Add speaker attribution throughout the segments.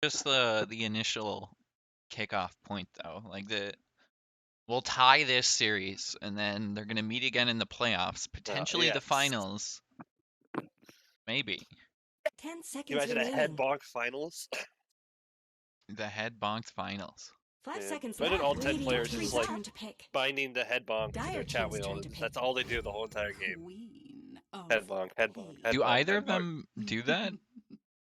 Speaker 1: Just the initial kickoff point though. Like we'll tie this series and then they're gonna meet again in the playoffs, potentially the
Speaker 2: Yes.
Speaker 1: finals. Maybe.
Speaker 3: 10
Speaker 2: You
Speaker 3: seconds
Speaker 2: imagine a
Speaker 3: remaining.
Speaker 2: Headbonk finals?
Speaker 1: The Headbonkers finals.
Speaker 3: 5
Speaker 2: Yeah.
Speaker 3: seconds
Speaker 2: Imagine
Speaker 3: left.
Speaker 2: all 10
Speaker 3: Radiant
Speaker 2: players
Speaker 3: team's
Speaker 2: just like
Speaker 3: turn to pick.
Speaker 2: binding the Headbonk to
Speaker 3: Dire
Speaker 2: their chat
Speaker 3: team's
Speaker 2: wheel.
Speaker 3: turn to
Speaker 2: That's
Speaker 3: pick.
Speaker 2: all they do the whole entire game.
Speaker 4: Queen of
Speaker 2: Headbonk, Headbonk,
Speaker 4: Peace.
Speaker 1: Do
Speaker 2: Headbonk,
Speaker 1: either of
Speaker 2: Headbonk.
Speaker 1: them do that?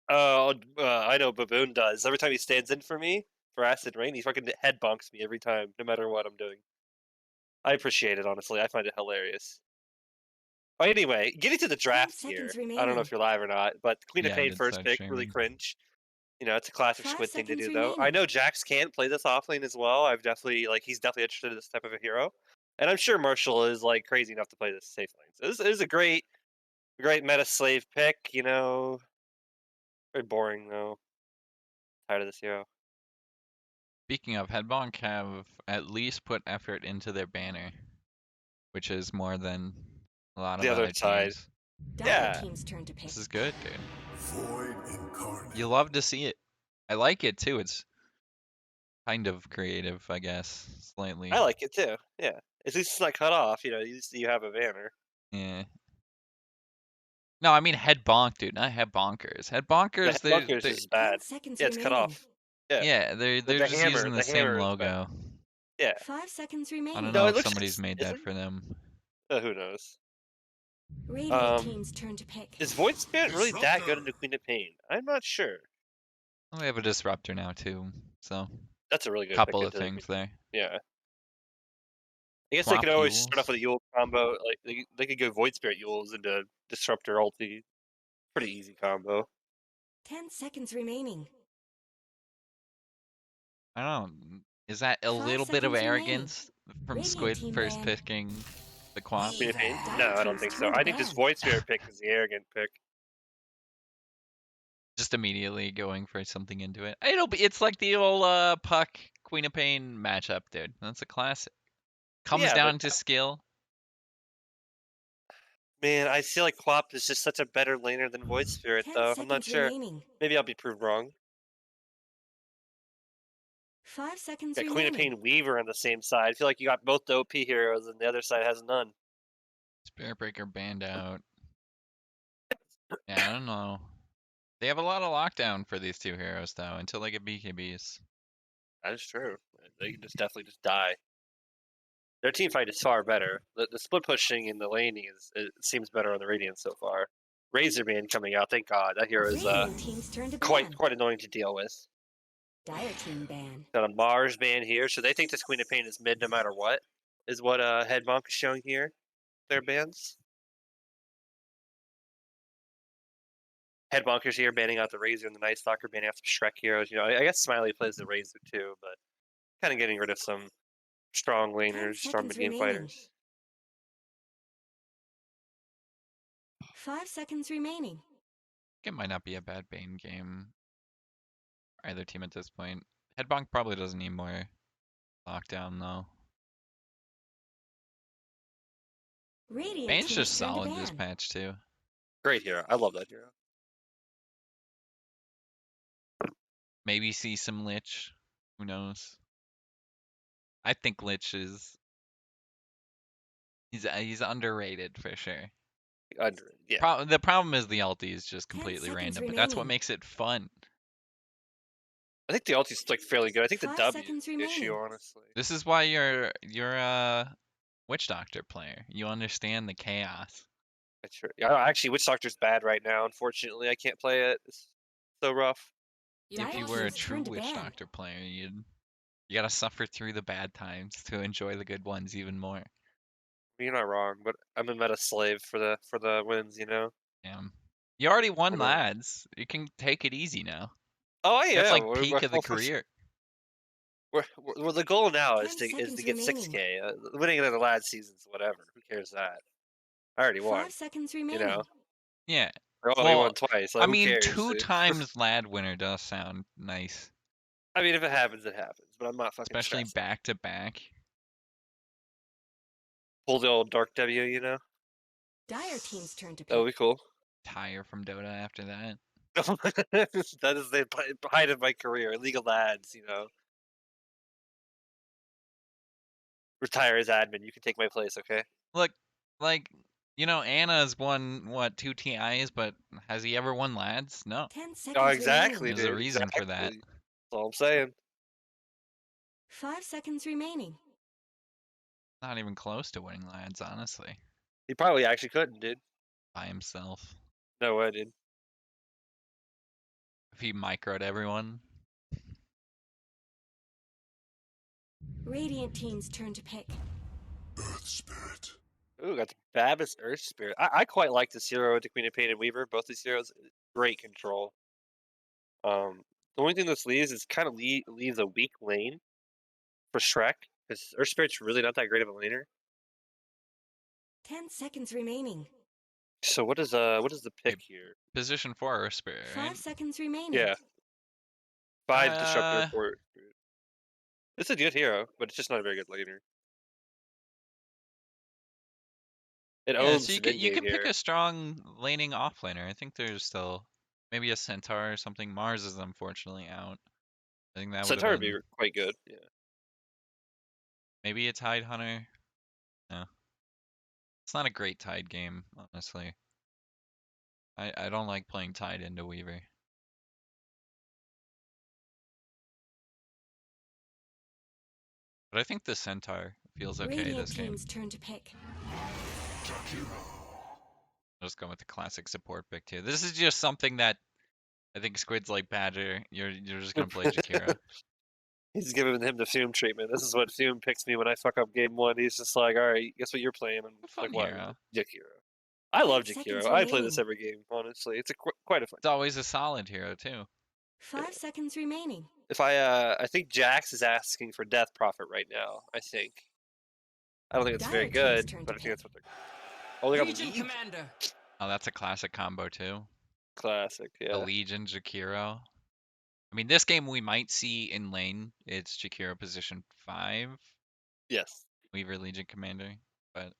Speaker 2: I know Baboon does. Every time he stands in for me for Acid Rain, he fucking headbonks me every time, no matter what I'm doing. I appreciate it, honestly. I find it hilarious. But anyway, getting to the draft here. I don't know if you're live or not, but Queen of
Speaker 1: Yeah, I
Speaker 2: Pain
Speaker 1: did
Speaker 2: first
Speaker 1: start
Speaker 2: pick, really
Speaker 1: streaming.
Speaker 2: cringe. You know, it's a classic
Speaker 3: 5
Speaker 2: Squid thing to
Speaker 3: seconds
Speaker 2: do, though. I
Speaker 3: remaining.
Speaker 2: know Jax can play this offlane as well. I've definitely he's definitely interested in this type of a hero, and I'm sure Marshall is like crazy enough to play this safe lane. So this is a great meta slave pick. You know, very boring though. Tired of this hero.
Speaker 1: Speaking of, Headbonk have at least put effort into their banner, which is more than a lot
Speaker 2: The
Speaker 1: of
Speaker 2: other
Speaker 1: other
Speaker 2: side.
Speaker 1: teams.
Speaker 3: Dire
Speaker 2: Yeah.
Speaker 3: team's turn to pick.
Speaker 1: This is good, dude.
Speaker 5: Void incarnate.
Speaker 1: You love to see it. I like it too. It's kind of creative, I guess, slightly.
Speaker 2: I like it too. Yeah. At least it's not cut off. You know, you have a banner.
Speaker 1: Yeah. No, I mean Headbonk, dude, not Headbonkers.
Speaker 2: The
Speaker 1: Headbonkers,
Speaker 2: Headbonkers
Speaker 1: they
Speaker 2: is bad.
Speaker 3: 10 seconds
Speaker 2: Yeah, it's cut
Speaker 3: remaining.
Speaker 2: off. Yeah.
Speaker 1: yeah, they're just using the same
Speaker 2: hammer is bad.
Speaker 1: logo.
Speaker 2: Yeah.
Speaker 3: 5 seconds
Speaker 1: I
Speaker 3: remaining.
Speaker 1: don't
Speaker 2: No,
Speaker 1: know
Speaker 2: it
Speaker 1: if
Speaker 2: looks
Speaker 1: somebody's
Speaker 2: just,
Speaker 1: made that for them.
Speaker 2: who knows?
Speaker 3: Radiant team's turn to pick.
Speaker 2: Is Void Spirit really that good into Queen of Pain? I'm not sure.
Speaker 1: We have a disruptor now too, so
Speaker 2: That's a really good
Speaker 1: couple
Speaker 2: pick
Speaker 1: of
Speaker 2: into the
Speaker 1: things there.
Speaker 2: Yeah. I guess they
Speaker 1: Swap
Speaker 2: could always
Speaker 1: Yules.
Speaker 2: start off with a Yule combo. Like they could go Void Spirit Yules into Disruptor ulti. Pretty easy combo.
Speaker 3: 10 seconds remaining.
Speaker 1: I don't know. Is that a
Speaker 3: 5
Speaker 1: little bit of
Speaker 3: seconds remaining.
Speaker 1: arrogance from
Speaker 3: Radiant
Speaker 1: Squid
Speaker 3: team
Speaker 1: first
Speaker 3: ban.
Speaker 1: picking the Quap?
Speaker 2: Queen of Pain?
Speaker 3: Dire
Speaker 2: No, I don't
Speaker 3: team's
Speaker 2: think so.
Speaker 3: turn to
Speaker 2: I think this
Speaker 3: ban.
Speaker 2: Void Spirit pick is the arrogant pick.
Speaker 1: Just immediately going for something into it. It's like the old Puck Queen of Pain matchup, dude. That's a classic. Comes
Speaker 2: Yeah,
Speaker 1: down to skill.
Speaker 2: Man, I feel like Quap is just such a better laner than Void Spirit,
Speaker 3: 10
Speaker 2: though. I'm not
Speaker 3: seconds
Speaker 2: sure.
Speaker 3: remaining.
Speaker 2: Maybe I'll be proved wrong.
Speaker 3: 5 seconds
Speaker 2: Got Queen of
Speaker 3: remaining.
Speaker 2: Pain Weaver on the same side. I feel like you got both the OP heroes, and the other side has none.
Speaker 1: Spirit Breaker banned out. Yeah, I don't know. They have a lot of lockdown for these two heroes, though, until they get BKBs.
Speaker 2: That is true. They can definitely just die. Their team fight is far better. The split pushing and the laning it seems better on the Radiant so far. Razorman coming out, thank God. That hero is
Speaker 3: Radiant team's turn to ban.
Speaker 2: quite annoying to deal with.
Speaker 3: Dire team ban.
Speaker 2: Got a Mars ban here, so they think this Queen of Pain is mid no matter what. Is what Headmonk is showing here. Their bans. Headbonkers here banning out the Razor and the Night Stalker, banning out some Shrek heroes. You know, I guess Smiley plays the Razor too, but kind of getting rid of some strong laners, strong mid game fighters.
Speaker 3: 5 seconds remaining.
Speaker 1: It might not be a bad Bane game for either team at this point. Headbonk probably doesn't need more lockdown, though.
Speaker 3: Radiant
Speaker 1: Bane's
Speaker 3: team's
Speaker 1: just
Speaker 3: turn to
Speaker 1: solid
Speaker 3: ban.
Speaker 1: this patch, too.
Speaker 2: Great hero. I love that hero.
Speaker 1: Maybe see some Lich. Who knows? I think Lich is... He's underrated, for sure.
Speaker 2: Yeah.
Speaker 1: The problem is the ulti is just
Speaker 3: 10
Speaker 1: completely
Speaker 3: seconds
Speaker 1: random, but that's what
Speaker 3: remaining.
Speaker 1: makes it fun.
Speaker 2: I think the ulti's like fairly good. I think the
Speaker 3: 5
Speaker 2: W
Speaker 3: seconds
Speaker 2: is the issue,
Speaker 3: remaining.
Speaker 2: honestly.
Speaker 1: This is why you're a Witch Doctor player. You understand the chaos.
Speaker 2: That's true. Yeah, actually, Witch Doctor's bad right now. Unfortunately, I can't play it. It's so rough.
Speaker 1: If
Speaker 3: Dire
Speaker 1: you were a
Speaker 3: team's
Speaker 1: true
Speaker 3: turn to
Speaker 1: Witch
Speaker 3: ban.
Speaker 1: Doctor player, you gotta suffer through the bad times to enjoy the good ones even more.
Speaker 2: You're not wrong, but I'm a meta slave for the wins, you know.
Speaker 1: Damn. You already won,
Speaker 2: Hold on.
Speaker 1: lads. You can take it easy now.
Speaker 2: Oh yeah,
Speaker 1: That's like peak of the
Speaker 2: we're-
Speaker 1: career.
Speaker 2: Well, the goal now is
Speaker 3: 10
Speaker 2: to
Speaker 3: seconds
Speaker 2: get
Speaker 3: remaining.
Speaker 2: 6K. Winning in the lad seasons, whatever. Who cares that? I already won.
Speaker 3: 5 seconds
Speaker 2: You
Speaker 3: remaining.
Speaker 2: know,
Speaker 1: Yeah.
Speaker 2: I only
Speaker 1: Well,
Speaker 2: won twice. So
Speaker 1: I
Speaker 2: who
Speaker 1: mean,
Speaker 2: cares?
Speaker 1: 2 times lad winner does sound nice,
Speaker 2: I mean, if it happens, it happens. But I'm not fucking
Speaker 1: especially
Speaker 2: stressed.
Speaker 1: back to back.
Speaker 2: Pull the old Dark W, you know.
Speaker 3: Dire team's turn to
Speaker 2: That would
Speaker 3: pick.
Speaker 2: be cool.
Speaker 1: Tire from Dota after that.
Speaker 2: That is the height of my career. Illegal ads, Retire as admin. You can take my place, okay?
Speaker 1: Look, like, Anna's won what 2 TIs, but has he ever won lads? No.
Speaker 3: 10
Speaker 2: Oh,
Speaker 3: seconds
Speaker 2: exactly,
Speaker 3: remaining.
Speaker 1: There's a
Speaker 2: dude.
Speaker 1: reason for that.
Speaker 2: Exactly. That's all I'm saying.
Speaker 3: 5 seconds remaining.
Speaker 1: Not even close to winning lads, honestly,
Speaker 2: He probably actually couldn't, dude.
Speaker 1: by himself.
Speaker 2: No way, dude.
Speaker 1: If he microed everyone.
Speaker 3: Radiant team's turn to pick.
Speaker 5: Earth Spirit.
Speaker 2: Ooh, got the Babbitt's Earth Spirit. I quite like this hero with the Queen of Painted Weaver. Both these heroes, great control. The only thing this leaves is kind of leaves a weak lane for Shrek, because Earth Spirit's really not that great of a laner.
Speaker 3: 10 seconds remaining.
Speaker 2: So what is the pick here?
Speaker 1: Position 4 Earth Spirit,
Speaker 3: 5
Speaker 1: right?
Speaker 3: seconds remaining.
Speaker 2: Yeah. 5 Disruptor for Earth Spirit. It's a good hero, but it's just not a very good laner. It
Speaker 1: Yeah,
Speaker 2: owns
Speaker 1: so you
Speaker 2: the
Speaker 1: can
Speaker 2: mid-game
Speaker 1: pick
Speaker 2: here.
Speaker 1: a strong laning offlaner. I think there's still maybe a Centaur or something. Mars is unfortunately out. I think that would
Speaker 2: Centaur
Speaker 1: have
Speaker 2: would be
Speaker 1: been
Speaker 2: quite good. Yeah.
Speaker 1: maybe a Tide Hunter. No, it's not a great Tide game, honestly. I don't like playing Tide into Weaver. But I think the Centaur feels okay
Speaker 3: Radiant
Speaker 1: this game.
Speaker 3: team's turn to pick.
Speaker 1: I'll just go with the classic support pick too. This is just something that I think Squid's like Badger. You're just gonna play Jakiro.
Speaker 2: He's giving him the Fume treatment. This is what Fume picks me when I fuck up game 1. He's just like, all right, guess what you're playing? I'm
Speaker 1: A fun
Speaker 2: like, what?
Speaker 1: hero.
Speaker 2: Jakiro. I love
Speaker 3: 10 seconds
Speaker 2: Jakiro. I play this
Speaker 3: remaining.
Speaker 2: every game, honestly. It's quite a fun.
Speaker 1: It's always a solid hero too.
Speaker 3: 5 seconds remaining.
Speaker 2: If I think Jax is asking for Death Prophet right now. I think. I don't think it's very
Speaker 3: Dire team's
Speaker 2: good,
Speaker 3: turn
Speaker 2: but
Speaker 3: to
Speaker 2: I think
Speaker 3: pick.
Speaker 2: that's what they're. Oh, they got
Speaker 4: Legion
Speaker 2: Legion.
Speaker 4: Commander.
Speaker 1: Oh, that's a classic combo too.
Speaker 2: Classic,
Speaker 1: The
Speaker 2: yeah.
Speaker 1: Legion Jakiro. I mean, this game we might see in lane. It's Jakiro position 5.
Speaker 2: Yes.
Speaker 1: Weaver Legion Commander, but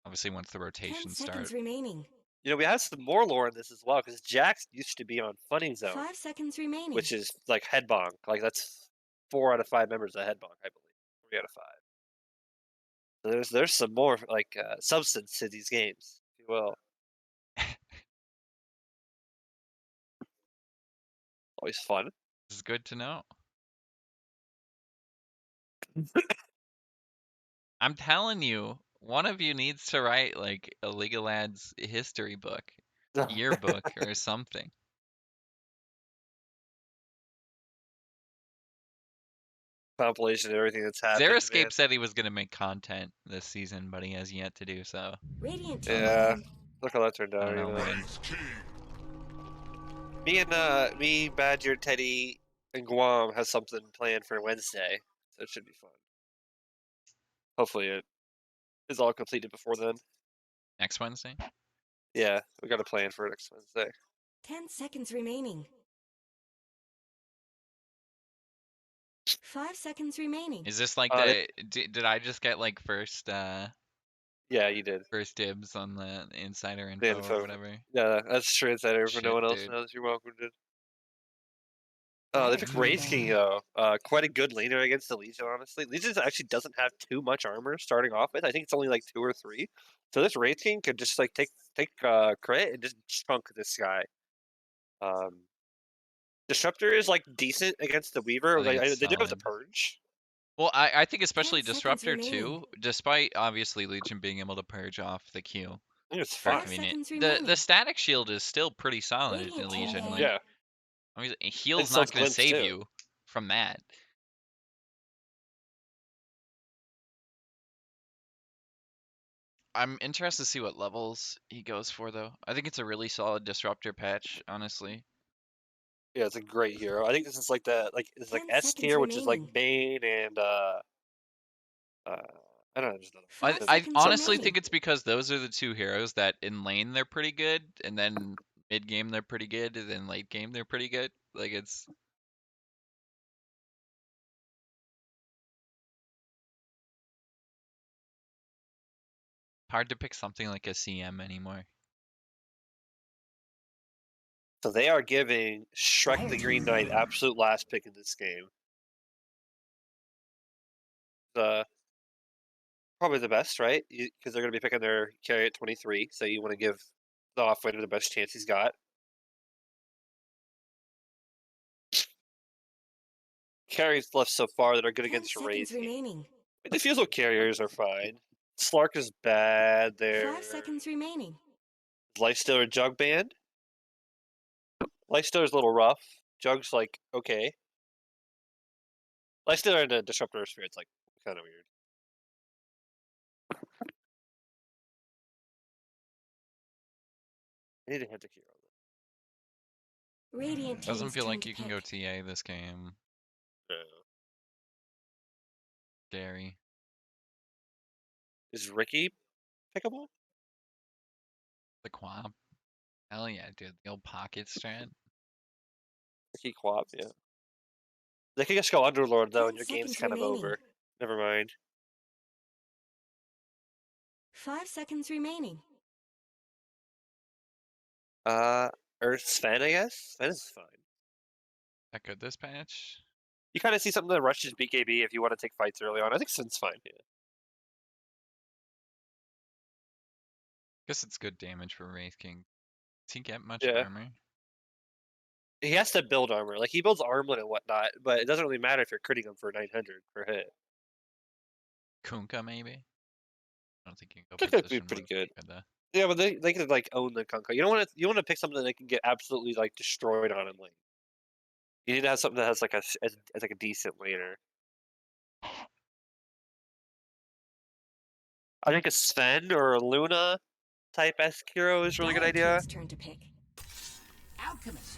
Speaker 1: obviously once the
Speaker 3: 10
Speaker 1: rotations
Speaker 3: seconds
Speaker 1: start.
Speaker 3: remaining.
Speaker 2: We have some more lore in this as well, because Jax used to be on Funny Zone,
Speaker 3: 5 seconds remaining.
Speaker 2: which is like Headbonk. Like that's 4 out of 5 members of Headbonk, I believe. 3 out of 5. So there's some more like substance to these games, if you will. Always fun.
Speaker 1: This is good to know. I'm telling you, one of you needs to write like a League of Lads history book, yearbook, or something.
Speaker 2: Compilation of everything that's happened.
Speaker 1: Xeriscape said he was going to make content this season, but he has yet to do so.
Speaker 3: Radiant team
Speaker 2: Yeah.
Speaker 3: win.
Speaker 2: Look how that turned
Speaker 1: I
Speaker 2: out.
Speaker 1: don't know, man.
Speaker 5: Wraith King.
Speaker 2: Me, Badger, Teddy, and Guam has something planned for Wednesday, so it should be fun. Hopefully, it is all completed before then.
Speaker 1: Next Wednesday?
Speaker 2: Yeah, we got a plan for next Wednesday.
Speaker 3: 10 seconds remaining. 5 seconds remaining.
Speaker 1: Is this like did I just get like first
Speaker 2: Yeah, you did.
Speaker 1: first dibs on the insider
Speaker 2: The
Speaker 1: info or
Speaker 2: info.
Speaker 1: whatever?
Speaker 2: Yeah, that's true insider for no
Speaker 1: Shit,
Speaker 2: one else
Speaker 1: dude.
Speaker 2: knows. You're welcome, dude. They
Speaker 3: Dire
Speaker 2: picked
Speaker 3: team
Speaker 2: Wraith King,
Speaker 3: ban.
Speaker 2: though. Quite a good laner against the Legion, honestly. Legion actually doesn't have too much armor starting off with. I think it's only like 2 or 3. So this Wraith King could just like take crit and just chunk this guy. Disruptor is like decent against the Weaver.
Speaker 1: I think it's
Speaker 2: They do have the
Speaker 1: solid.
Speaker 2: Purge.
Speaker 1: Well, I think especially
Speaker 3: 10 seconds
Speaker 1: Disruptor
Speaker 3: remaining.
Speaker 1: too, despite obviously Legion being able to purge off the Q.
Speaker 2: I think it's
Speaker 1: Very
Speaker 2: fine.
Speaker 3: 5
Speaker 1: convenient.
Speaker 3: seconds
Speaker 1: The
Speaker 3: remaining.
Speaker 1: static shield is still pretty solid in
Speaker 3: Radiant team
Speaker 1: Legion.
Speaker 3: ban.
Speaker 1: Like,
Speaker 2: Yeah,
Speaker 1: I mean,
Speaker 2: it
Speaker 1: heal's
Speaker 2: sells
Speaker 1: not going to
Speaker 2: glimpse
Speaker 1: save
Speaker 2: too.
Speaker 1: you from that. I'm interested to see what levels he goes for, though. I think it's a really solid Disruptor patch, honestly.
Speaker 2: Yeah, it's a great hero. I think this is like it's like
Speaker 3: 10
Speaker 2: S
Speaker 3: seconds
Speaker 2: tier, which is like
Speaker 3: remaining.
Speaker 2: Bane and I don't know. There's another.
Speaker 3: 5
Speaker 1: I
Speaker 3: seconds
Speaker 1: honestly
Speaker 3: remaining.
Speaker 1: think it's because those are the 2 heroes that in lane they're pretty good, and then mid game they're pretty good, and then late game they're pretty good. Like it's hard to pick something like a CM anymore.
Speaker 2: So they are giving Shrek the Green Knight absolute last pick in this game. Probably the best, right? Because they're going to be picking their carry at 23, so you want to give the off-laner the best chance he's got. Carries left so far that are good
Speaker 3: 10
Speaker 2: against
Speaker 3: seconds
Speaker 2: raising.
Speaker 3: remaining.
Speaker 2: The Diffusal carriers are fine. Slark is bad there.
Speaker 3: 5 seconds remaining.
Speaker 2: Lifestealer Jug banned. Lifestealer's a little rough. Jug's like, okay. Lifestealer and the Disruptor Spirit's like kind of weird. I need to hit the hero.
Speaker 3: Radiant
Speaker 1: Doesn't
Speaker 3: team's
Speaker 1: feel
Speaker 3: turn
Speaker 1: like
Speaker 3: to
Speaker 1: you can go
Speaker 3: pick.
Speaker 1: TA this game.
Speaker 2: No.
Speaker 1: Scary.
Speaker 2: Is Ricky pickable?
Speaker 1: The Quap. Hell yeah, dude. The old pocket strat.
Speaker 2: Ricky Quap, yeah. They can just go Underlord though,
Speaker 3: 10
Speaker 2: and your game's
Speaker 3: seconds
Speaker 2: kind of
Speaker 3: remaining.
Speaker 2: over. Never mind.
Speaker 3: 5 seconds remaining.
Speaker 2: Or Sven, I guess. Sven is fine.
Speaker 1: That good this patch?
Speaker 2: You kind of see something that rushes BKB if you want to take fights early on. I think Sven's fine. Yeah.
Speaker 1: Guess it's good damage for Wraith King. Does he get much
Speaker 2: Yeah.
Speaker 1: armor?
Speaker 2: He has to build armor. Like he builds armlet and whatnot, but it doesn't really matter if you're critting him for 900 per hit.
Speaker 1: Kunkka maybe? I don't think you can go
Speaker 2: Kunkka could be
Speaker 1: position
Speaker 2: pretty
Speaker 1: with
Speaker 2: good.
Speaker 1: Kunkka, though.
Speaker 2: Yeah, but they can like own the Kunkka. You don't want to pick something that they can get absolutely like destroyed on in lane. You need to have something that has like a decent laner. I think a Sven or a Luna type esque hero is a really good
Speaker 3: Dire
Speaker 2: idea.
Speaker 3: team's turn to pick.
Speaker 4: Alchemist.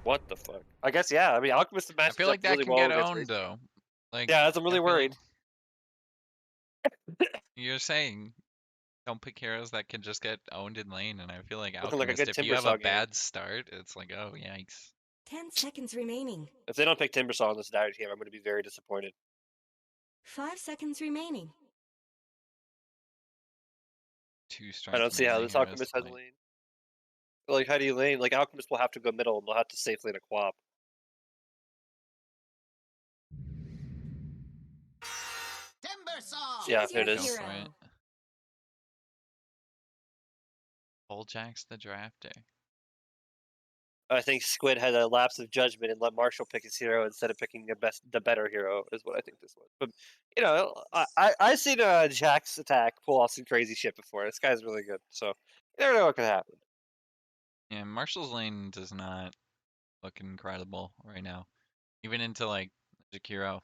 Speaker 2: What the fuck? I guess yeah. I mean, Alchemist
Speaker 1: I
Speaker 2: matches
Speaker 1: feel like
Speaker 2: up
Speaker 1: that
Speaker 2: really
Speaker 1: can
Speaker 2: well
Speaker 1: get
Speaker 2: against
Speaker 1: owned,
Speaker 2: Wraith.
Speaker 1: though. Like,
Speaker 2: Yeah, I'm really
Speaker 1: I feel
Speaker 2: worried.
Speaker 1: You're saying don't pick heroes that can just get owned in lane, and I feel like
Speaker 2: Looking like a
Speaker 1: Alchemist,
Speaker 2: good
Speaker 1: if you have a
Speaker 2: Timbersaw game.
Speaker 1: bad start, it's like, oh, yikes.
Speaker 3: 10 seconds remaining.
Speaker 2: If they don't pick Timbersaw on this Dire team, I'm going to be very disappointed.
Speaker 3: 5 seconds remaining.
Speaker 1: 2 strikes
Speaker 2: I don't see how
Speaker 1: melee
Speaker 2: this
Speaker 1: heroes
Speaker 2: Alchemist
Speaker 1: to
Speaker 2: has
Speaker 1: play.
Speaker 2: lane. Like, how do you lane? Like, Alchemist will have to go middle, and they'll have to safe lane a Quap.
Speaker 4: Timbersaw.
Speaker 2: Yeah,
Speaker 3: Choose
Speaker 2: here
Speaker 3: your
Speaker 2: it is.
Speaker 1: Go for
Speaker 3: hero.
Speaker 1: it. BullJaXX the drafter.
Speaker 2: I think Squid had a lapse of judgment and let Marshall pick his hero instead of picking the better hero, is what I think this was. But, you know, I've seen Jax attack pull off some crazy shit before. This guy's really good, so you never know what could happen.
Speaker 1: Yeah, Marshall's lane does not look incredible right now. Even into, like, Jakiro.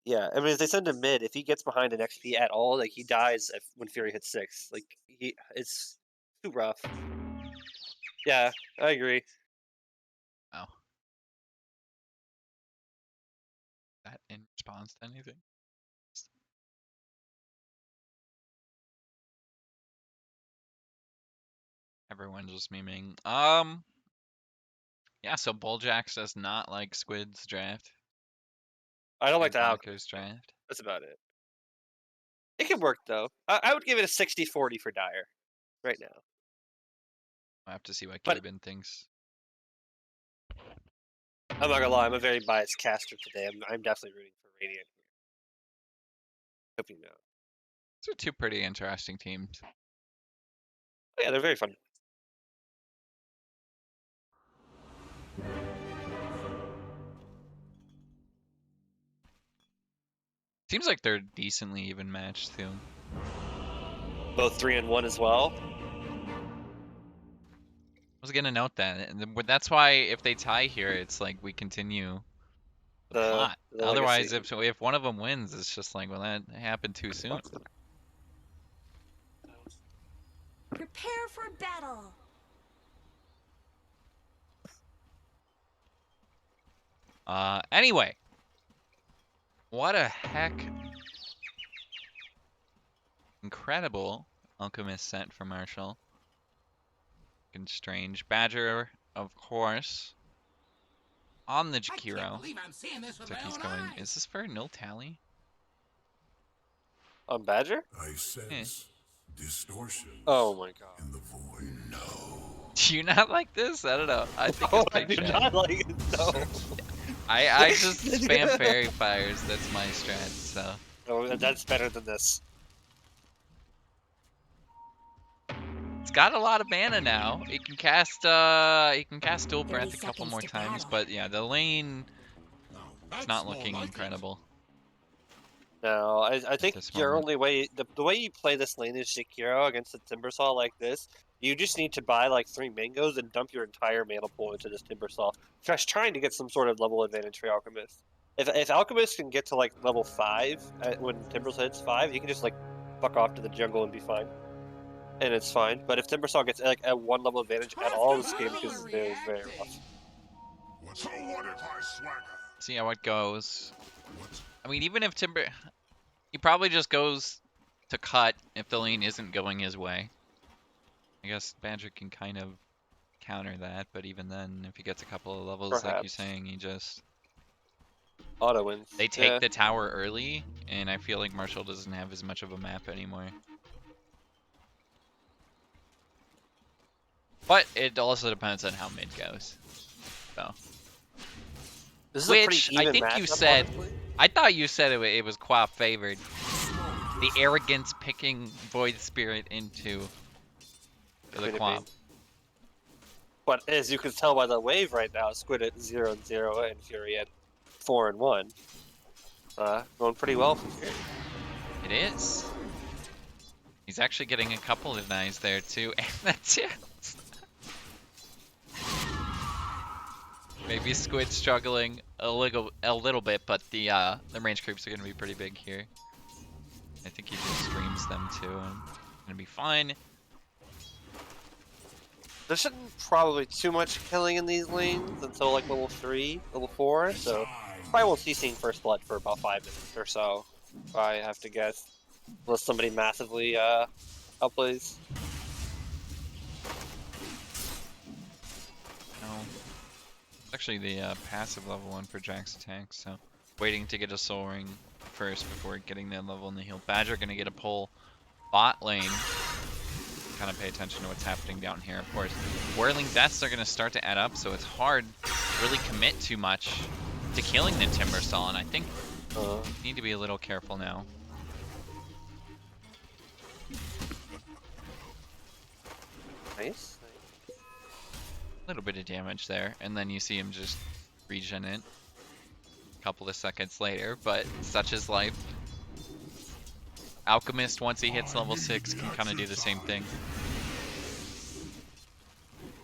Speaker 2: Yeah, I mean, if they send him mid, if he gets behind an XP at all, like, he dies when Fury hits 6. Like, it's too rough. Yeah, I agree.
Speaker 1: Wow. That in response to anything? Everyone's just memeing. Yeah, so BullJaXX does not like Squid's draft.
Speaker 2: I don't like
Speaker 1: And
Speaker 2: the
Speaker 1: Bonker's
Speaker 2: Alchemist.
Speaker 1: draft.
Speaker 2: That's about it. It can work, though. I would give it a 60-40 for Dire right now.
Speaker 1: I'll have to see what
Speaker 2: But-
Speaker 1: Gaben thinks.
Speaker 2: I'm not gonna lie, I'm a very biased caster today. I'm definitely rooting for Radiant here. Hope you know.
Speaker 1: These are 2 pretty interesting teams.
Speaker 2: Oh, yeah, they're very fun.
Speaker 1: Seems like they're decently even matched too.
Speaker 2: Both 3-1 as well.
Speaker 1: I was gonna note that, and that's why if they tie here, it's like we continue the plot.
Speaker 2: The
Speaker 1: Otherwise,
Speaker 2: legacy.
Speaker 1: if one of them wins, it's just like, well, that happened too soon.
Speaker 3: Prepare for battle.
Speaker 1: Anyway, what a heck incredible Alchemist set for Marshall. Fucking strange. Badger, of course, on the
Speaker 4: I can't
Speaker 1: Jakiro.
Speaker 4: believe I'm seeing this with
Speaker 1: So
Speaker 4: my
Speaker 1: he's
Speaker 4: own
Speaker 1: going.
Speaker 4: eyes.
Speaker 1: Is this for nil tally?
Speaker 2: On Badger?
Speaker 5: I sense distortion
Speaker 2: Oh my god.
Speaker 5: in the void. No.
Speaker 1: Do you not like this? I don't know. I think
Speaker 2: Oh,
Speaker 1: it's
Speaker 2: I
Speaker 1: big
Speaker 2: do
Speaker 1: strat.
Speaker 2: not like it. No.
Speaker 1: I just spam fairy fires. That's my strat. So
Speaker 2: Oh, that's better than this.
Speaker 1: it's got a lot of mana now. It can cast dual
Speaker 3: 30
Speaker 1: breath a couple
Speaker 3: seconds
Speaker 1: more
Speaker 3: to
Speaker 1: times,
Speaker 3: battle.
Speaker 1: but yeah, the lane
Speaker 5: Now
Speaker 1: is
Speaker 5: that's
Speaker 1: not
Speaker 5: more
Speaker 1: looking
Speaker 5: like it.
Speaker 1: incredible
Speaker 2: No, I
Speaker 1: at
Speaker 2: think
Speaker 1: this
Speaker 2: your
Speaker 1: moment.
Speaker 2: only way, the way you play this lane is Shakiro against the Timbersaw like this. You just need to buy like 3 mangoes and dump your entire mana pool into this Timbersaw. Just trying to get some sort of level advantage for Alchemist. If Alchemist can get to like level 5 when Timbersaw hits 5, he can just like fuck off to the jungle and be fine. And it's fine. But if Timbersaw gets like a 1 level advantage at all, this game becomes very, very rough.
Speaker 5: So what if I swagger?
Speaker 1: See how it goes.
Speaker 5: What?
Speaker 1: I mean, even if he probably just goes to cut if the lane isn't going his way. I guess Badger can kind of counter that, but even then, if he gets a couple of levels, like you're
Speaker 2: Perhaps.
Speaker 1: saying, he just
Speaker 2: Auto wins.
Speaker 1: they take the tower early, and I feel like Marshall doesn't have as much of a map anymore. But it also depends on how mid goes. So,
Speaker 2: This is a
Speaker 1: which
Speaker 2: pretty
Speaker 1: I
Speaker 2: even
Speaker 1: think you
Speaker 2: matchup,
Speaker 1: said.
Speaker 2: honestly.
Speaker 1: I thought you said it was Quaff favored. The arrogance picking Void Spirit into the
Speaker 2: Queen of
Speaker 1: Quaff.
Speaker 2: Pain. But as you can tell by the wave right now, Squid at 0-0 and Fury at 4-1. Going pretty well for Fury.
Speaker 1: It is. He's actually getting a couple of denies there too, and that's it. Maybe Squid struggling a little bit, but the range creeps are gonna be pretty big here. I think he just streams them too, and gonna be fine.
Speaker 2: There shouldn't probably too much killing in these lanes until like level 3, level 4, so probably won't see seeing first blood for about 5 minutes or so, if I have to guess. Unless somebody massively outplays.
Speaker 1: No. It's actually the passive level one for Jack's attack, so waiting to get a soul ring first before getting that level in the heal. Badger gonna get a pull bot lane. Kind of pay attention to what's happening down here, of course. Whirling deaths are gonna start to add up, so it's hard to really commit too much to killing the Timbersaw, and I think you need to be a little careful now.
Speaker 2: Nice.
Speaker 1: A little bit of damage there, and then you see him just regen it a couple of seconds later, but such is life. Alchemist, once he hits level 6, can kind of do the same thing.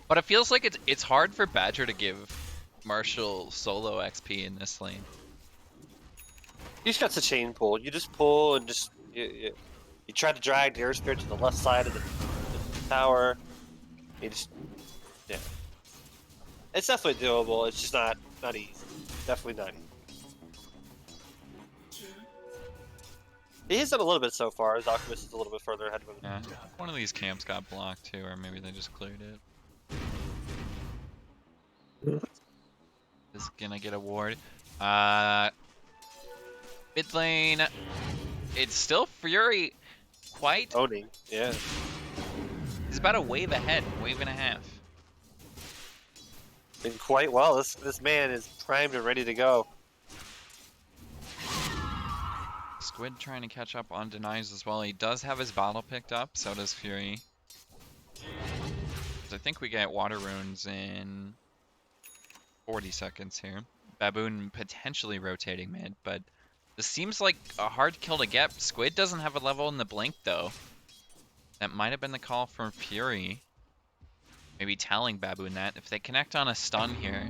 Speaker 1: But it feels like it's hard for Badger to give Marshall solo XP in this lane.
Speaker 2: You just got the chain pull. You just pull and just you try to drag the Earth Spirit to the left side of the tower. You just it's definitely doable. It's just not easy. Definitely not easy. He has done a little bit so far. His Alchemist is a little bit further ahead of him.
Speaker 1: Yeah, one of these camps got blocked too, or maybe they just cleared it. Is gonna get a ward. Mid lane, it's still Fury quite.
Speaker 2: Owning, yeah.
Speaker 1: He's about a wave ahead, wave and a half.
Speaker 2: Did quite well. This man is primed and ready to go.
Speaker 1: Squid trying to catch up on denies as well. He does have his bottle picked up, so does Fury. I think we get water runes in 40 seconds here. Baboon potentially rotating mid, but this seems like a hard kill to get. Squid doesn't have a level in the blink though. That might have been the call from Fury. Maybe telling Baboon that. If they connect on a stun here.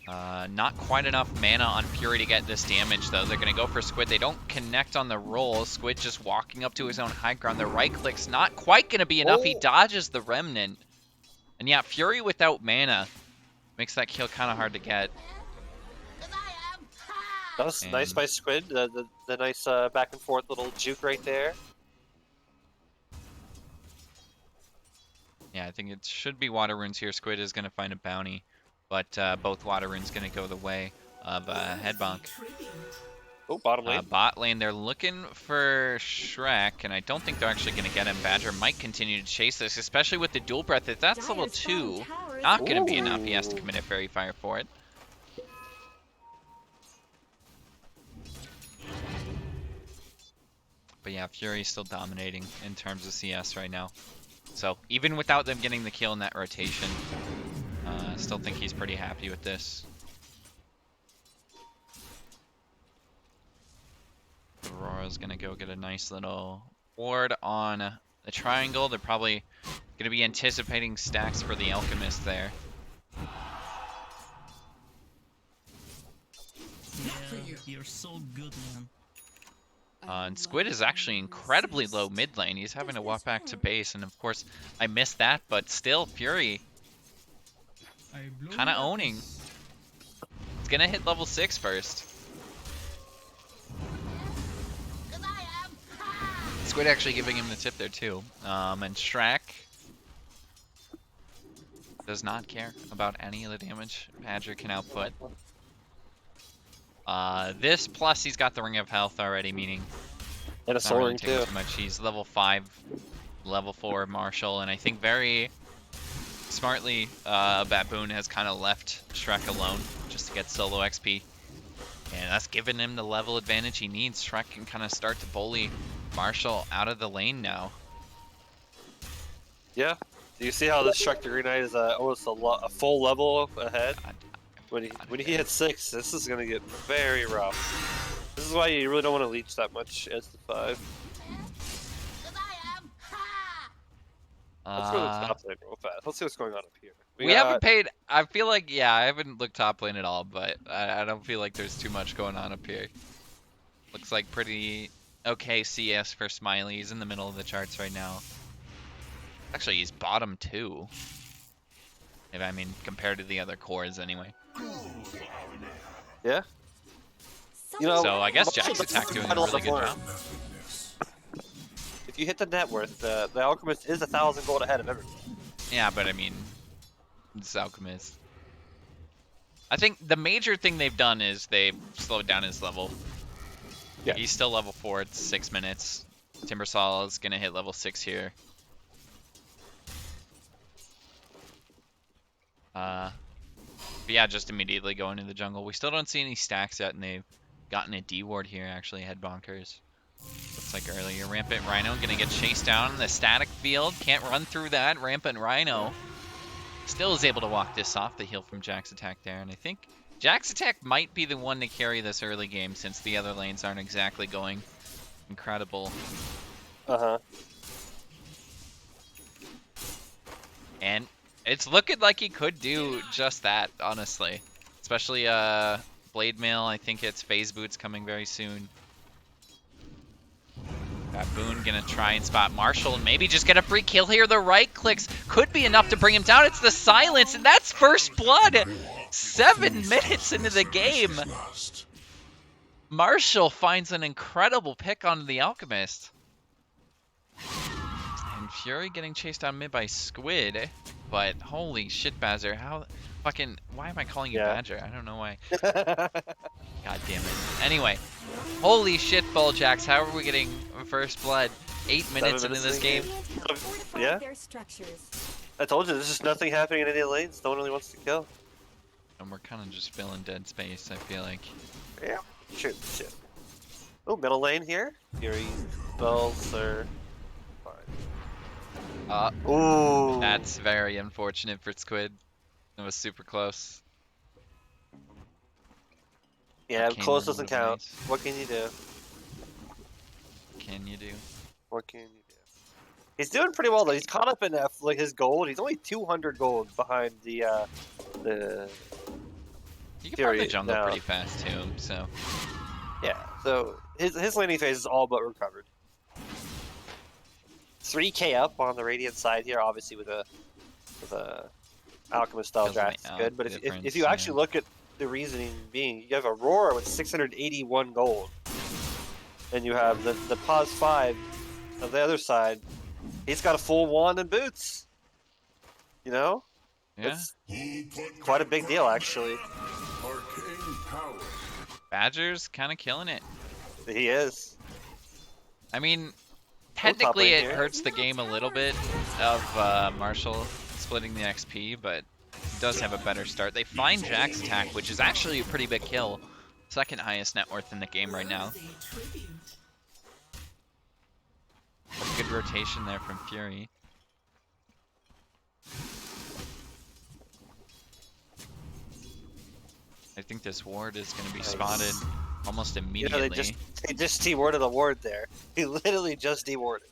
Speaker 1: Not quite enough mana on Fury to get this damage though. They're going to go for Squid. They don't connect on the roll. Squid just walking up to his own high ground. The right click's not quite going to be enough. He dodges the Remnant. And yeah, Fury without mana makes that kill kind of hard to get.
Speaker 2: That was nice by Squid. The nice back and forth little juke right there.
Speaker 1: Yeah, I think it should be water runes here. Squid is going to find a bounty, but both water runes going to go the way of Headbonk.
Speaker 2: Oh, bottom lane.
Speaker 1: Bot lane, they're looking for Shrek, and I don't think they're actually going to get him. Badger might continue to chase this, especially with the dual breath. If that's level
Speaker 3: Dire's bottom
Speaker 1: 2,
Speaker 3: tower is
Speaker 1: not
Speaker 3: under
Speaker 1: going to be
Speaker 3: attack.
Speaker 1: enough. He has to commit a Fairy Fire for it. But yeah, Fury's still dominating in terms of CS right now. So even without them getting the kill in that rotation, still think he's pretty happy with this. Aurora's gonna go get a nice little ward on the triangle. They're probably gonna be anticipating stacks for the Alchemist there.
Speaker 6: Yeah, you're so good, man.
Speaker 1: And Squid is actually incredibly low mid lane. He's having to walk back to base, and of course I missed that, but still Fury kind of owning. He's gonna hit level 6 first. Squid actually giving him the tip there too. And Shrek does not care about any of the damage Badger can output. This plus he's got the Ring of Health already, meaning
Speaker 2: And a
Speaker 1: not
Speaker 2: soul
Speaker 1: really
Speaker 2: ring
Speaker 1: taking
Speaker 2: too.
Speaker 1: too much. He's level 5, level 4 Marshall, and I think very smartly Baboon has kind of left Shrek alone just to get solo XP. And that's given him the level advantage he needs. Shrek can kind of start to bully Marshall out of the lane now.
Speaker 2: Yeah. Do you see how this Shrek to Green Knight is almost a full level ahead? When he hits 6, this is gonna get very rough. This is why you really don't want to leech that much as the 5. Let's go to the top lane real fast. Let's see what's going on up here.
Speaker 1: We haven't paid. I feel like, yeah, I haven't looked top lane at all, but I don't feel like there's too much going on up here. Looks like pretty okay CS for Smiley. He's in the middle of the charts right now. Actually, he's bottom 2. If I mean, compared to the other cores anyway.
Speaker 2: Yeah. You know,
Speaker 1: So I guess
Speaker 2: Marshall
Speaker 1: JaXX Attack
Speaker 2: doesn't
Speaker 1: doing a
Speaker 2: fight a lot
Speaker 1: really good
Speaker 2: more.
Speaker 1: job.
Speaker 2: If you hit the net worth, the Alchemist is 1,000 gold ahead of everyone.
Speaker 1: Yeah, but I mean, it's Alchemist. I think the major thing they've done is they've slowed down his level.
Speaker 2: Yeah.
Speaker 1: He's still level 4, it's 6 minutes. Timbersol is gonna hit level 6 here. But yeah, just immediately go into the jungle. We still don't see any stacks yet, and they've gotten a D ward here, actually, Headbonkers. Looks like earlier. Rampant Rhino gonna get chased down in the static field. Can't run through that. Rampant Rhino still is able to walk this off the heal from JaXX Attack there, and I think JaXX Attack might be the one to carry this early game since the other lanes aren't exactly going incredible.
Speaker 2: Uh-huh.
Speaker 1: And it's looking like he could do just that, honestly. Especially Blade Mail, I think it's Phase Boots coming very soon. Baboon gonna try and spot Marshall and maybe just get a free kill here. The right clicks could be enough to bring him down. It's the silence, and that's first blood. 7 minutes into the game. Marshall finds an incredible pick onto the Alchemist. And Fury getting chased down mid by Squid. But holy shit, Bazzer, how fucking, why am I calling you
Speaker 2: Yeah.
Speaker 1: Badger? I don't know why. God damn it. Anyway, holy shit, BullJaXX, how are we getting first blood 8 minutes into this game?
Speaker 2: Yeah.
Speaker 3: Their structures.
Speaker 2: I told you, there's just nothing happening in any lanes. No one really wants to kill.
Speaker 1: And we're kind of just filling dead space, I feel like.
Speaker 2: Yeah. Shit. Oh, middle lane here. Fury spells are fine. Ooh.
Speaker 1: That's very unfortunate for Squid. It was super close.
Speaker 2: Yeah,
Speaker 1: Arcane
Speaker 2: close
Speaker 1: Room
Speaker 2: doesn't
Speaker 1: would have
Speaker 2: count.
Speaker 1: been
Speaker 2: What can you do?
Speaker 1: nice. Can you do?
Speaker 2: What can you do? He's doing pretty well though. He's caught up in like his gold. He's only 200 gold behind the
Speaker 1: You can
Speaker 2: Fury
Speaker 1: farm the jungle
Speaker 2: now.
Speaker 1: pretty fast too, so.
Speaker 2: Yeah. So his laning phase is all but recovered. 3k up on the Radiant side here, obviously with a Alchemist style
Speaker 1: Feels like
Speaker 2: draft is good. But if
Speaker 1: difference,
Speaker 2: you actually
Speaker 1: yeah.
Speaker 2: look at the reasoning being, you have Aurora with 681 gold, and you have the Pause 5 on the other side. He's got a full wand and boots. You know,
Speaker 1: Yeah.
Speaker 2: it's quite a big deal actually.
Speaker 5: Arcane power.
Speaker 1: Badger's kind of killing it.
Speaker 2: He is.
Speaker 1: I mean,
Speaker 2: top
Speaker 1: technically
Speaker 2: lane
Speaker 1: it
Speaker 2: here.
Speaker 1: hurts the game a little bit of Marshall splitting the XP, but he does have a better start. They find Jack's attack, which is actually a pretty big kill. Second highest net worth in the game right now. A good rotation there from Fury. I think this ward is going to be spotted almost
Speaker 2: You know,
Speaker 1: immediately.
Speaker 2: they just dewarded a ward there. He literally just dewarded.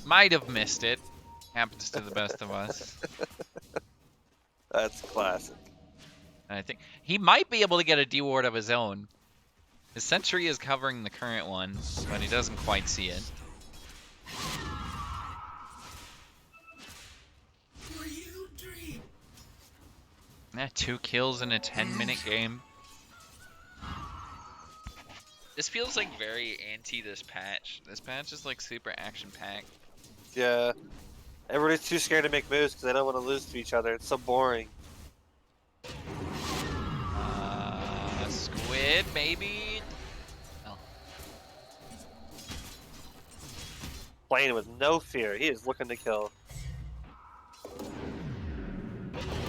Speaker 1: Might have missed it. Happens to the best of us.
Speaker 2: That's classic.
Speaker 1: And I think he might be able to get a D-ward of his own. His sentry is covering the current one, but he doesn't quite see it. Yeah, 2 kills in a 10-minute game. This feels like very anti this patch. This patch is like super action-packed.
Speaker 2: Yeah. Everybody's too scared to make moves because they don't want to lose to each other. It's so boring.
Speaker 1: Squid, maybe? Oh.
Speaker 2: Playing with no fear. He is looking to kill.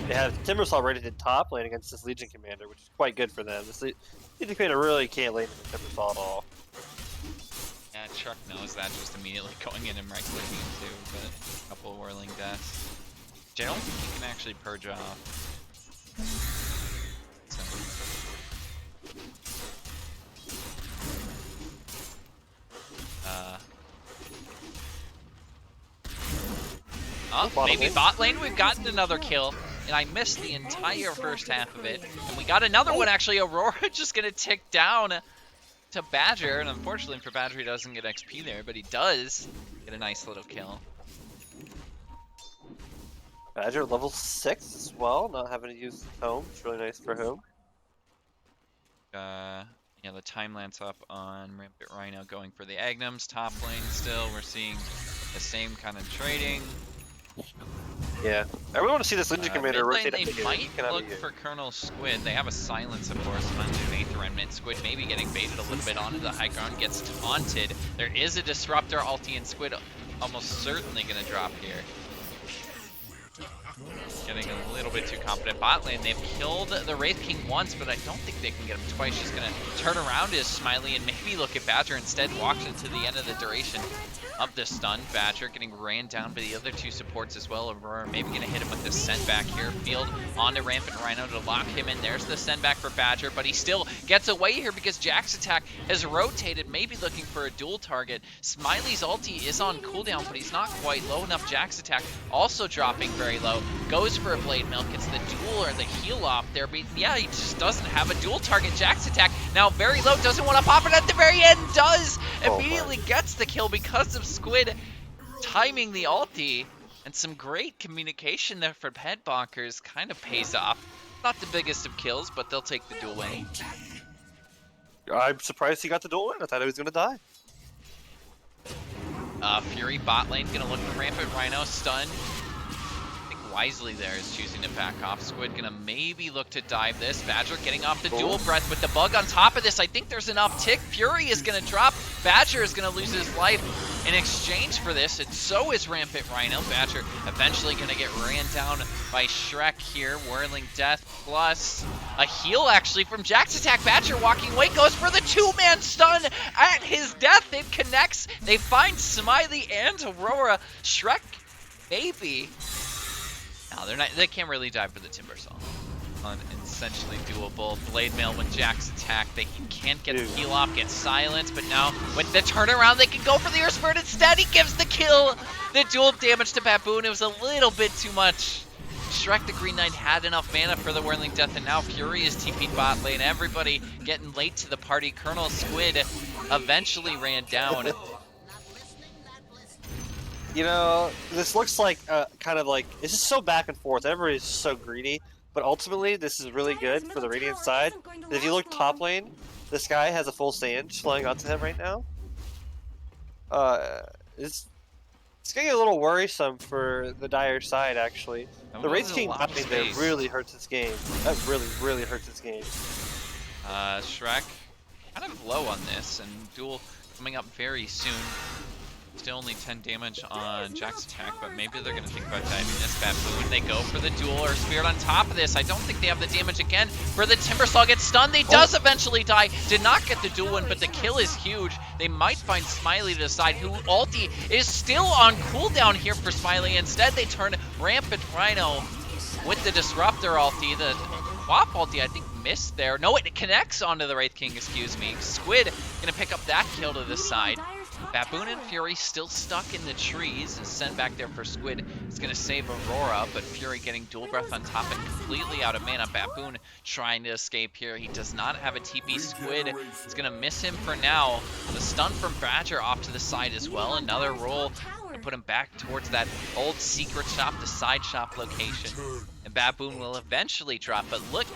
Speaker 2: They have Timbersaw ready to top lane against this Legion Commander, which is quite good for them. This Legion Commander really can't lane into Timbersaw at all.
Speaker 1: Yeah, Chuck knows that, just immediately going in and right-clicking him too, but a couple of whirling deaths. Which I don't think he can actually purge off. So. Oh, maybe bot lane, we've gotten another kill. And I missed the entire first half of it. And we got another one, actually. Aurora just going to tick down to Badger. And unfortunately for Badger, he doesn't get XP there, but he does get a nice little kill.
Speaker 2: Badger level 6 as well, not having to use home. It's really nice for him.
Speaker 1: Yeah, the time lance up on Rampant Rhino going for the Agnums. Top lane still, we're seeing the same kind of trading.
Speaker 2: Yeah. I really want to see this Legion Commander
Speaker 1: mid lane,
Speaker 2: rotate up
Speaker 1: they
Speaker 2: the
Speaker 1: might
Speaker 2: game. He cannot
Speaker 1: look
Speaker 2: be here.
Speaker 1: for Colonel Squid. They have a silence, of course, underneath Remnant. Squid maybe getting baited a little bit onto the high ground, gets taunted. There is a Disruptor ulti, and Squid almost certainly going to drop here. Getting a little bit too confident. Bot lane, they've killed the Wraith King once, but I don't think they can get him twice. She's going to turn around as Smiley and maybe look at Badger instead, walks into the end of the duration of the stun. Badger getting ran down by the other two supports as well. Aurora maybe going to hit him with the send back here. Field onto Rampant Rhino to lock him in. There's the send back for Badger, but he still gets away here because Jack's attack has rotated, maybe looking for a dual target. Smiley's ulti is on cooldown, but he's not quite low enough. Jack's attack also dropping very low. Goes for a Blade Milk. It's the duel or the heal off there, but yeah, he just doesn't have a dual target. Jack's attack now very low, doesn't want to pop it at the very end, does! Immediately gets the kill because of Squid timing the ulti, and some great communication there for Headbonkers kind of pays off. Not the biggest of kills, but they'll take the duel win.
Speaker 2: I'm surprised he got the duel win. I thought he was going to die.
Speaker 1: Fury bot lane gonna look for Rampant Rhino, stun. Wisely there is choosing to back off. Squid gonna maybe look to dive this. Badger getting off the dual breath with the bug on top of this. I think there's an uptick. Fury is gonna drop. Badger is gonna lose his life in exchange for this, and so is Rampant Rhino. Badger eventually gonna get ran down by Shrek here. Whirling Death plus a heal actually from Jack's attack. Badger walking away, goes for the two-man stun at his death. It connects. They find Smiley and Aurora. Shrek, maybe. No, they're not. They can't really dive for the Timbersaw. Essentially doable. Blade Mail with Jack's attack. They can't get the heal off, get silenced, but now with the turnaround, they can go for the Earth Spirit instead. He gives the kill. The dual damage to Baboon. It was a little bit too much. Shrek the Green Knight had enough mana for the Whirling Death, and now Fury is TP'd bot lane. Everybody getting late to the party. Colonel Squid eventually ran down.
Speaker 2: You know, this looks like kind of like, it's just so back and forth. Everybody's so greedy, but ultimately this is really good for the Radiant side. If you look top lane, this guy has a full Sage flowing onto him right now. It's getting a little worrisome for the Dire side, actually. The Wraith King bot lane there really hurts this game. That really, really hurts this game.
Speaker 1: Shrek kind of low on this, and duel coming up very soon. Still only 10 damage on BullJaXX attack, but maybe they're going to think about diving this. Baboon, they go for the duel, or Spirit on top of this. I don't think they have the damage again. For the Timbersaw gets stunned, he does eventually die. Did not get the duel win, but the kill is huge. They might find Smiley to decide who ulti is still on cooldown here for Smiley. Instead, they turn Rampant Rhino with the Disruptor ulti. The Quap ulti, I think, missed there. No, it connects onto the Wraith King, excuse me. Squid going to pick up that kill to the side. Baboon and Fury still stuck in the trees and sent back there for Squid. It's going to save Aurora, but Fury getting dual breath on top and completely out of mana. Baboon trying to escape here. He does not have a TP. Squid is going to miss him for now. The stun from Badger off to the side as well. Another roll to put him back towards that old secret shop, the side shop location. And Baboon will eventually drop, but look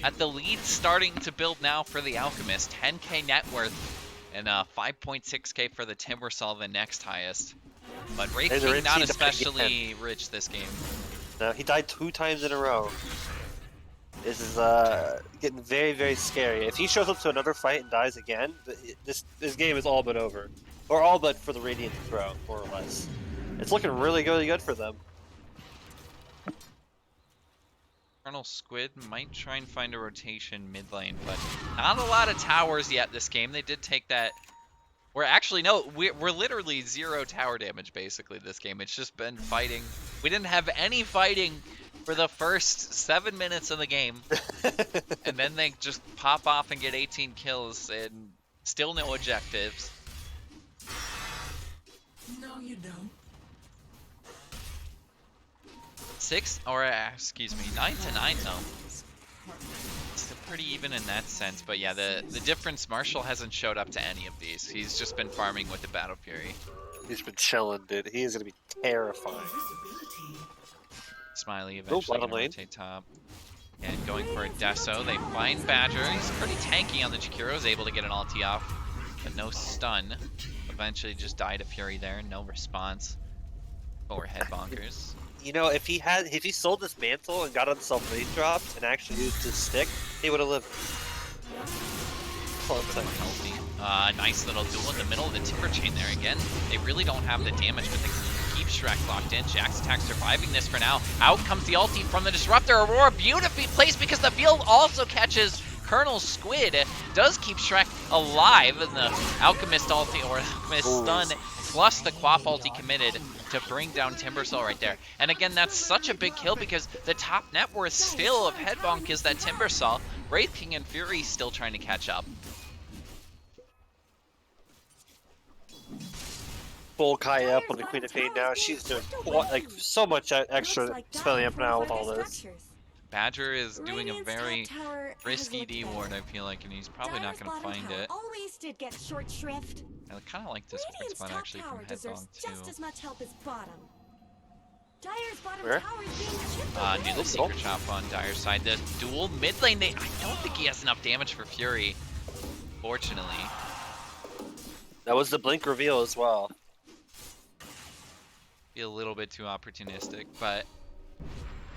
Speaker 1: at the lead starting to build now for the Alchemist. 10k net worth. And 5.6k for the Timbersaw, the next highest. But Wraith King not especially rich this game.
Speaker 2: No, he died 2 times in a row. This is getting very, very scary. If he shows up to another fight and dies again, this game is all but over. Or all but for the Radiant to throw, more or less. It's looking really good for them.
Speaker 1: Colonel Squid might try and find a rotation mid lane, but not a lot of towers yet this game. They did take that. We're actually, no, we're literally 0 tower damage basically this game. It's just been fighting. We didn't have any fighting for the first 7 minutes of the game. And then they just pop off and get 18 kills and still no objectives.
Speaker 4: No, you don't.
Speaker 1: 9 to 9 though. It's still pretty even in that sense, but yeah, the difference, Marshall hasn't showed up to any of these. He's just been farming with the Battle Fury.
Speaker 2: He's been chilling, dude. He is gonna be terrifying.
Speaker 1: Smiley eventually gonna rotate top. And going for a Deso, they find Badger. He's pretty tanky on the Jakiro's able to get an ulti off, but no stun. Eventually just died to Fury there, no response. Or Headbonkers.
Speaker 2: You know, if he sold this mantle and got himself rage dropped and actually used his stick, he would have lived.
Speaker 1: Healthy. Nice little duel in the middle of the timber chain there again. They really don't have the damage, but they keep Shrek locked in. BullJaXX attack surviving this for now. Out comes the ulti from the Disruptor. Aurora beautifully placed because the field also catches Colonel Squid. Does keep Shrek alive, and the Alchemist ulti, or Alchemist stun, plus the Quap ulti committed to bring down Timbersaw right there. And again, that's such a big kill because the top net worth still of Headbonk is that Timbersaw. Wraith King and Fury still trying to catch up.
Speaker 2: Full Kai up on the Queen of Fate now. She's doing like so much extra spelling up now with all this.
Speaker 1: Badger is doing a very risky D ward, I feel like, and he's probably not going to find it.
Speaker 3: Always did get short shrift.
Speaker 1: I kind of like this ward spot actually from Headbonk too.
Speaker 3: Just as much help as bottom. Dire's bottom
Speaker 2: Where?
Speaker 3: tower is being chipped
Speaker 1: Needle Secret Chop on Dire's side. The dual mid lane, I don't think he has enough damage for Fury, fortunately.
Speaker 2: That was the blink reveal as well.
Speaker 1: Be a little bit too opportunistic, but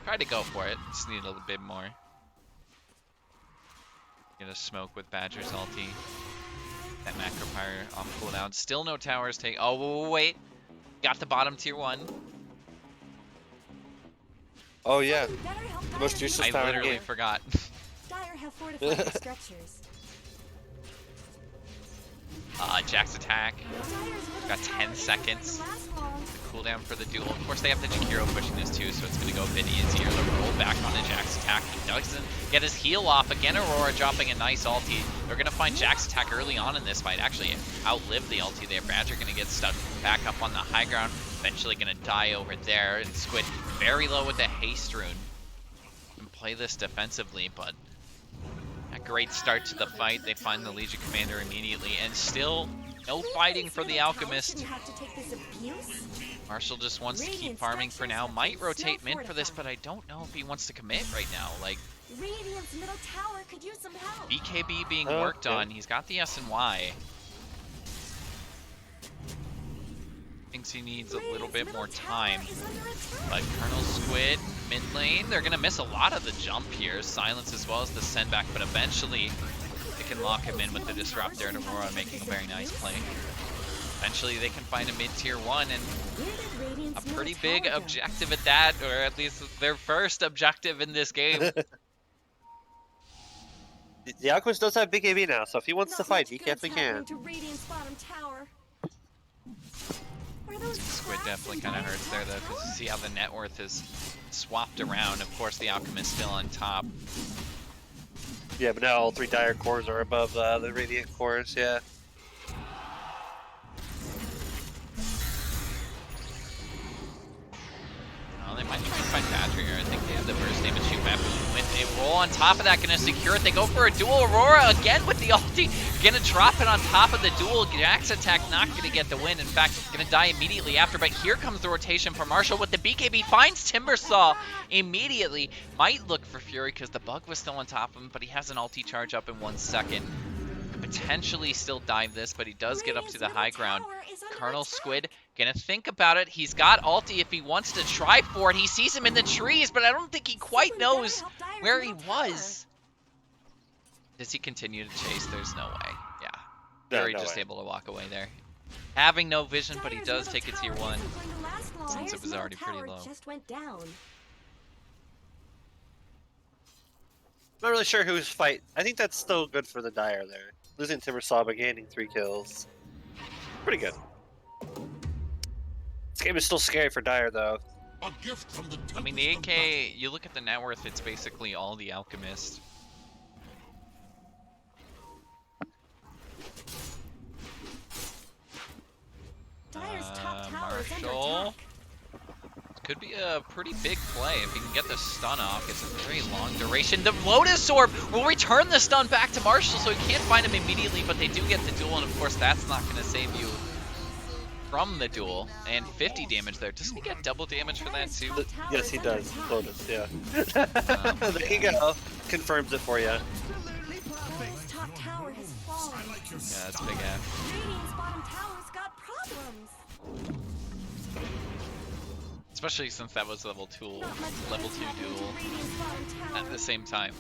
Speaker 1: tried to go for it. Just need a little bit more. Get a smoke with Badger's ulti. That Macro Pyre off cooldown. Still no towers take. Oh, wait. Got the bottom tier 1.
Speaker 2: Oh yeah.
Speaker 3: Better help
Speaker 2: The most
Speaker 3: Dire
Speaker 2: useless
Speaker 1: I
Speaker 2: tower in the
Speaker 1: literally
Speaker 2: game.
Speaker 1: forgot.
Speaker 3: Dire have fortified their structures.
Speaker 1: BullJaXX attack.
Speaker 3: Dire's
Speaker 1: Got 10 seconds.
Speaker 3: Last long.
Speaker 1: Cooldown for the duel. Of course, they have the Jakiro pushing this too, so it's going to go a bit easier. The roll back on the BullJaXX attack. He doesn't get his heal off. Again, Aurora dropping a nice ulti. They're going to find BullJaXX attack early on in this fight. Actually, outlive the ulti there. Badger going to get stuck back up on the high ground. Eventually going to die over there. And Squid very low with a haste rune. And play this defensively, but a great start to the fight. They find the Legion Commander immediately, and still no fighting for the Alchemist. Marshall just wants to keep farming for now. Might rotate mid for this, but I don't know if he wants to commit right now. Like,
Speaker 3: Radiant's middle tower could use some help.
Speaker 1: BKB being worked on. He's got the S and Y. Thinks he needs a little bit more time. But Colonel Squid, mid lane, they're going to miss a lot of the jump here. Silence as well as the send back, but eventually They can lock him in with the Disruptor and Aurora making a very nice play. Eventually they can find a mid-tier 1 and
Speaker 3: Where did Radiant's
Speaker 1: a pretty
Speaker 3: middle
Speaker 1: big
Speaker 3: tower go?
Speaker 1: objective at that, or at least their first objective in this game.
Speaker 2: The Alchemist does have big AB now, so if he wants to
Speaker 3: Not
Speaker 2: fight,
Speaker 3: much
Speaker 2: he
Speaker 3: good's
Speaker 2: definitely
Speaker 3: happening
Speaker 2: can.
Speaker 3: to Radiant's bottom tower. Are those
Speaker 1: Squid
Speaker 3: cracks
Speaker 1: definitely
Speaker 3: in
Speaker 1: kind of
Speaker 3: Dire's
Speaker 1: hurts there
Speaker 3: top
Speaker 1: though, because
Speaker 3: tower?
Speaker 1: you see how the net worth is swapped around. Of course the Alchemist still on top.
Speaker 2: Yeah, but now all 3 Dire cores are above the Radiant cores, yeah.
Speaker 1: Well, they might even find Badger here. I think they have the burst damage shoot back. When they roll on top of that, gonna secure it. They go for a dual Aurora again with the ulti. Gonna drop it on top of the dual Jax attack. Not gonna get the win. In fact, gonna die immediately after. But here comes the rotation for Marshall with the BKB. Finds Timbersaw immediately. Might look for Fury because the bug was still on top of him, but he has an ulti charge up in 1 second. Could potentially still dive this, but he does get up to the high ground. Colonel Squid gonna think about it. He's got ulti if he wants to try for it. He sees him in the trees, but I don't think he quite knows where he was. Does he continue to chase? There's no way. Yeah.
Speaker 2: No,
Speaker 1: Fury
Speaker 2: no
Speaker 1: just
Speaker 2: way.
Speaker 1: able to walk away there. Having no vision, but he does take a tier 1. Since it was already pretty low.
Speaker 3: Just went down.
Speaker 2: Not really sure who's fight. I think that's still good for the Dire there. Losing Timbersaw but gaining 3 kills. Pretty good. This game is still scary for Dire though.
Speaker 5: A gift from the
Speaker 1: I mean, the AK, you look at the net worth, it's basically all the Alchemist.
Speaker 3: Dire's top tower is under
Speaker 1: Marshall.
Speaker 3: attack.
Speaker 1: Could be a pretty big play if he can get the stun off. It's a very long duration. The Lotus Orb will return the stun back to Marshall, so he can't find him immediately, but they do get the duel, and of course that's not going to save you from the duel. And 50 damage there. Doesn't he get double damage for that too?
Speaker 2: Yes, he does. Lotus, yeah.
Speaker 1: Oh,
Speaker 2: There you go. Confirms it for you.
Speaker 3: Dire's top tower has fallen.
Speaker 1: Yeah, that's big ass.
Speaker 3: Radiant's bottom tower's got problems.
Speaker 1: Especially since that was level 2
Speaker 3: Not much
Speaker 1: duel
Speaker 3: good's happening to Radiant's bottom
Speaker 1: at
Speaker 3: tower.
Speaker 1: the same time.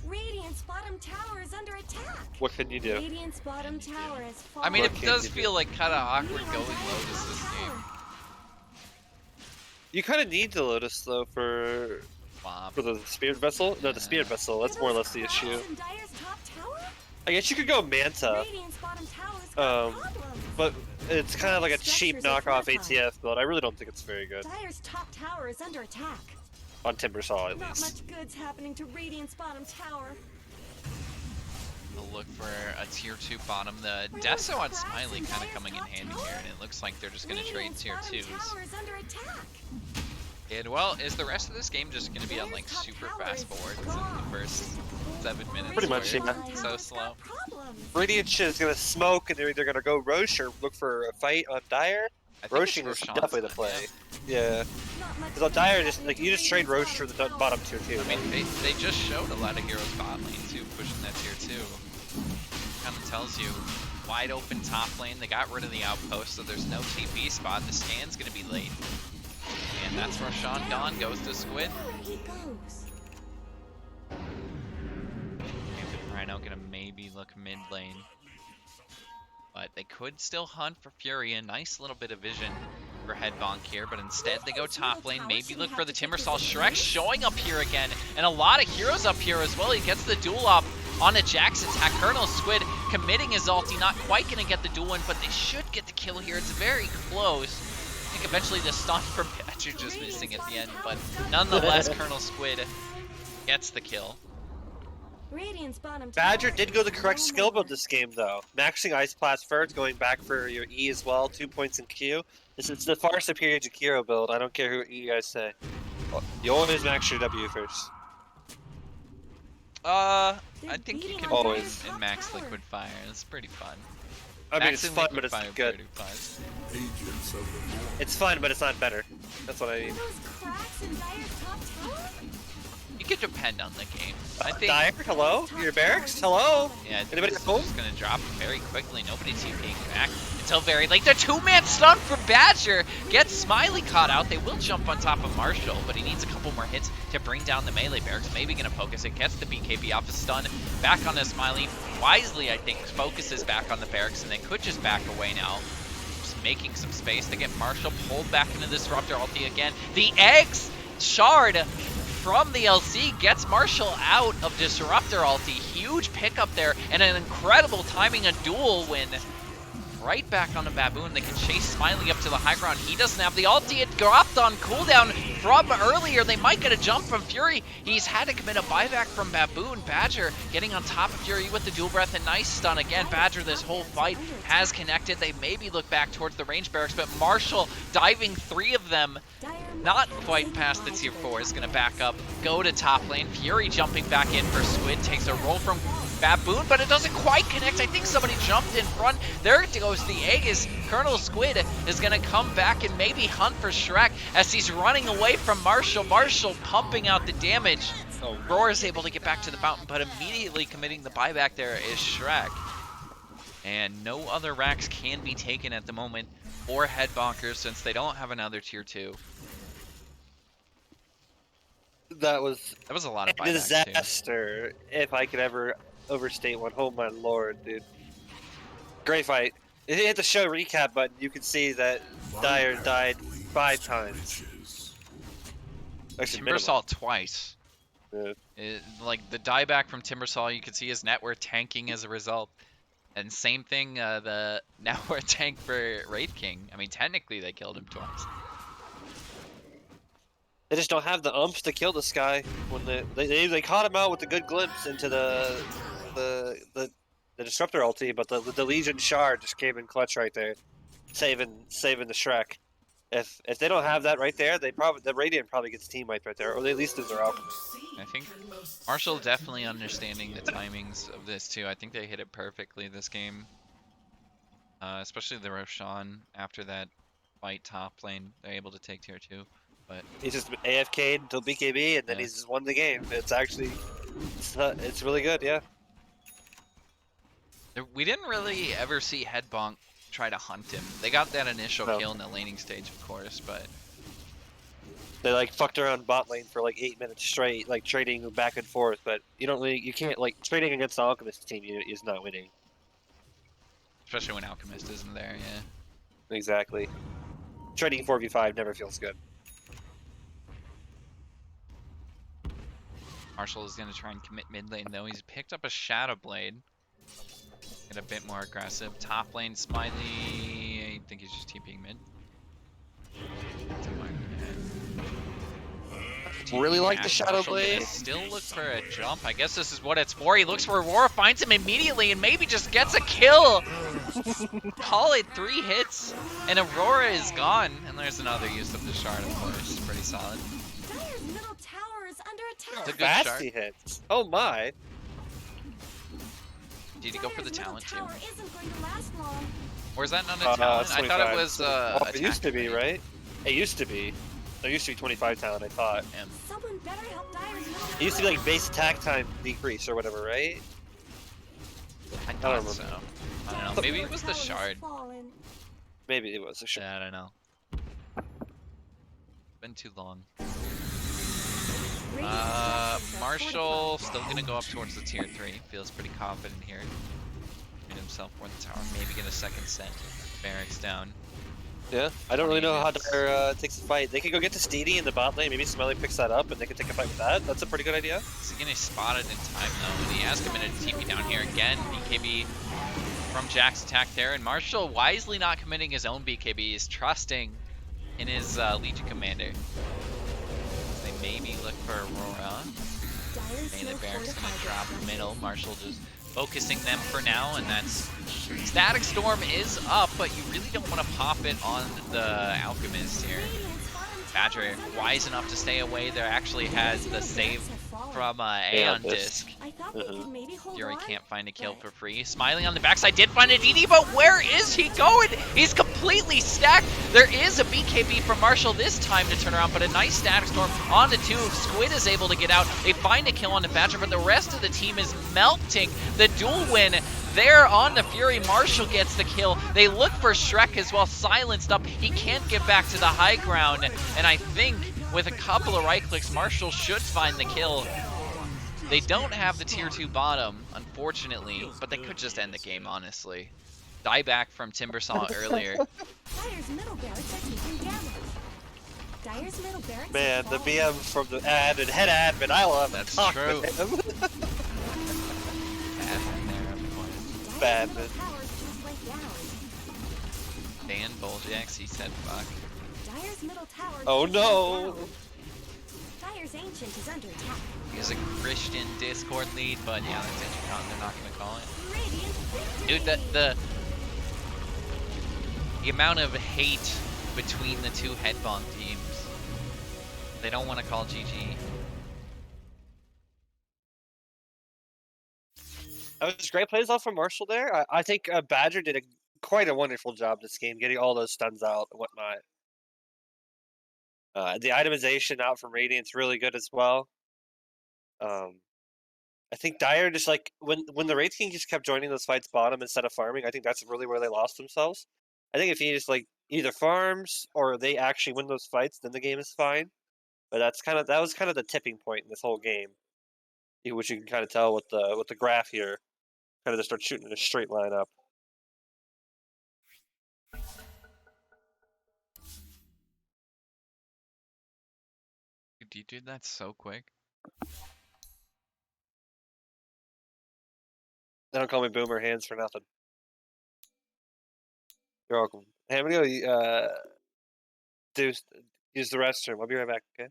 Speaker 3: Radiant's bottom tower is under attack.
Speaker 2: What can you do?
Speaker 3: Radiant's bottom tower has fallen.
Speaker 1: I mean,
Speaker 2: What
Speaker 1: it
Speaker 2: can
Speaker 1: does
Speaker 2: you do?
Speaker 1: feel like kind of awkward going Lotus this game.
Speaker 2: You kind of need the Lotus though for
Speaker 1: Bob.
Speaker 2: the Spirit Vessel. No, the Spirit Vessel. That's more or less the issue. I guess you could go Manta,
Speaker 3: Radiant's bottom tower's got
Speaker 2: Um,
Speaker 3: problems.
Speaker 2: but it's kind of like a cheap
Speaker 3: Structures are
Speaker 2: knockoff
Speaker 3: fortified.
Speaker 2: ATF build. I really don't think it's very good
Speaker 3: Dire's top tower is under attack.
Speaker 2: on Timbersaw at
Speaker 3: Not
Speaker 2: least.
Speaker 3: much good's happening to Radiant's bottom tower.
Speaker 1: We'll look for a tier 2 bottom. The Deso on Smiley kind of coming in handy here, and it looks like they're just going to trade
Speaker 3: Radiant's
Speaker 1: tier
Speaker 3: bottom
Speaker 1: 2s.
Speaker 3: tower is under attack.
Speaker 1: And well, is the rest of this game just going to be on like super fast forwards in the first 7 minutes?
Speaker 2: Pretty much,
Speaker 1: where
Speaker 2: yeah.
Speaker 1: it's so slow.
Speaker 2: Radiant shit is gonna smoke, and they're either gonna go Roche or look for a fight on Dire.
Speaker 1: I think
Speaker 2: Roshing
Speaker 1: it's
Speaker 2: is
Speaker 1: Roshan's
Speaker 2: definitely the
Speaker 1: time,
Speaker 2: play.
Speaker 1: yeah.
Speaker 2: Yeah, because on Dire, just like you just trade Roche for the bottom tier 2.
Speaker 1: I mean, they just showed a lot of heroes bot lane too, pushing that tier 2. Kind of tells you wide open top lane. They got rid of the outpost, so there's no TP spot. The scan's gonna be late, and that's where Sean gone goes to Squid.
Speaker 3: There he goes.
Speaker 1: Rhino gonna maybe look mid lane, but they could still hunt for Fury. A nice little bit of vision for Headbonk here, but instead they go top lane. Maybe look for the Timbersaw. Shrek showing up here again, and a lot of heroes up here as well. He gets the duel up on a Jax attack. Colonel Squid committing his ulti, not quite gonna get the duel in, but they should get the kill here. It's very close. I think eventually the stun for Badger just missing at the end, but nonetheless, Colonel Squid gets the kill.
Speaker 3: Radiant's bottom
Speaker 2: Badger
Speaker 3: tower
Speaker 2: did go the
Speaker 3: is
Speaker 2: correct
Speaker 3: no
Speaker 2: skill build
Speaker 3: more.
Speaker 2: this game though. Maxing Ice Blast first, going back for your E as well, 2 points in Q. This is the far superior Jakiro build. I don't care who you guys say. You always max your W first.
Speaker 1: I think you
Speaker 3: beating
Speaker 1: can
Speaker 3: on
Speaker 1: win
Speaker 2: Dire's
Speaker 1: in
Speaker 3: top
Speaker 1: Max
Speaker 3: tower.
Speaker 1: Liquid Fire. It's pretty fun.
Speaker 2: I mean,
Speaker 1: Max
Speaker 2: it's
Speaker 1: in
Speaker 2: fun,
Speaker 1: Liquid
Speaker 2: but it's
Speaker 1: Fire
Speaker 2: good.
Speaker 1: pretty fun.
Speaker 5: Agents of the Void.
Speaker 2: It's fun, but it's not better. That's what I
Speaker 3: Are
Speaker 2: mean.
Speaker 3: those cracks in Dire's top tower?
Speaker 1: You think it depends on the game. I think.
Speaker 2: Dire, hello? Your barracks? Hello?
Speaker 1: Yeah,
Speaker 2: Anybody
Speaker 1: this
Speaker 2: at home?
Speaker 1: is just gonna drop very quickly. Nobody TPing back until very late. The two-man stun from Badger gets Smiley caught out. They will jump on top of Marshall, but he needs a couple more hits to bring down the melee barracks. Maybe gonna focus it. Gets the BKB off a stun. Back on the Smiley. Wisely, I think, focuses back on the barracks and then could just back away now. Just making some space to get Marshall pulled back into the Disruptor ulti again. The eggs shard from the LC gets Marshall out of Disruptor ulti. Huge pickup there and an incredible timing, a duel win. Right back on the Baboon. They can chase Smiley up to the high ground. He doesn't have the ulti. It dropped on cooldown from earlier. They might get a jump from Fury. He's had to commit a buyback from Baboon. Badger getting on top of Fury with the dual breath and nice stun. Again, Badger this whole fight has connected. They maybe look back towards the range barracks, but Marshall diving 3 of them. Not quite past the tier 4 is going to back up, go to top lane. Fury jumping back in for Squid, takes a roll from Baboon, but it doesn't quite connect. I think somebody jumped in front. There goes the Aegis. Colonel Squid is going to come back and maybe hunt for Shrek as he's running away from Marshall. Marshall pumping out the damage. Roar is able to get back to the fountain, but immediately committing the buyback there is Shrek. And no other racks can be taken at the moment or Headbonkers since they don't have another tier 2.
Speaker 2: That was
Speaker 1: a lot of
Speaker 2: a
Speaker 1: buybacks too.
Speaker 2: disaster, if I could ever overstate one. Oh my lord, dude. Great fight. If you hit the show recap button, you can see that Dire died 5 times. Actually,
Speaker 1: Timbersaw twice.
Speaker 2: Yeah.
Speaker 1: Like the dieback from Timbersaw, you can see his net worth tanking as a result. And same thing, the net worth tank for Wraith King. I mean, technically they killed him twice.
Speaker 2: They just don't have the umps to kill this guy. When they caught him out with a good glimpse into the Disruptor ulti, but the Legion Shard just came in clutch right there, saving the Shrek. If they don't have that right there, the Radiant probably gets team wiped right there, or they at least lose their Alchemist.
Speaker 1: I think Marshall definitely understanding the timings of this too. I think they hit it perfectly this game. Especially the Roshan after that fight top lane, they're able to take tier 2. But
Speaker 2: he's just AFK'd until BKB, and then he's just won the game. It's actually, it's really good, yeah.
Speaker 1: We didn't really ever see Headbonk try to hunt him. They got that initial kill in the laning stage, of course, but
Speaker 2: they like fucked around bot lane for like 8 minutes straight, like trading back and forth. But you can't like trading against the Alchemist team is not winning.
Speaker 1: Especially when Alchemist isn't there, yeah.
Speaker 2: Exactly. Trading 4v5 never feels good.
Speaker 1: Marshall is going to try and commit mid lane though. He's picked up a Shadow Blade. Get a bit more aggressive. Top lane, Smiley. I think he's just TPing mid.
Speaker 2: Really like the Shadow Blade.
Speaker 1: Still look for a jump. I guess this is what it's for. He looks for Aurora, finds him immediately, and maybe just gets a kill. Call it 3 hits, and Aurora is gone. And there's another use of the shard, of course. Pretty solid.
Speaker 3: Dire's middle tower is under attack.
Speaker 1: It's a good
Speaker 2: Fast
Speaker 1: shard.
Speaker 2: he hits. Oh my.
Speaker 1: Did he go for the talent too?
Speaker 3: Isn't going to last long.
Speaker 1: Or is that not a talent? I thought it was
Speaker 2: it used to be, right? It used to be. There used to be 25 talent, I thought.
Speaker 3: Someone better help Dire's middle
Speaker 2: It used to be like base attack time decrease or whatever, right?
Speaker 1: I
Speaker 2: don't
Speaker 1: thought
Speaker 2: remember.
Speaker 1: so. I don't know. Maybe it was the shard.
Speaker 2: Maybe it was a shard.
Speaker 1: Yeah, I don't know. Been too long. Marshall still gonna go up towards the tier 3. Feels pretty confident here. Made himself for the tower. Maybe get a second set. Barracks down.
Speaker 2: Yeah, I don't really know how Dire takes the fight. They could go get to Steedy in the bot lane. Maybe Smelly picks that up, and they could take a fight with that. That's a pretty good idea.
Speaker 1: Is he gonna spot it in time though? And he has committed a TP down here again. BKB from Jack's attack there, and Marshall wisely not committing his own BKB. He's trusting in his Legion commander. They maybe look for Aurora. Melee Barracks gonna drop middle. Marshall just focusing them for now, and that's Static Storm is up, but you really don't want to pop it on the Alchemist here. Badger wise enough to stay away. There actually has the save from Aeon Disc. Fury can't find a kill for free. Smiling on the backside did find a DD, but where is he going? He's completely stacked. There is a BKB from Marshall this time to turn around, but a nice Static Storm onto 2. Squid is able to get out. They find a kill on the Badger, but the rest of the team is melting. The duel win there on the Fury. Marshall gets the kill. They look for Shrek as well, silenced up. He can't get back to the high ground, and I think with a couple of right clicks, Marshall should find the kill. They don't have the tier 2 bottom, unfortunately, but they could just end the game, honestly. Dieback from Timbersaw earlier.
Speaker 3: Dyer's middle barracks are taking damage. Dyer's middle barracks
Speaker 2: Man,
Speaker 3: are
Speaker 2: the
Speaker 3: falling.
Speaker 2: BM from the head admin, I love
Speaker 1: That's
Speaker 2: talk
Speaker 1: true.
Speaker 2: to him.
Speaker 1: Admin there, of course.
Speaker 2: Bad
Speaker 3: Dyer's
Speaker 2: man.
Speaker 3: middle towers just went down.
Speaker 1: Dan BullJaXX, he said fuck.
Speaker 3: Dyer's middle tower
Speaker 2: Oh
Speaker 3: just
Speaker 2: no!
Speaker 3: went down. Dyer's ancient is under attack.
Speaker 1: He's a Christian Discord lead, but yeah, that's Intercon, they're not gonna call it.
Speaker 3: Radiant victory.
Speaker 1: Dude, the amount of hate between the two Headbonk teams. They don't want to call GG.
Speaker 2: That was great plays off from Marshall there. I think Badger did quite a wonderful job this game, getting all those stuns out and whatnot. The itemization out from Radiant's really good as well. I think Dyer just like when the Wraith King just kept joining those fights bottom instead of farming. I think that's really where they lost themselves. I think if he just like either farms or they actually win those fights, then the game is fine. But that was kind of the tipping point in this whole game, which you can kind of tell with the graph here. Kind of just start shooting in a straight line up.
Speaker 1: Dude, you did that so quick.
Speaker 2: They don't call me Boomer Hands for nothing. You're welcome. Hey, I'm gonna go use the restroom. I'll be right back. Okay.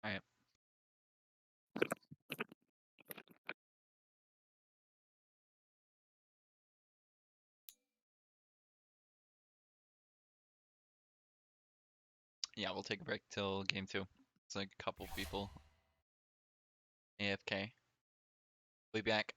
Speaker 1: Alright. Yeah, we'll take a break till game 2. It's like a couple people AFK. We'll be back.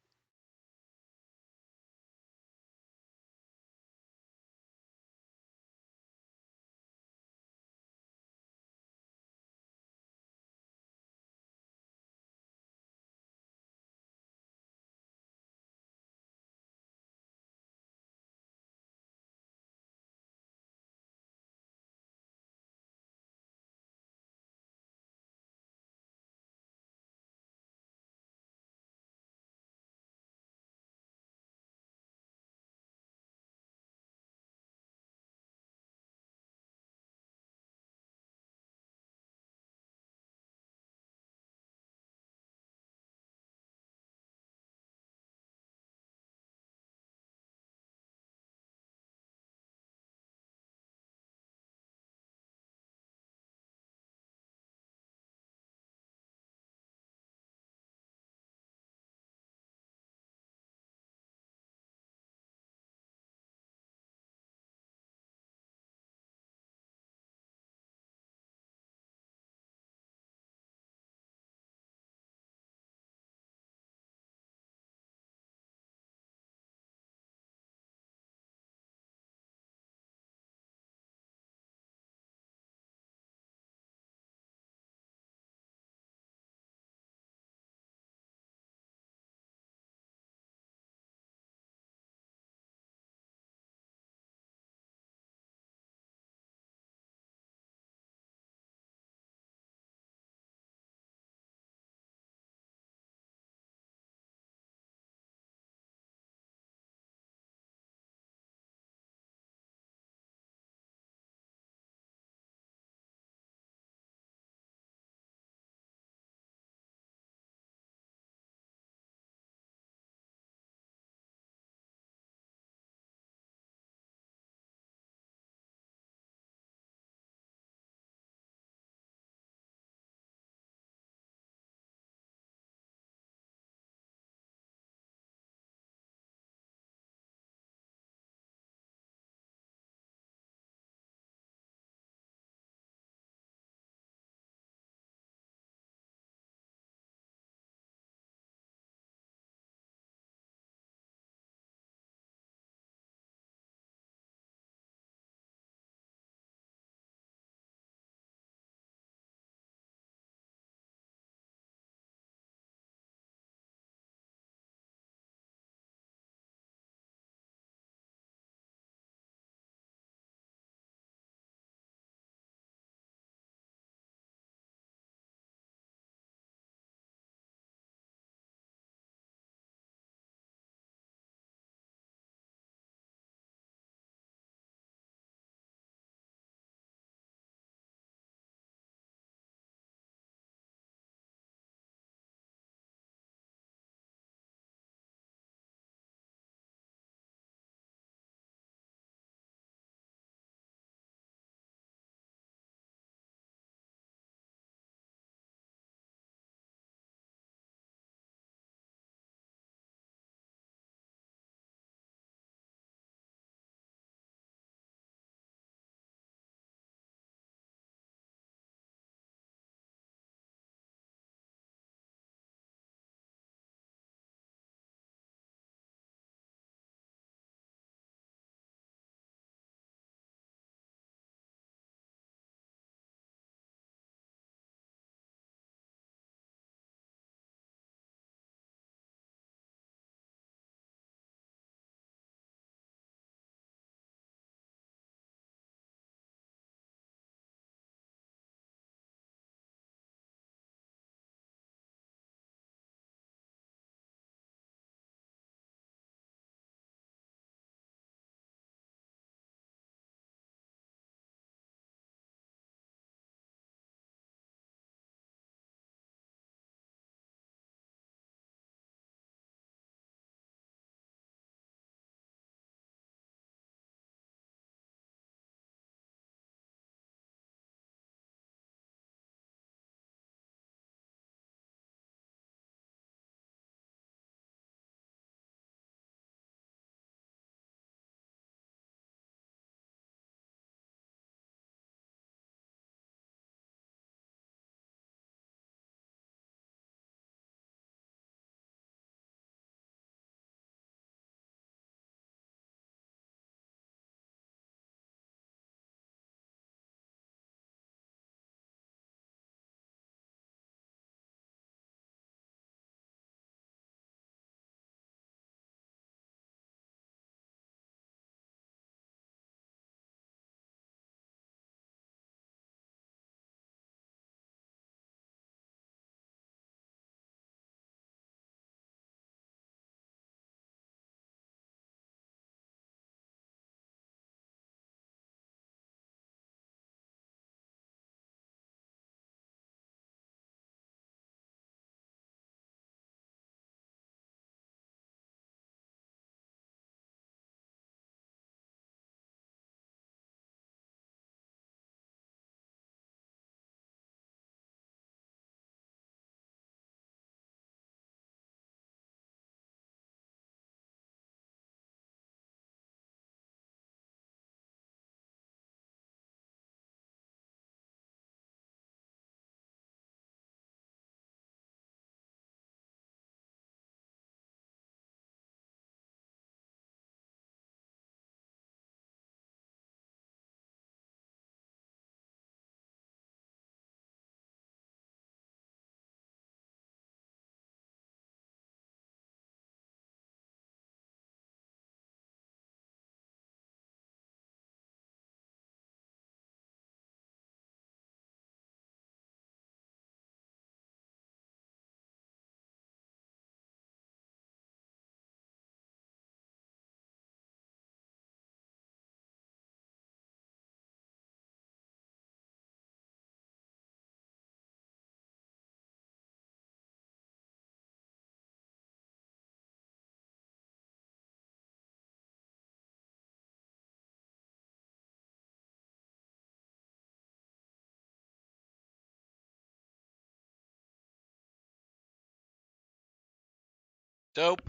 Speaker 1: Dope.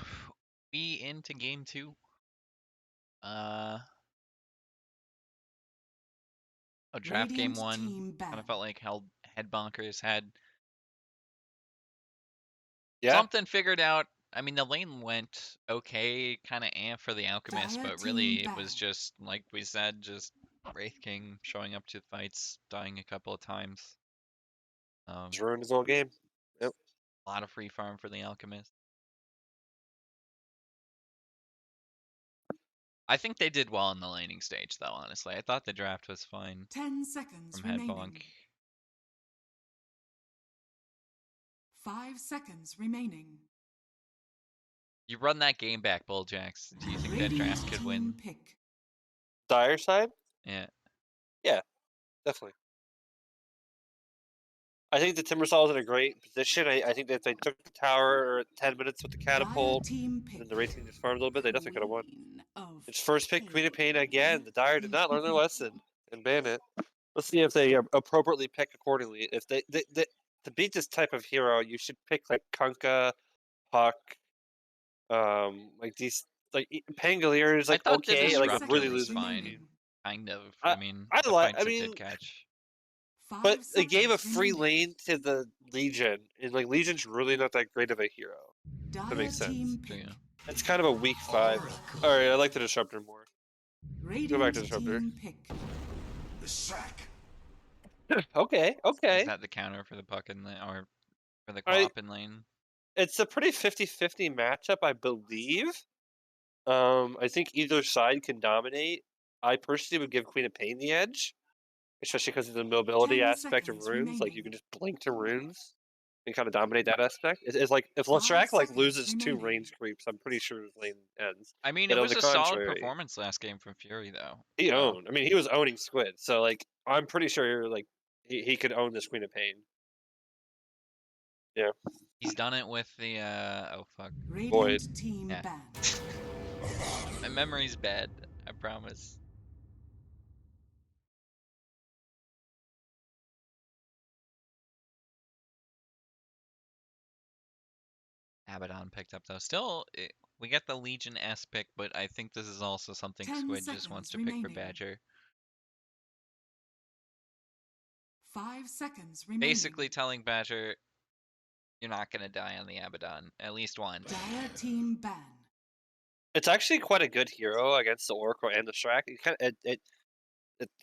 Speaker 1: We into game 2. Draft game
Speaker 7: Radiant
Speaker 1: 1.
Speaker 7: team
Speaker 1: Kind
Speaker 7: ban.
Speaker 1: of felt like Headbonkers had
Speaker 2: Yeah,
Speaker 1: something figured out. I mean, the lane went okay, kind of for the Alchemist,
Speaker 7: Dire
Speaker 1: but
Speaker 7: team
Speaker 1: really it
Speaker 7: ban.
Speaker 1: was just, like we said, just Wraith King showing up to fights, dying a couple of times.
Speaker 2: it's ruined his whole game. Yep.
Speaker 1: A lot of free farm for the Alchemist. I think they did well in the laning stage, though, honestly. I thought the draft was fine
Speaker 7: 10 seconds
Speaker 1: from
Speaker 7: remaining.
Speaker 1: Headbonk.
Speaker 7: 5 seconds remaining.
Speaker 1: You run that game back, BullJaXX. Do you think that draft
Speaker 7: Radiant
Speaker 1: could
Speaker 7: team
Speaker 1: win?
Speaker 7: pick.
Speaker 2: Dire side,
Speaker 1: Yeah.
Speaker 2: definitely. I think the Timbersaw is in a great position. I think that if they took the tower 10 minutes with the
Speaker 7: Dire
Speaker 2: catapult,
Speaker 7: team
Speaker 2: and
Speaker 7: pick.
Speaker 2: then the Wraith King just farmed a little bit, they definitely could have won.
Speaker 7: Queen of
Speaker 2: It's first pick Queen of Pain
Speaker 7: Pain.
Speaker 2: again. The Dire did not learn their lesson and ban it. Let's see if they appropriately pick accordingly. If they to beat this type of hero, you should pick like Kunkka, Puck, like these Pangolier is
Speaker 1: I
Speaker 2: like
Speaker 1: thought the
Speaker 2: okay, like
Speaker 1: Disruptor
Speaker 2: really
Speaker 1: was
Speaker 2: losing the
Speaker 1: fine.
Speaker 2: game.
Speaker 1: Kind of.
Speaker 2: I
Speaker 1: I mean,
Speaker 2: I
Speaker 1: the
Speaker 2: like. I
Speaker 1: fight's a
Speaker 2: mean,
Speaker 1: good catch.
Speaker 2: but
Speaker 7: 5
Speaker 2: they gave a
Speaker 7: seconds
Speaker 2: free
Speaker 7: remaining.
Speaker 2: lane to the Legion, and like Legion's really not that great of a hero. That
Speaker 7: Dire
Speaker 2: makes sense.
Speaker 7: team
Speaker 1: So,
Speaker 7: pick.
Speaker 1: yeah.
Speaker 2: It's kind of a weak 5. All right, I like the Disruptor more. Go back to
Speaker 7: Radiant
Speaker 2: Disruptor.
Speaker 7: team pick.
Speaker 5: The sack.
Speaker 2: Okay,
Speaker 1: Is
Speaker 2: okay.
Speaker 1: that the counter for the puck in lane, or for the
Speaker 2: I-
Speaker 1: Quap in lane?
Speaker 2: It's a pretty 50-50 matchup, I believe. I think either side can dominate. I personally would give Queen of Pain the edge, especially because of the mobility
Speaker 7: 10
Speaker 2: aspect of
Speaker 7: seconds
Speaker 2: runes. Like you
Speaker 7: remaining.
Speaker 2: can just blink to runes and kind of dominate that aspect. It's like if
Speaker 7: 5
Speaker 2: Lestrak like
Speaker 7: seconds
Speaker 2: loses 2
Speaker 7: remaining.
Speaker 2: range creeps, I'm pretty sure his lane ends.
Speaker 1: I mean,
Speaker 2: But
Speaker 1: it
Speaker 2: on
Speaker 1: was
Speaker 2: the
Speaker 1: a solid
Speaker 2: contrary,
Speaker 1: performance last game from Fury, though.
Speaker 2: he
Speaker 1: so-
Speaker 2: owned. I mean, he was owning Squid, so like I'm pretty sure like he could own this Queen of Pain. Yeah,
Speaker 1: He's done it with the, oh fuck.
Speaker 7: Radiant
Speaker 2: Void.
Speaker 7: team
Speaker 1: Yeah.
Speaker 7: ban.
Speaker 1: My memory's bad, I promise. Abaddon picked up, though. Still, we get the Legion S pick, but I think this is also something
Speaker 7: 10
Speaker 1: Squid just wants to
Speaker 7: seconds
Speaker 1: pick for
Speaker 7: remaining.
Speaker 1: Badger.
Speaker 7: 5 seconds remaining.
Speaker 1: Basically telling Badger, you're not going to die on the Abaddon, at least once.
Speaker 7: Dire team ban.
Speaker 2: it's actually quite a good hero against the Oracle and the Shrek.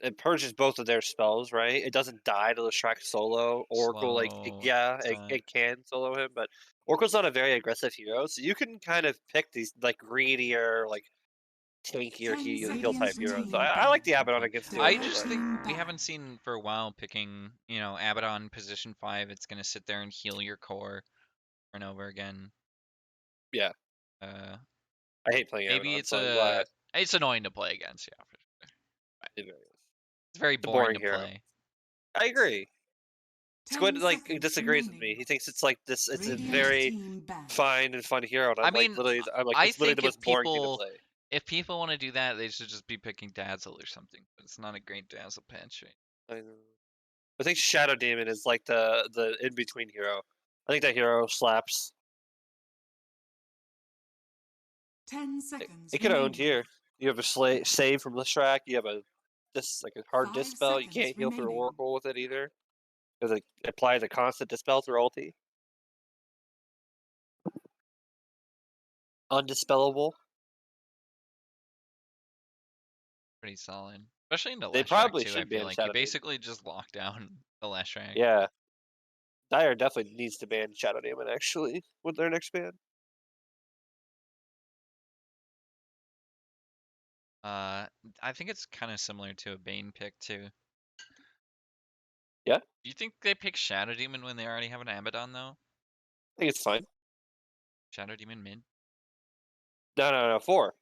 Speaker 2: It purges both of their spells, right? It doesn't die to the Shrek solo. Oracle,
Speaker 1: Slow time.
Speaker 2: it can solo him, but Oracle's not a very aggressive hero, so you can kind of pick these like greedier, like tankier
Speaker 7: 10
Speaker 2: heal type
Speaker 7: seconds
Speaker 2: heroes. So
Speaker 7: remaining.
Speaker 2: I like the Abaddon against the
Speaker 1: I
Speaker 2: Oracle.
Speaker 1: just
Speaker 2: But
Speaker 1: think we
Speaker 7: Bad.
Speaker 1: haven't seen for a while picking, Abaddon position 5. It's going to sit there and heal your core over and over again.
Speaker 2: Yeah.
Speaker 1: Uh,
Speaker 2: I hate playing
Speaker 1: maybe
Speaker 2: Abaddon, so I'm glad.
Speaker 1: it's annoying to play against, yeah, for sure.
Speaker 2: It is.
Speaker 1: It's very
Speaker 2: a
Speaker 1: boring
Speaker 2: boring
Speaker 1: to
Speaker 2: hero.
Speaker 1: play.
Speaker 2: I agree.
Speaker 7: 10
Speaker 2: Squid
Speaker 7: seconds
Speaker 2: disagrees with me.
Speaker 7: remaining.
Speaker 2: He thinks it's like this. It's a
Speaker 7: Radiant
Speaker 2: very
Speaker 7: team ban.
Speaker 2: fine and fun hero, and I'm
Speaker 1: I
Speaker 2: like
Speaker 1: mean,
Speaker 2: literally,
Speaker 1: I
Speaker 2: it's literally
Speaker 1: think
Speaker 2: the most
Speaker 1: if
Speaker 2: boring thing to
Speaker 1: people
Speaker 2: play.
Speaker 1: if people want to do that, they should just be picking Dazzle or something. But it's not a great Dazzle patch. Right?
Speaker 2: I know. I think Shadow Demon is like the in between hero. I think that hero slaps.
Speaker 7: 10 seconds
Speaker 2: It could have owned
Speaker 7: remaining.
Speaker 2: here. You have a save from Listrak. You have a like a hard
Speaker 7: 5
Speaker 2: dispel. You
Speaker 7: seconds
Speaker 2: can't heal through
Speaker 7: remaining.
Speaker 2: Oracle with it either, because it applies a constant dispel through ulti. Undispellable.
Speaker 1: Pretty solid, especially in the
Speaker 2: They
Speaker 1: Leshrac
Speaker 2: probably
Speaker 1: too. I
Speaker 2: should
Speaker 1: feel
Speaker 2: ban
Speaker 1: like you
Speaker 2: Shadow Demon.
Speaker 1: basically just lock down the Leshrac.
Speaker 2: Yeah. Dire definitely needs to ban Shadow Demon actually with their next ban.
Speaker 1: I think it's kind of similar to a Bane pick too.
Speaker 2: Yeah.
Speaker 1: Do you think they pick Shadow Demon when they already have an Abaddon though?
Speaker 2: I think it's fine.
Speaker 1: Shadow Demon mid.
Speaker 2: No, 4.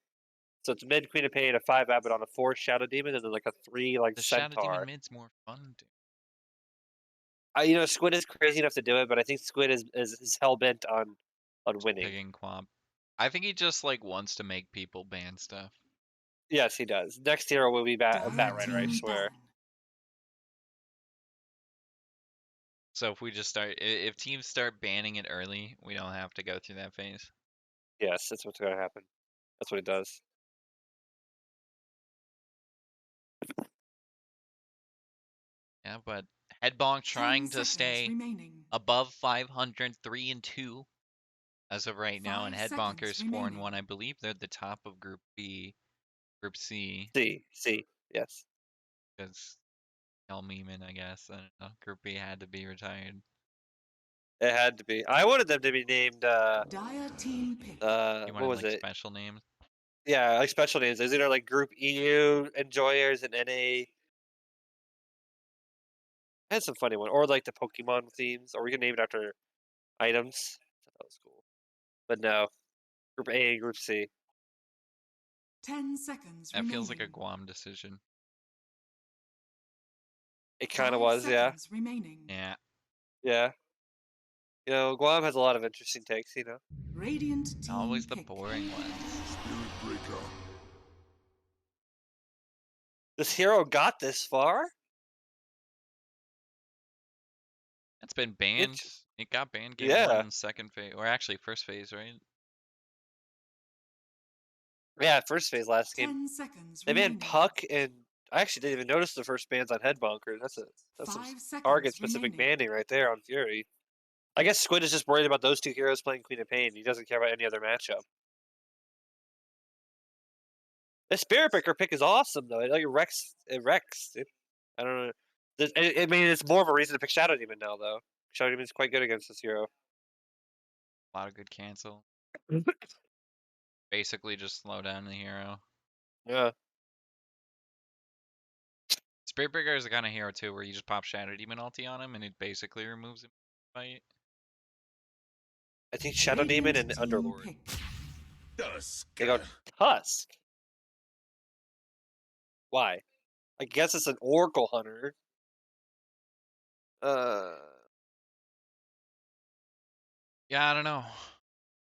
Speaker 2: So it's mid Queen of Pain, a 5 Abaddon, a 4 Shadow Demon, and then like a 3 like
Speaker 1: The Shadow Demon
Speaker 2: Centaur.
Speaker 1: mid's more fun. Dude.
Speaker 2: Squid is crazy enough to do it, but I think Squid is hell bent on winning.
Speaker 1: Picking Quap. I think he just like wants to make people ban stuff.
Speaker 2: Yes, he does. Next hero will be
Speaker 7: Dire
Speaker 2: Batrider, I
Speaker 7: team
Speaker 2: swear.
Speaker 7: ban.
Speaker 1: So if we just start, if teams start banning it early, we don't have to go through that phase.
Speaker 2: Yes, that's what's gonna happen. That's what it does.
Speaker 1: Yeah, but Headbonk
Speaker 7: 10
Speaker 1: trying to
Speaker 7: seconds
Speaker 1: stay
Speaker 7: remaining.
Speaker 1: above 500, 3-2 as of right now, and
Speaker 7: 5 seconds
Speaker 1: Headbonkers 4-1.
Speaker 7: remaining.
Speaker 1: I believe they're the top of Group B, Group C,
Speaker 2: C, yes.
Speaker 1: because El Meeman, I guess. I don't know. Group B had to be retired.
Speaker 2: It had to be. I wanted them to be named.
Speaker 7: Dire team pick.
Speaker 1: You
Speaker 2: What
Speaker 1: wanted
Speaker 2: was
Speaker 1: like
Speaker 2: it?
Speaker 1: special names.
Speaker 2: Yeah, like special names. Is either like Group EU enjoyers and NA. I had some funny one, or like the Pokemon themes, or we can name it after items. That was cool. But no, Group A and Group C.
Speaker 7: 10 seconds
Speaker 1: That
Speaker 7: remaining.
Speaker 1: feels like a Guam decision.
Speaker 2: It kind of
Speaker 7: 5
Speaker 2: was, yeah,
Speaker 7: seconds remaining.
Speaker 1: Yeah.
Speaker 2: yeah. You know, Guam has a lot of interesting takes. You know,
Speaker 7: Radiant team
Speaker 1: Always the
Speaker 7: pick.
Speaker 1: boring ones.
Speaker 5: Spirit Breaker.
Speaker 2: this hero got this far.
Speaker 1: It's been banned.
Speaker 2: Int-
Speaker 1: It got banned game
Speaker 2: Yeah.
Speaker 1: 1, second phase, or actually first phase, right?
Speaker 2: Yeah, first phase last game.
Speaker 7: 10 seconds
Speaker 2: They
Speaker 7: remaining.
Speaker 2: banned Puck, and I actually didn't even notice the first bans on Headbunkers. That's some
Speaker 7: 5 seconds
Speaker 2: target specific
Speaker 7: remaining.
Speaker 2: banning right there on Fury. I guess Squid is just worried about those two heroes playing Queen of Pain. He doesn't care about any other matchup. The Spirit Breaker pick is awesome though. It wrecks. It wrecks. I don't know. I mean, it's more of a reason to pick Shadow Demon now though. Shadow Demon is quite good against this hero.
Speaker 1: A lot of good cancel. Basically just slow down the hero.
Speaker 2: Yeah.
Speaker 1: Spirit Breaker is the kind of hero too where you just pop Shadow Demon ulti on him and it basically removes him from the fight.
Speaker 2: I think Shadow Demon and
Speaker 7: Radiant team
Speaker 2: Underlord.
Speaker 7: pick.
Speaker 5: Dusk.
Speaker 2: They go Tusk. Why? I guess it's an Oracle Hunter.
Speaker 1: Yeah, I don't know.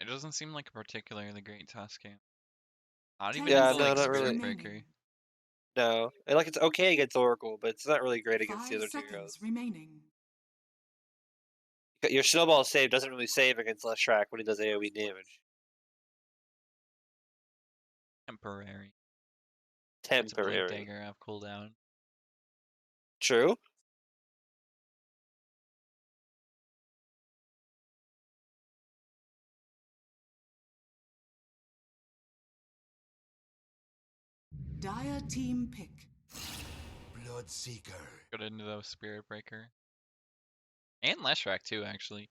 Speaker 1: It doesn't seem like a particularly great Tusk game. Not
Speaker 7: 10
Speaker 1: even
Speaker 2: Yeah,
Speaker 1: into
Speaker 2: no,
Speaker 1: like
Speaker 2: not
Speaker 1: Spirit
Speaker 2: really.
Speaker 1: Breaker.
Speaker 7: remaining.
Speaker 2: No. Like it's okay against Oracle, but it's not really great against the
Speaker 7: 5
Speaker 2: other two
Speaker 7: seconds
Speaker 2: heroes.
Speaker 7: remaining.
Speaker 2: Your snowball save doesn't really save against Leshrac when he does AoE damage.
Speaker 1: Temporary. It's a Blink
Speaker 2: Temporary.
Speaker 1: Dagger off cooldown.
Speaker 2: True.
Speaker 7: Dire team pick.
Speaker 5: Bloodseeker.
Speaker 1: Good into those Spirit Breaker. And Leshrac too, actually.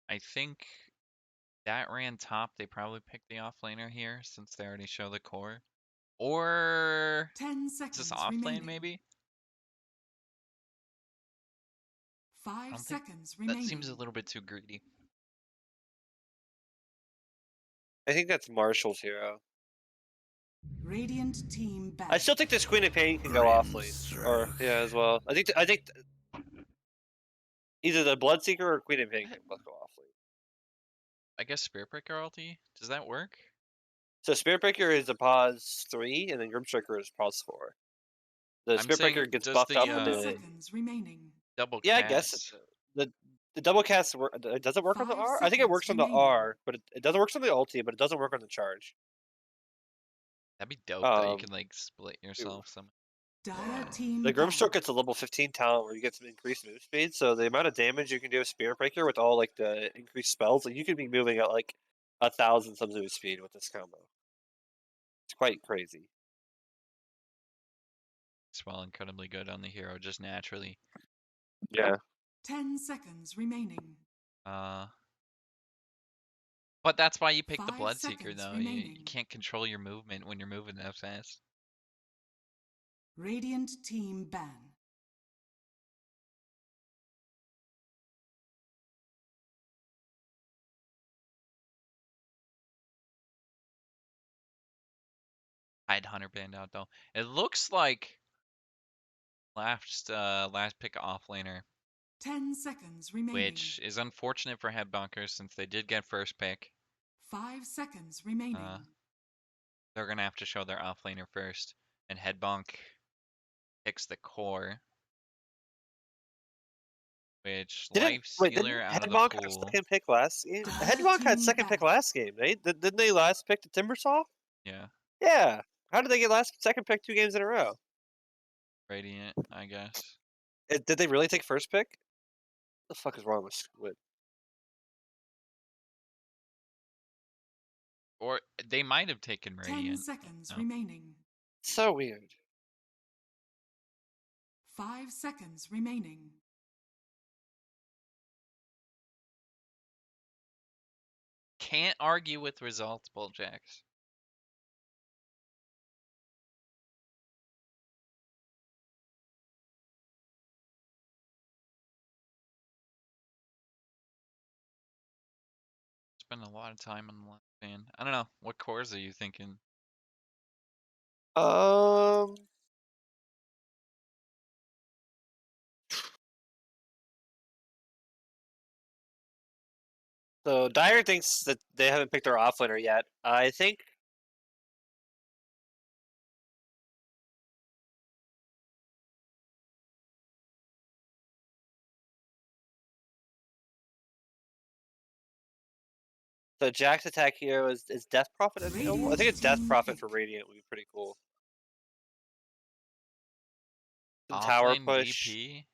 Speaker 1: I think that ran top. They probably picked the offlaner here since they already show the core. Or
Speaker 7: 10
Speaker 1: is
Speaker 7: seconds
Speaker 1: this off lane
Speaker 7: remaining.
Speaker 1: maybe?
Speaker 7: 5
Speaker 1: don't think-
Speaker 7: seconds
Speaker 1: That
Speaker 7: remaining.
Speaker 1: seems a little bit too greedy.
Speaker 2: I think that's Marshall's hero.
Speaker 7: Radiant team back.
Speaker 2: I still think this Queen of Pain can go off lane. Or yeah, as well. I think either the Bloodseeker or Queen of Pain can both go off lane.
Speaker 1: I guess Spirit Breaker ulti? Does that work?
Speaker 2: So Spirit Breaker is a pause 3, and then Grimstriker is pause 4. The
Speaker 1: I'm
Speaker 2: Spirit Breaker
Speaker 1: saying,
Speaker 2: gets
Speaker 1: does
Speaker 2: buffed
Speaker 1: the,
Speaker 2: up
Speaker 7: 10
Speaker 2: when the
Speaker 7: seconds remaining.
Speaker 1: Double
Speaker 2: yeah, I
Speaker 1: cast.
Speaker 2: guess the double cast does it work on the
Speaker 7: 5
Speaker 2: R? I think it works on the
Speaker 7: seconds remaining.
Speaker 2: R, but it doesn't work on the ulti, but it doesn't work on the charge.
Speaker 1: That'd be dope though. You
Speaker 2: Um,
Speaker 1: can like split yourself some.
Speaker 7: Dire team
Speaker 2: The
Speaker 7: back.
Speaker 2: Grimstroke gets a level 15 talent where you get some increased move speed, so the amount of damage you can do with Spirit Breaker with all like the increased spells, like you could be moving at like 1,000 some move speed with this combo. It's quite crazy.
Speaker 1: Swell incredibly good on the hero just naturally.
Speaker 2: Yeah.
Speaker 7: 10 seconds remaining.
Speaker 1: But that's why you pick the
Speaker 7: 5
Speaker 1: Bloodseeker
Speaker 7: seconds
Speaker 1: though. You
Speaker 7: remaining.
Speaker 1: can't control your movement when you're moving that fast.
Speaker 7: Radiant team ban.
Speaker 1: I'd Hunter banned out though. It looks like last pick offlaner,
Speaker 7: 10 seconds remaining.
Speaker 1: which is unfortunate for Headbonkers since they did get first pick.
Speaker 7: 5 seconds remaining.
Speaker 1: They're gonna have to show their offlaner first, and Headbonk picks the core, which
Speaker 2: Didn't
Speaker 1: life
Speaker 2: wait?
Speaker 1: stealer
Speaker 2: Didn't
Speaker 1: out of the
Speaker 2: Headbonk have
Speaker 1: pool.
Speaker 2: second pick last game?
Speaker 7: Dire
Speaker 2: Headbonk had
Speaker 7: team
Speaker 2: second pick
Speaker 7: ban.
Speaker 2: last game. Didn't they last pick the Timbersaw?
Speaker 1: Yeah,
Speaker 2: Yeah. How did they get second pick 2 games in a row?
Speaker 1: Radiant, I guess.
Speaker 2: Did they really take first pick? What the fuck is wrong with Squid?
Speaker 1: Or they might have taken
Speaker 7: 10
Speaker 1: Radiant.
Speaker 7: seconds
Speaker 1: No.
Speaker 7: remaining.
Speaker 2: So weird.
Speaker 7: 5 seconds remaining.
Speaker 1: Can't argue with results, BullJaXX. Spend a lot of time on the left hand. I don't know. What cores are you thinking?
Speaker 2: Um. So Dyer thinks that they haven't picked their offlaner yet. I think the Jax attack hero is Death Prophet available. I think it's Death
Speaker 7: Radiant
Speaker 2: Prophet
Speaker 7: pick.
Speaker 2: for Radiant would be pretty cool. Some tower
Speaker 1: Offlane
Speaker 2: push.
Speaker 1: DP?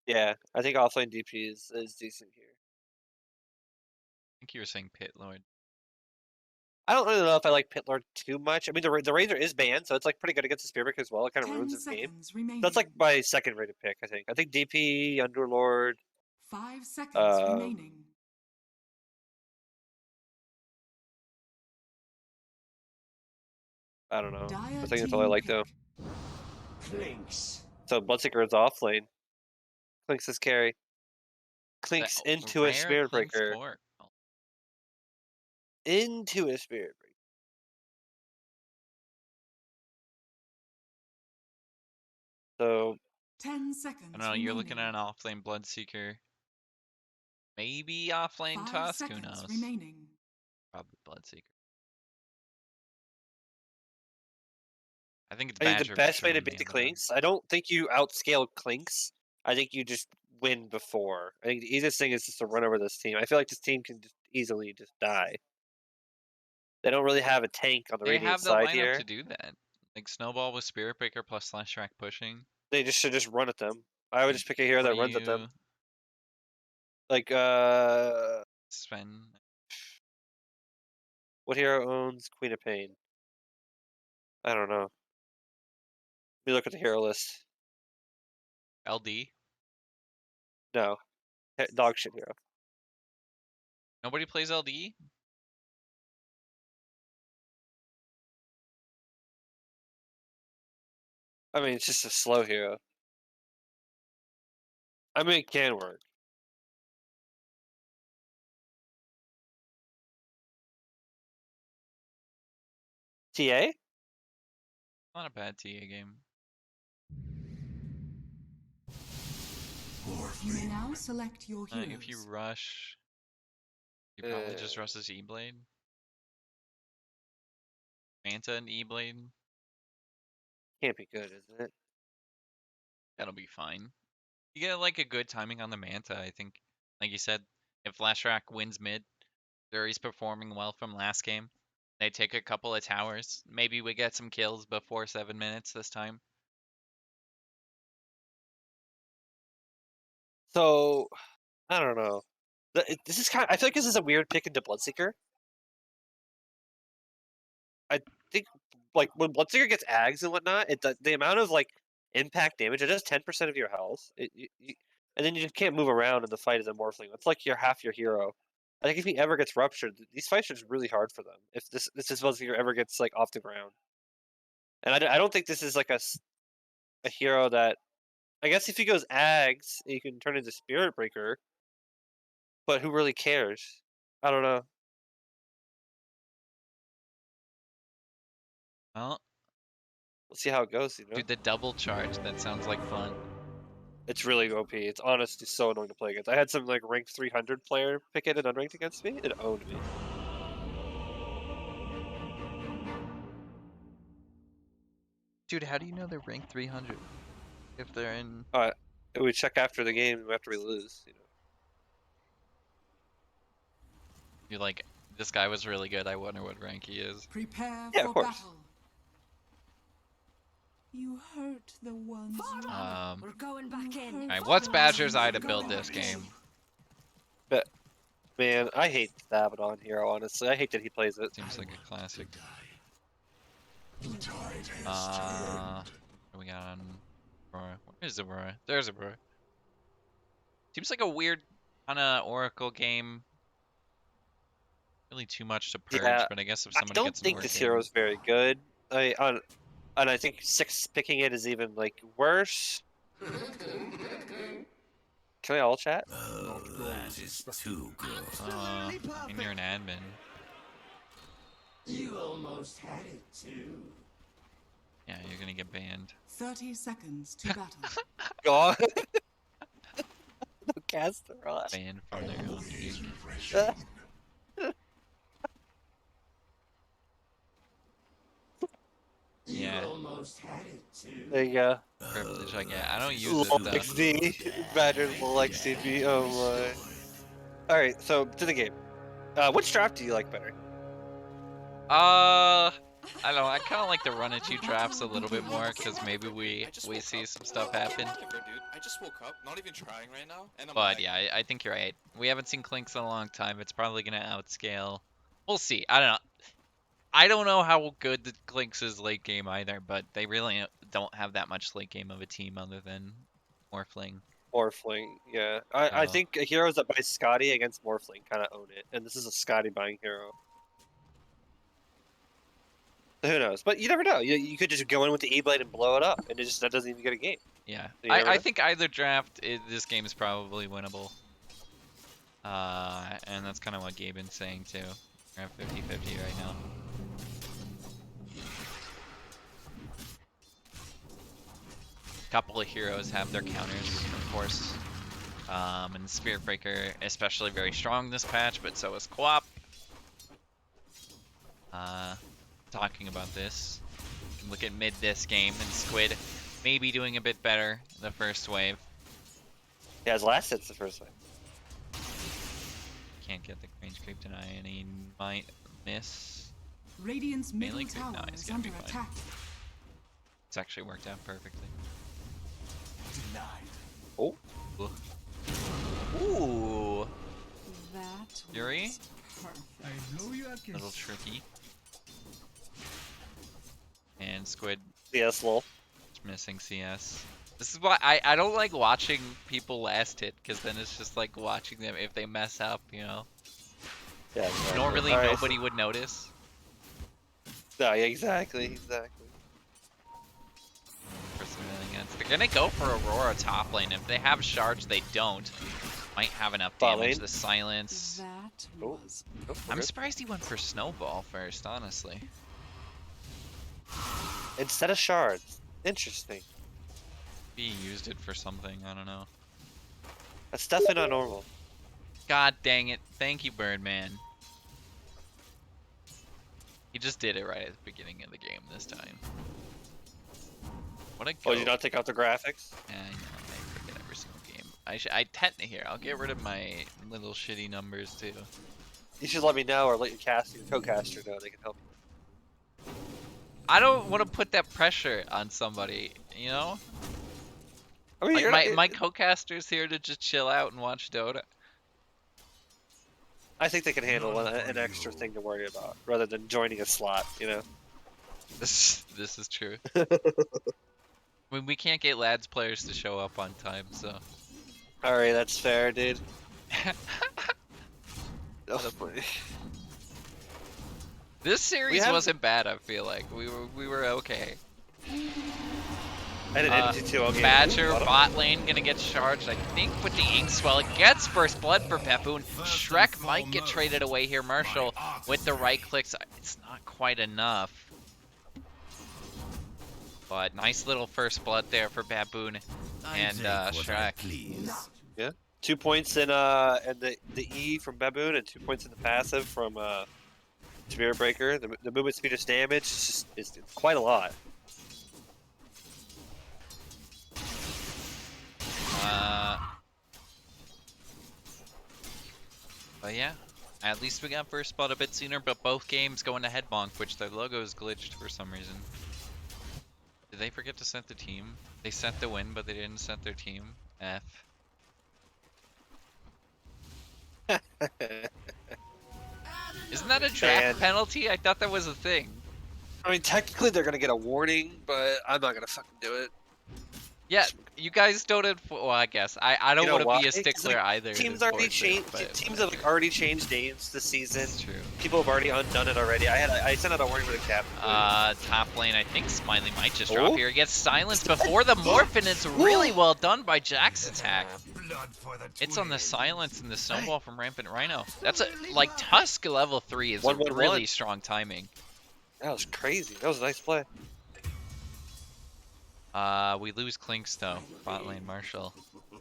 Speaker 2: Yeah, I think offlane DP is decent here.
Speaker 1: I think you were saying Pit Lord.
Speaker 2: I don't really know if I like Pit Lord too much. I mean, the Razor is banned, so it's like pretty good against the Spear Breaker as well. It kind of
Speaker 7: 10
Speaker 2: ruins his game.
Speaker 7: seconds remaining.
Speaker 2: That's like my second rated pick, I think. I think DP, Underlord.
Speaker 7: 5 seconds
Speaker 2: Um,
Speaker 7: remaining.
Speaker 2: I don't know.
Speaker 7: Dire
Speaker 2: I think that's all I
Speaker 7: team
Speaker 2: like though.
Speaker 7: pick.
Speaker 2: So Bloodseeker is off lane. Clinks is carry.
Speaker 1: That
Speaker 2: Clinks into a
Speaker 1: rare
Speaker 2: Spirit
Speaker 1: Clink's
Speaker 2: Breaker.
Speaker 1: core. Oh,
Speaker 2: Into a Spirit Breaker. So
Speaker 7: 10
Speaker 1: I
Speaker 7: seconds
Speaker 1: don't know.
Speaker 7: remaining.
Speaker 1: You're looking at an offlane Bloodseeker. Maybe offlane
Speaker 7: 5
Speaker 1: Tusk. Who
Speaker 7: seconds
Speaker 1: knows?
Speaker 7: remaining.
Speaker 1: Probably Bloodseeker. I think it's
Speaker 2: I think the
Speaker 1: Badger for
Speaker 2: best
Speaker 1: sure
Speaker 2: way to
Speaker 1: on the
Speaker 2: beat the
Speaker 1: other end.
Speaker 2: Clinks, I don't think you outscale Clinks. I think you just win before. I think the easiest thing is just to run over this team. I feel like this team can just easily just die. They don't really have a tank on the
Speaker 1: They
Speaker 2: Radiant
Speaker 1: have the
Speaker 2: side
Speaker 1: lineup
Speaker 2: here.
Speaker 1: to do that. Like Snowball with Spirit Breaker plus Slash Rack pushing.
Speaker 2: They just should just run at them. I would just pick a hero
Speaker 1: What
Speaker 2: that
Speaker 1: do
Speaker 2: runs at them.
Speaker 1: you
Speaker 2: Like
Speaker 1: Sven?
Speaker 2: what hero owns Queen of Pain? I don't know. Let me look at the hero list.
Speaker 1: LD?
Speaker 2: No. Dog shit hero.
Speaker 1: Nobody plays LD?
Speaker 2: I mean, it's just a slow hero. I mean, it can work. TA?
Speaker 1: Not a bad TA game.
Speaker 7: You may now select your heroes.
Speaker 1: If you rush, you probably just rush this E-Blade. Manta and E-Blade.
Speaker 2: Can't be good, isn't it?
Speaker 1: That'll be fine. You get like a good timing on the Manta, I think. Like you said, if Flash Rack wins mid, Dury's performing well from last game. They take a couple of towers. Maybe we get some kills before 7 minutes this time.
Speaker 2: So, I don't know. This is I feel like this is a weird pick into Bloodseeker. I think, like, when Bloodseeker gets Ags and whatnot, the amount of, like, impact damage, it does 10% of your health. And then you just can't move around in the fight as a Morphling. It's like you're half your hero. I think if he ever gets ruptured, these fights are just really hard for them. If this Bloodseeker ever gets, like, off the ground. And I don't think this is, like, a hero that... I guess if he goes Ags, he can turn into Spirit Breaker. But who really cares? I don't know.
Speaker 1: Well,
Speaker 2: We'll see how it goes, you know?
Speaker 1: dude, the double charge, that sounds like fun.
Speaker 2: It's really OP. It's honestly so annoying to play against. I had some like ranked 300 player pick it and unranked against me. It owned me.
Speaker 1: Dude, how do you know they're ranked 300? If they're in...
Speaker 2: Uh, We check after the game after we lose. You know.
Speaker 1: You're like, this guy was really good. I wonder what rank he is.
Speaker 7: Prepare
Speaker 2: Yeah, of
Speaker 7: for
Speaker 2: course.
Speaker 7: battle. You hurt the ones you
Speaker 3: We're going back in.
Speaker 1: Alright, what's Badger's eye to build this game?
Speaker 2: But man, I hate Abaddon Hero. Honestly, I hate that he plays it.
Speaker 1: Seems like a classic.
Speaker 5: The tide has
Speaker 1: What do we got on Aurora? Where is Aurora? There's Aurora. Seems like a weird kind of Oracle game. Really too much to purge,
Speaker 2: Yeah,
Speaker 1: but I guess if
Speaker 2: I
Speaker 1: somebody
Speaker 2: don't
Speaker 1: gets an
Speaker 2: think
Speaker 1: Oracle
Speaker 2: this hero is very good. And I think 6 picking it is even like worse. Can I all chat?
Speaker 6: Oh, that is too good.
Speaker 1: I mean, you're an admin.
Speaker 4: You almost had it too.
Speaker 1: Yeah, you're gonna get banned.
Speaker 7: 30 seconds to battle.
Speaker 2: God. No caster on.
Speaker 1: Banned from their own league. Yeah,
Speaker 4: Almost had it too.
Speaker 2: There you go.
Speaker 1: privilege I get. I don't use
Speaker 2: Lol
Speaker 1: it though.
Speaker 2: XD. Badger's lol XD. Oh my. Alright, so to the game. Which draft do you like better?
Speaker 1: I don't know. I kind of like the run and shoot drafts a little bit more because maybe we see some stuff happen.
Speaker 8: Whatever, dude. I just woke up, not even trying right now, and I'm
Speaker 1: But
Speaker 8: like,
Speaker 1: yeah, I think you're right. We haven't seen Clinks in a long time. It's probably gonna outscale. We'll see. I don't know. I don't know how good the Clinks is late game either, but they really don't have that much late game of a team other than Morphling.
Speaker 2: Morphling, yeah. I
Speaker 1: Oh.
Speaker 2: think heroes that buy Scotty against Morphling kind of own it, and this is a Scotty buying hero. So who knows? But you never know. You could just go in with the E-Blade and blow it up, and that doesn't even get a game.
Speaker 1: Yeah,
Speaker 2: You never
Speaker 1: I
Speaker 2: know.
Speaker 1: think either draft, this game is probably winnable. And that's kind of what Gaben's saying too. We're at 50-50 right now. Couple of heroes have their counters, of course. And Spirit Breaker, especially very strong this patch, but so is Co-op. Talking about this, you can look at mid this game, and Squid maybe doing a bit better the first wave.
Speaker 2: Yeah, his last hit's the first one.
Speaker 1: Can't get the range creep deny, and he might miss.
Speaker 7: Radiant's middle
Speaker 1: Melee creep? No,
Speaker 7: tower
Speaker 1: he's
Speaker 7: is
Speaker 1: gonna
Speaker 7: under
Speaker 1: be fine.
Speaker 7: attack.
Speaker 1: It's actually worked out perfectly.
Speaker 2: Oh,
Speaker 1: Ooh,
Speaker 7: That
Speaker 1: Fury?
Speaker 7: was perfect.
Speaker 1: a little tricky. And Squid
Speaker 2: yes, lol.
Speaker 1: is missing CS. This is why I don't like watching people last hit, because then it's just like watching them if they mess up, you know.
Speaker 2: Yeah, exactly.
Speaker 1: Normally
Speaker 2: All right.
Speaker 1: nobody would notice.
Speaker 2: No, yeah, exactly.
Speaker 1: For civilian against. They're gonna go for Aurora top lane. If they have shards, they don't. Might have enough
Speaker 2: Bot
Speaker 1: damage.
Speaker 2: lane?
Speaker 1: The silence.
Speaker 7: That
Speaker 2: Oh.
Speaker 7: was
Speaker 1: I'm surprised he went for Snowball first, honestly.
Speaker 2: Instead of shards. Interesting.
Speaker 1: He used it for something, I don't know.
Speaker 2: That's definitely not normal.
Speaker 1: God dang it. Thank you, Birdman. He just did it right at the beginning of the game this time. What a go.
Speaker 2: Oh, did you not take out the graphics?
Speaker 1: Yeah, I know. I forget every single game. I tend to here. I'll get rid of my little shitty numbers too.
Speaker 2: You should let me know or let your co-caster know. They can help you.
Speaker 1: I don't want to put that pressure on somebody, you know?
Speaker 2: I mean,
Speaker 1: Like
Speaker 2: you're
Speaker 1: my
Speaker 2: not-
Speaker 1: co-caster's here to just chill out and watch Dota.
Speaker 2: I think they can handle an extra thing to worry about rather than joining a slot. You know.
Speaker 1: This is true. I mean, we can't get lads players to show up on time, so.
Speaker 2: All right, that's fair, dude. Oh, boy.
Speaker 1: This series
Speaker 2: have-
Speaker 1: wasn't bad. I feel like we were okay.
Speaker 2: I had an energy too. I'll
Speaker 1: Badger bot lane gonna get charged. I think with the Inkswell, it gets first blood for Baboon. Shrek might get traded away here. Marshall with the right clicks. It's not quite enough. But nice little first blood there for Baboon and Shrek.
Speaker 6: Please.
Speaker 2: 2 points in the E from Baboon and 2 points in the passive from Spirit Breaker. The movement speed is damage. It's quite a lot.
Speaker 1: Yeah. At least we got first spot a bit sooner, but both games going to Headbonk, which their logo is glitched for some reason. Did they forget to set the team? They set the win, but they didn't set their team. F. Isn't that a draft
Speaker 2: Man.
Speaker 1: penalty? I thought that was a thing.
Speaker 2: I mean, technically they're gonna get a warning, but I'm not gonna fucking do it.
Speaker 1: Yeah, you guys don't well, I guess. I don't
Speaker 2: You know
Speaker 1: want to
Speaker 2: why?
Speaker 1: be a
Speaker 2: 'Cause,
Speaker 1: stickler
Speaker 2: like,
Speaker 1: either.
Speaker 2: Teams
Speaker 1: to
Speaker 2: already
Speaker 1: enforce it,
Speaker 2: changed.
Speaker 1: but
Speaker 2: Teams have like already changed names this season.
Speaker 1: That's true.
Speaker 2: People have already undone it already. I sent out a warning for the captain.
Speaker 1: Top lane, I think Smiley might just drop
Speaker 2: Oh.
Speaker 1: here. He gets silenced before the morph, and it's really well done by Jack's attack. It's on the silence and the snowball from Rampant Rhino. That's a, like, Tusk level 3 is a
Speaker 2: 1-1-1.
Speaker 1: really strong timing.
Speaker 2: That was crazy. That was a nice play.
Speaker 1: We lose Clinks though. Bot lane Marshall. I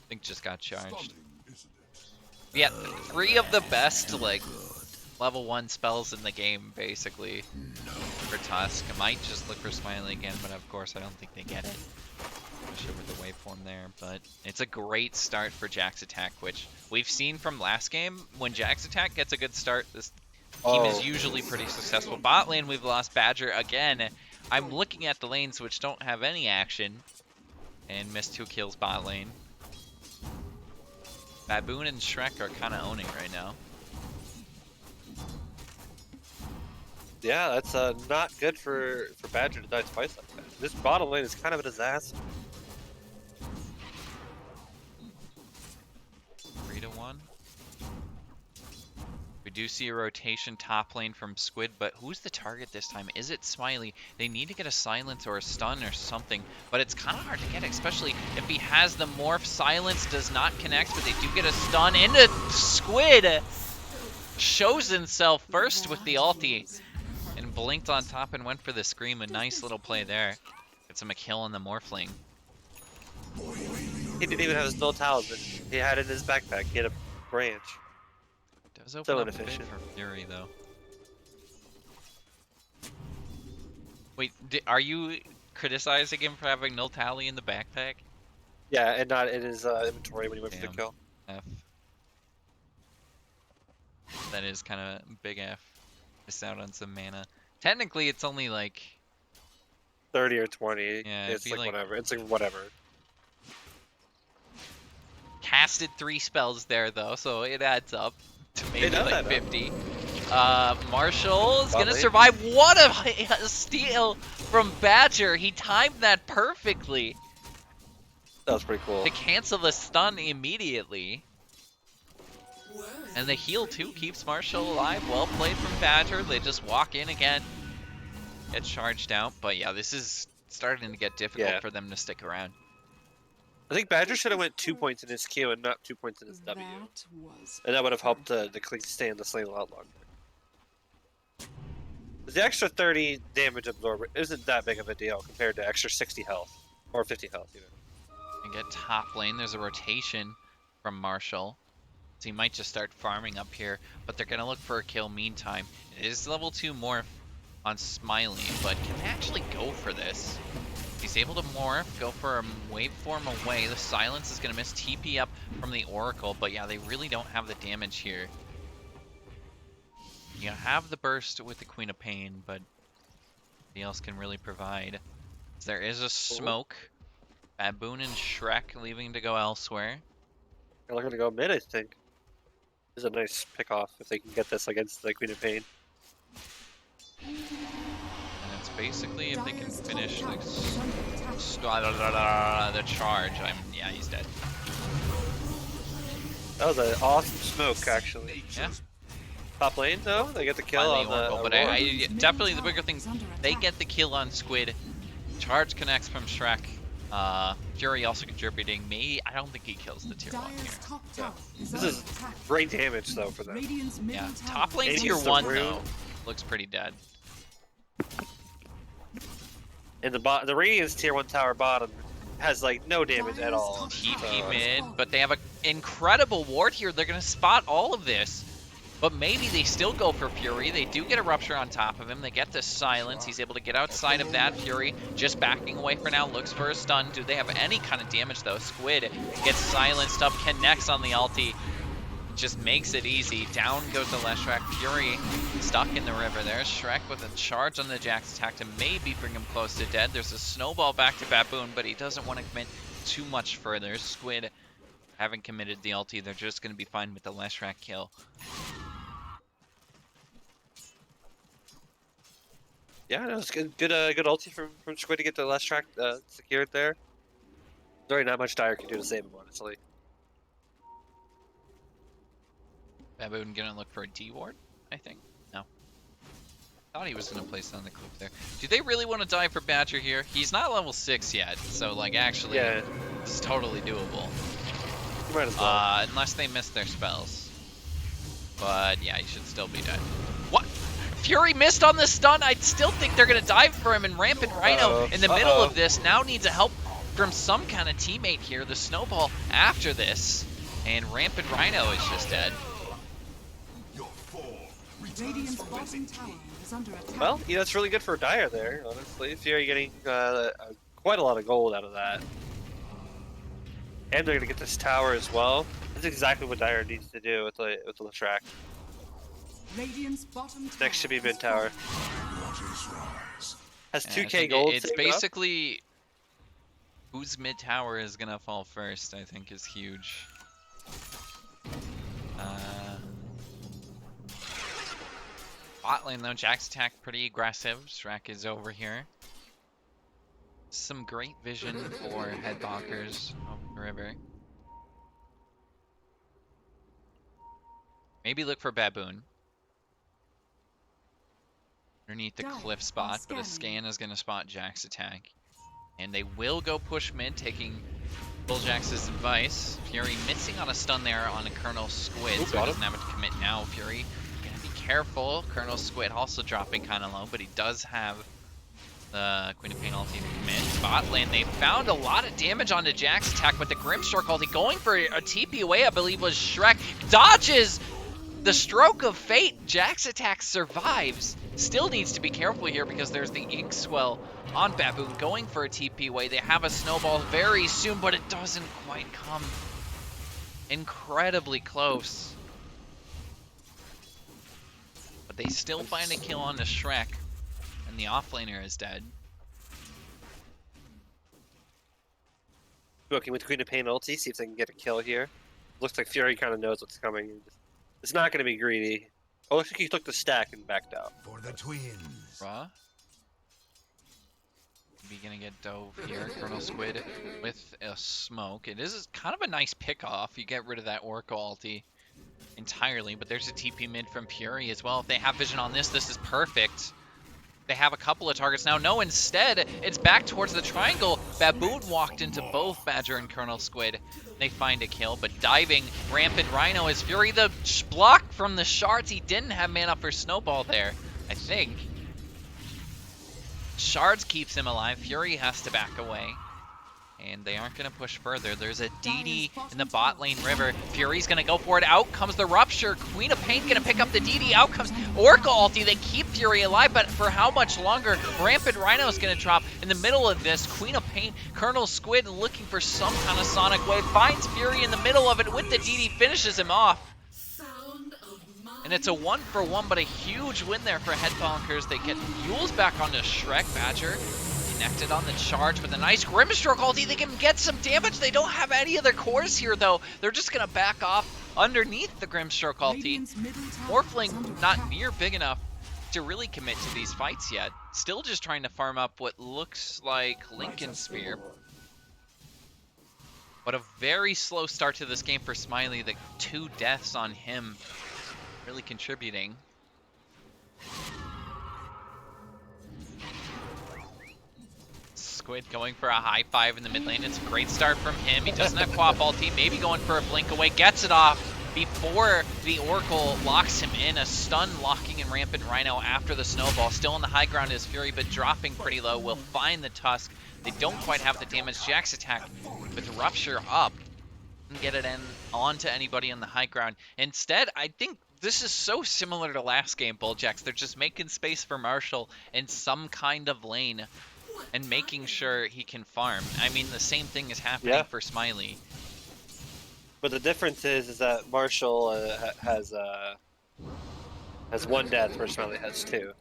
Speaker 1: think just got charged. Yeah, 3 of the best, like, level 1 spells in the game, basically, for Tusk. I might just look for Smiley again, but of course I don't think they get it. Especially with the waveform there, but it's a great start for Jack's attack, which we've seen from last game. When Jack's attack gets a good start, this team is usually pretty successful. Bot lane, we've lost Badger again. I'm looking at the lanes which don't have any action, and missed 2 kills bot lane. Baboon and Shrek are kind of owning right now.
Speaker 2: Yeah, that's not good for Badger to die twice like that. This bottom lane is kind of a disaster.
Speaker 1: 3-1. We do see a rotation top lane from Squid, but who's the target this time? Is it Smiley? They need to get a silence or a stun or something, but it's kind of hard to get, especially if he has the morph. Silence does not connect, but they do get a stun into Squid. Shows himself first with the ulti and blinked on top and went for the scream. A nice little play there. Gets him a kill on the morphling.
Speaker 2: He didn't even have his dual talisman. He had it in his backpack. He had a branch.
Speaker 1: Does open
Speaker 2: So
Speaker 1: up a bit
Speaker 2: inefficient.
Speaker 1: for Fury though. Wait, are you criticizing him for having null tally in the backpack?
Speaker 2: Yeah, and not in his inventory when he went for the
Speaker 1: Damn.
Speaker 2: kill.
Speaker 1: F. That is kind of big F. Missed out on some mana. Technically, it's only like
Speaker 2: 30 or 20.
Speaker 1: Yeah, it'd
Speaker 2: it's
Speaker 1: be
Speaker 2: like
Speaker 1: like-
Speaker 2: whatever. It's like whatever.
Speaker 1: casted 3 spells there though, so it adds up to maybe
Speaker 2: does
Speaker 1: like
Speaker 2: add up.
Speaker 1: 50. Marshall's gonna
Speaker 2: Probably.
Speaker 1: survive. What a steal from Badger! He timed that perfectly
Speaker 2: That was pretty cool.
Speaker 1: to cancel the stun immediately. And the heal too keeps Marshall alive. Well played from Badger. They just walk in again, get charged out. But yeah, this is starting to get difficult
Speaker 2: Yeah.
Speaker 1: for them to stick around.
Speaker 2: I think Badger should have went 2 points in his Q and not 2 points in his W.
Speaker 7: That was
Speaker 2: And that would have helped the Clinks stay in the lane a lot longer. The extra 30 damage absorber isn't that big of a deal compared to extra 60 health. Or 50 health, even.
Speaker 1: And get top lane. There's a rotation from Marshall. So he might just start farming up here, but they're going to look for a kill meantime. It is level 2 morph on Smiley, but can they actually go for this? He's able to morph, go for a waveform away. The silence is going to miss TP up from the Oracle, but yeah, they really don't have the damage here. You have the burst with the Queen of Pain, but nobody else can really provide. There is a smoke. Baboon and Shrek leaving to go elsewhere.
Speaker 2: They're looking to go mid, I think. This is a nice pick off if they can get this against the Queen of Pain.
Speaker 1: And it's basically if they can
Speaker 3: Dyer's top
Speaker 1: finish
Speaker 3: tower
Speaker 1: like
Speaker 3: is under attack.
Speaker 1: the charge. Yeah, he's dead.
Speaker 2: That was an awesome smoke, actually.
Speaker 1: Yeah.
Speaker 2: Top lane, though, they get the kill
Speaker 1: Finally
Speaker 2: on the
Speaker 1: Oracle, but
Speaker 2: Aurora.
Speaker 1: I definitely the bigger thing, they get the kill on Squid. Charge connects from Shrek. Fury also contributing. I don't think he kills the tier 1 here.
Speaker 7: Dyer's top tower is
Speaker 2: This
Speaker 7: under
Speaker 2: is
Speaker 7: attack.
Speaker 2: great damage, though, for them.
Speaker 7: Radiant's middle
Speaker 1: Yeah,
Speaker 7: tower
Speaker 1: top lane
Speaker 2: And
Speaker 1: tier
Speaker 2: he's the
Speaker 1: 1
Speaker 2: rune.
Speaker 1: though looks pretty dead.
Speaker 2: And the Radiance tier 1 tower bottom has, like, no damage at all.
Speaker 1: TP mid, but they have an incredible ward here. They're gonna spot all of this. But maybe they still go for Fury. They do get a Rupture on top of him. They get the silence. He's able to get outside of that. Fury just backing away for now. Looks for a stun. Do they have any kind of damage, though? Squid gets silenced up. Connects on the ulti. just makes it easy. Down goes the left Shrek. Fury stuck in the river there. Shrek with a charge on the Jax attack to maybe bring him close to dead. There's a snowball back to Baboon, but he doesn't want to commit too much further. Squid haven't committed the ulti. They're just going to be fine with the left Shrek kill.
Speaker 2: Yeah, no, it's good. Good ulti from Squid to get the last track secured there. There's already not much Dire can do to save him, honestly.
Speaker 1: Baboon gonna look for a D ward, I think. No. Thought he was gonna place it on the cliff there. Do they really want to die for Badger here? He's not level 6 yet, so like actually,
Speaker 2: Yeah.
Speaker 1: this is totally doable.
Speaker 2: You might as well.
Speaker 1: Unless they miss their spells. But yeah, he should still be dead. What? Fury missed on the stun. I still think they're gonna dive for him, and Rampant Rhino in the middle of this now needs a help from some kind of teammate here. The snowball after this, and Rampant Rhino is just dead.
Speaker 7: Radiant's bottom tower is under attack.
Speaker 2: Well, you know, it's really good for Dire there, honestly. Fury getting quite a lot of gold out of that. And they're going to get this tower as well. That's exactly what Dire needs to do with the track.
Speaker 7: Radiant's bottom tower
Speaker 2: Next should be mid
Speaker 7: is
Speaker 2: tower. Has
Speaker 1: Yeah, I
Speaker 2: 2k
Speaker 1: think
Speaker 2: gold
Speaker 1: It's
Speaker 2: saved up.
Speaker 1: basically whose mid tower is gonna fall first, I think, is huge. Bot lane though, Jax attack pretty aggressive. Shrek is over here. Some great vision for Headbonkers over the river. Maybe look for Baboon underneath the
Speaker 3: Dire
Speaker 1: cliff
Speaker 3: are
Speaker 1: spot, but a
Speaker 3: scanning.
Speaker 1: scan is going to spot Jax attack. And they will go push mid, taking BullJaXX's advice. Fury missing on a stun there on a Colonel Squid, so he
Speaker 2: got
Speaker 1: doesn't have it to commit now. Fury gonna be careful. Colonel Squid also dropping kind of low, but he does have the Queen of Pain ulti to commit. Bot lane, they found a lot of damage onto Jax attack, but the Grimstroke ulti going for a TP away, I believe was Shrek. Dodges the stroke of fate. Jax attack survives. Still needs to be careful here because there's the Ink Swell on Baboon going for a TP away. They have a snowball very soon, but it doesn't quite come. Incredibly close. But they still find a kill on the Shrek, and the offlaner is dead.
Speaker 2: Working with Queen of Pain ulti, see if they can get a kill here. Looks like Fury kind of knows what's coming. It's not going to be greedy. Oh, looks like he took the stack and backed out.
Speaker 6: For the twins.
Speaker 1: Raw. Maybe gonna get dove here. Colonel Squid with a smoke. It is kind of a nice pick off. You get rid of that Oracle ulti entirely, but there's a TP mid from Fury as well. If they have vision on this, this is perfect. They have a couple of targets now. No, instead, it's back towards the triangle. Baboon walked into both Badger and Colonel Squid. They find a kill, but diving Rampant Rhino is Fury. The block from the shards. He didn't have mana for Snowball there, I think. Shards keeps him alive. Fury has to back away. And they aren't going to push further. There's a DD in the bot lane river. Fury's going to go for it. Out comes the Rupture. Queen of Pain going to pick up the DD. Out comes Oracle ulti. They keep Fury alive, but for how much longer? Rampant Rhino is going to drop in the middle of this. Queen of Pain, Colonel Squid looking for some kind of Sonic Wave. Finds Fury in the middle of it with the DD. Finishes him off. And it's a 1-for-1, but a huge win there for Headbonkers. They get Yules back onto Shrek. Badger connected on the charge with a nice Grimstroke ulti. They can get some damage. They don't have any other cores here, though. They're just going to back off underneath the Grimstroke ulti.
Speaker 7: Radiant's middle tower is
Speaker 1: Morphling
Speaker 7: under
Speaker 1: not
Speaker 7: attack.
Speaker 1: near big enough to really commit to these fights yet. Still just trying to farm up what looks like Lincoln Spear. But a very slow start to this game for Smiley. The 2 deaths on him really contributing. Squid going for a high 5 in the mid lane. It's a great start from him. He doesn't have Quap ulti. Maybe going for a blink away. Gets it off before the Oracle locks him in. A stun locking in Rampant Rhino after the snowball. Still on the high ground is Fury, but dropping pretty low. Will find the Tusk. They don't quite have the damage. Jax attack with Rupture up. And get it in onto anybody on the high ground. Instead, I think this is so similar to last game, BullJaXX. They're just making space for Marshall in some kind of lane and making sure he can farm. I mean, the same thing is happening
Speaker 2: Yeah.
Speaker 1: for Smiley.
Speaker 2: But the difference is that Marshall has one death, where Smiley has 2.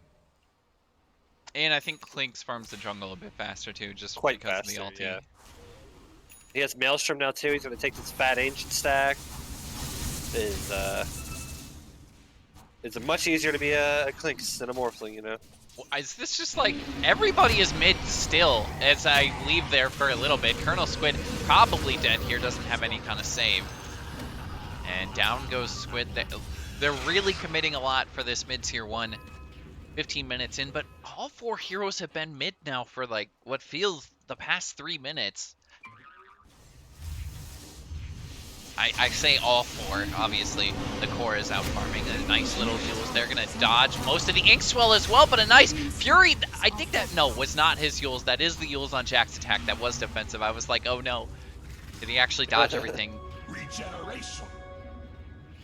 Speaker 1: And I think Clinks farms the jungle a bit faster too, just
Speaker 2: Quite
Speaker 1: because
Speaker 2: faster,
Speaker 1: of the ulti.
Speaker 2: yeah. He has Maelstrom now too. He's gonna take this fat ancient stack. It's much easier to be a Clinks than a Morphling, you know.
Speaker 1: Is this just like everybody is mid still as I leave there for a little bit? Colonel Squid probably dead here, doesn't have any kind of save. And down goes Squid. They're really committing a lot for this mid tier 1. 15 minutes in, but all 4 heroes have been mid now for like what feels the past 3 minutes. I say all 4, obviously. The core is out farming. A nice little Yules. They're going to dodge most of the Inkswell as well, but a nice Fury. I think that, no, was not his Yules. That is the Yules on Jack's attack. That was defensive. I was like, oh no. Did he actually dodge everything?
Speaker 5: Regeneration.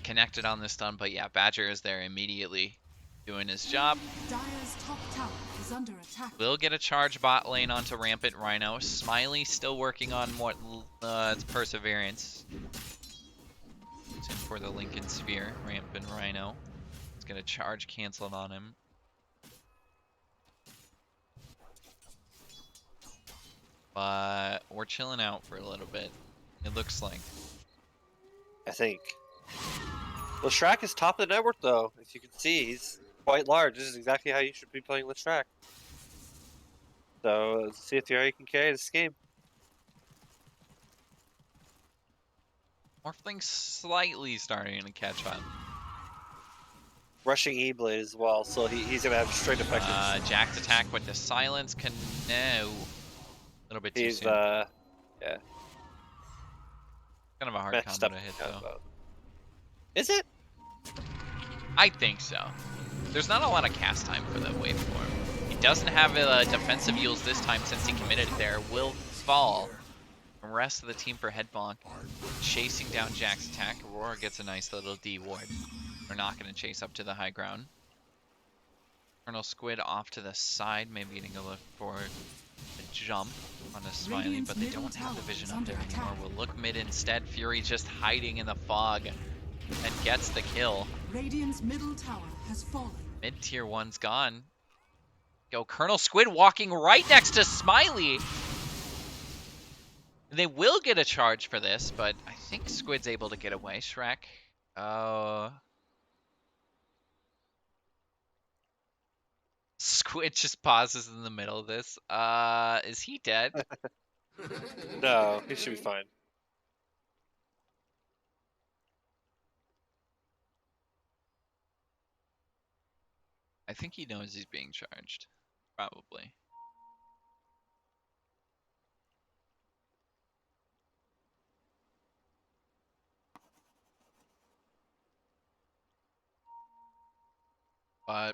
Speaker 1: Connected on this stun, but yeah, Badger is there immediately doing his job.
Speaker 7: Dire's top tower is under attack.
Speaker 1: Will get a charge bot lane onto Rampant Rhino. Smiley still working on what Perseverance. It's in for the Lincoln Sphere. Rampant Rhino. It's gonna charge canceled on him. But we're chilling out for a little bit. It looks like.
Speaker 2: I think. Leshrac is top of the network though. If you can see, he's quite large. This is exactly how you should be playing Leshrac. So let's see if Fury can carry this game.
Speaker 1: Morphling slightly starting to catch up.
Speaker 2: Rushing E-Blade as well, so he's gonna have straight effective.
Speaker 1: Jack's attack with the silence can no. A little bit too
Speaker 2: He's
Speaker 1: soon.
Speaker 2: yeah.
Speaker 1: Kind of a hard
Speaker 2: Messed
Speaker 1: combo
Speaker 2: up.
Speaker 1: to hit though.
Speaker 2: Is it?
Speaker 1: I think so. There's not a lot of cast time for the waveform. He doesn't have a defensive Yules this time since he committed it there. Will fall. The rest of the team for Headbonk chasing down Jack's attack. Aurora gets a nice little D ward. They're not going to chase up to the high ground. Colonel Squid off to the side, maybe getting a look for a jump on a Smiley, but they don't have the vision up there anymore. We'll look mid instead. Fury just hiding in the fog and gets the kill.
Speaker 7: Radiant's middle tower has fallen.
Speaker 1: Mid tier 1's gone. Go Colonel Squid walking right next to Smiley. They will get a charge for this, but I think Squid's able to get away. Shrek. Squid just pauses in the middle of this. Is he dead?
Speaker 2: No, he should be fine.
Speaker 1: I think he knows he's being charged. Probably. But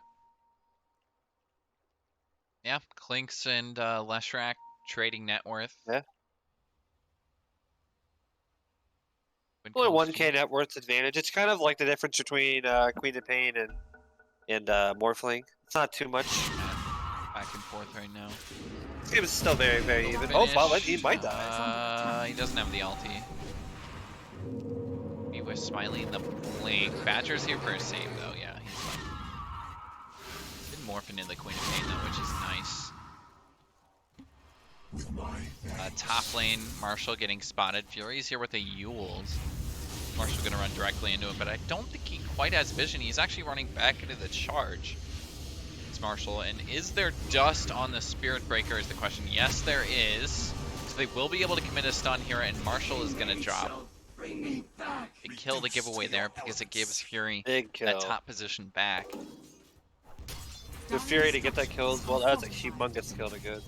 Speaker 1: yeah, Clinks and Leshrac trading net worth.
Speaker 2: Yeah.
Speaker 1: When
Speaker 2: Only
Speaker 1: comes
Speaker 2: 1k net worth advantage. It's kind of like the difference between Queen of Pain and Morphling. It's not too much.
Speaker 1: back and forth right now.
Speaker 2: This game is still very, very even.
Speaker 1: Finish.
Speaker 2: Oh, but he might die.
Speaker 1: He doesn't have the ulti. He was Smiley in the blink. Badger's here for a save though, yeah, he's fine. Didn't morph into the Queen of Pain though, which is nice.
Speaker 5: With my
Speaker 1: Top lane, Marshall getting spotted. Fury's here with the Yules. Marshall's gonna run directly into it, but I don't think he quite has vision. He's actually running back into the charge. It's Marshall, and is there dust on the Spirit Breaker is the question. Yes, there is. So they will be able to commit a stun here, and Marshall is gonna drop. Big kill to give away there because it gives Fury
Speaker 2: Big kill.
Speaker 1: that top position back.
Speaker 2: For Fury to get that kill as well, that's a humongous kill to good.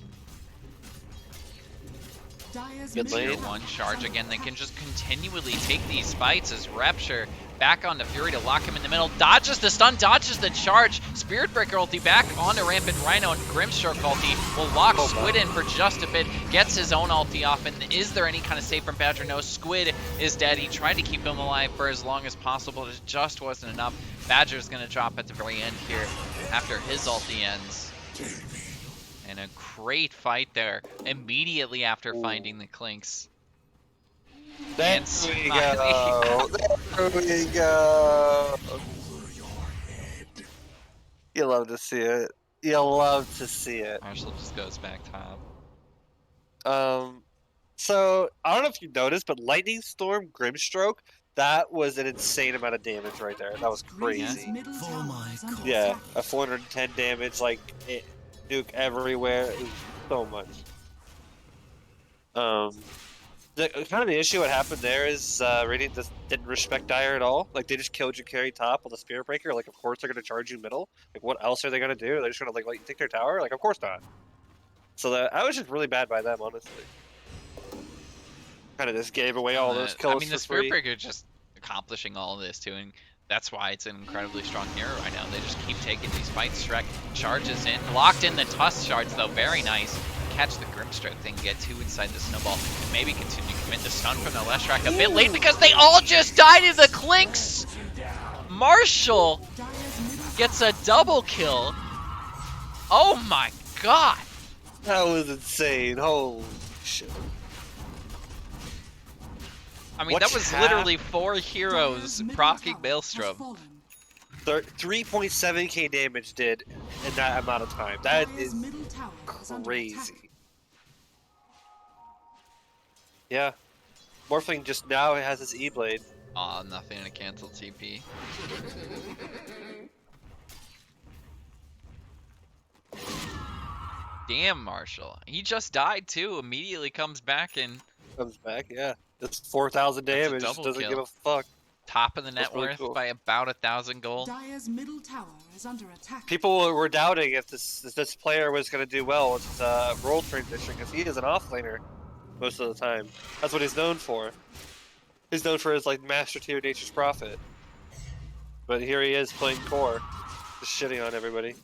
Speaker 2: Good
Speaker 1: Tier
Speaker 2: lane.
Speaker 1: 1 charge again. They can just continually take these fights as Rapture back onto Fury to lock him in the middle. Dodges the stun, dodges the charge. Spirit Breaker ulti back onto Rampant Rhino, and Grimstroke ulti will lock Squid in for just a bit. Gets his own ulti off, and is there any kind of save from Badger? No, Squid is dead. He tried to keep him alive for as long as possible. It just wasn't enough. Badger's going to drop at the very end here after his ulti ends. And a great fight there immediately after finding the Clinks.
Speaker 2: There
Speaker 1: And
Speaker 2: we
Speaker 1: Smiley.
Speaker 2: go. There we go. You love to see it. You love to see it.
Speaker 1: Marshall just goes back top.
Speaker 2: So I don't know if you noticed, but Lightning Storm, Grimstroke, that was an insane amount of damage right there. That was
Speaker 7: Radiant's
Speaker 2: crazy.
Speaker 7: middle
Speaker 6: For
Speaker 7: tower
Speaker 6: my
Speaker 7: is under
Speaker 2: Yeah,
Speaker 7: attack.
Speaker 2: a 410 damage, like nuke everywhere. It was so much. The kind of the issue what happened there is Radiant just didn't respect Dire at all. Like they just killed your carry top with a Spirit Breaker. Like of course they're gonna charge you middle. Like what else are they gonna do? They're just gonna like let you take their tower? Like of course not. So that was just really bad by them, honestly. Kind of just gave away all those kills
Speaker 1: I mean, the
Speaker 2: for
Speaker 1: Spirit
Speaker 2: free.
Speaker 1: Breaker just accomplishing all of this too, and that's why it's an incredibly strong hero right now. They just keep taking these fights. Shrek charges in, locked in the Tusk shards though, very nice. Catch the Grimstroke thing, get two inside the snowball, and maybe continue to commit the stun from the Leshrac a bit late because they all just died in the clinks. Marshall
Speaker 7: Dire's middle
Speaker 1: gets a double kill. Oh my god.
Speaker 2: That was insane. Holy shit.
Speaker 1: I mean,
Speaker 2: What's
Speaker 1: that was
Speaker 2: hap-
Speaker 1: literally 4 heroes
Speaker 7: Dire's middle
Speaker 1: proccing
Speaker 7: tower has
Speaker 1: Maelstrom.
Speaker 7: fallen.
Speaker 2: 3.7k damage did in that amount of time. That
Speaker 7: Dire's
Speaker 2: is
Speaker 7: middle tower is under
Speaker 2: crazy.
Speaker 7: attack.
Speaker 2: Yeah. Morphling just now has his E-Blade.
Speaker 1: Aw, nothing to cancel TP. Damn, Marshall. He just died too, immediately comes back and
Speaker 2: Comes back, yeah. That's 4,000
Speaker 1: That's a
Speaker 2: damage.
Speaker 1: double
Speaker 2: Doesn't
Speaker 1: kill.
Speaker 2: give a fuck.
Speaker 1: top of the net
Speaker 2: That's really
Speaker 1: worth
Speaker 2: cool.
Speaker 1: by about 1,000 gold.
Speaker 7: Dire's middle tower is under attack.
Speaker 2: People were doubting if this player was going to do well with his role transition because he is an offlaner most of the time. That's what he's known for. He's known for his like master tier Nature's Prophet. But here he is playing core, just shitting on everybody.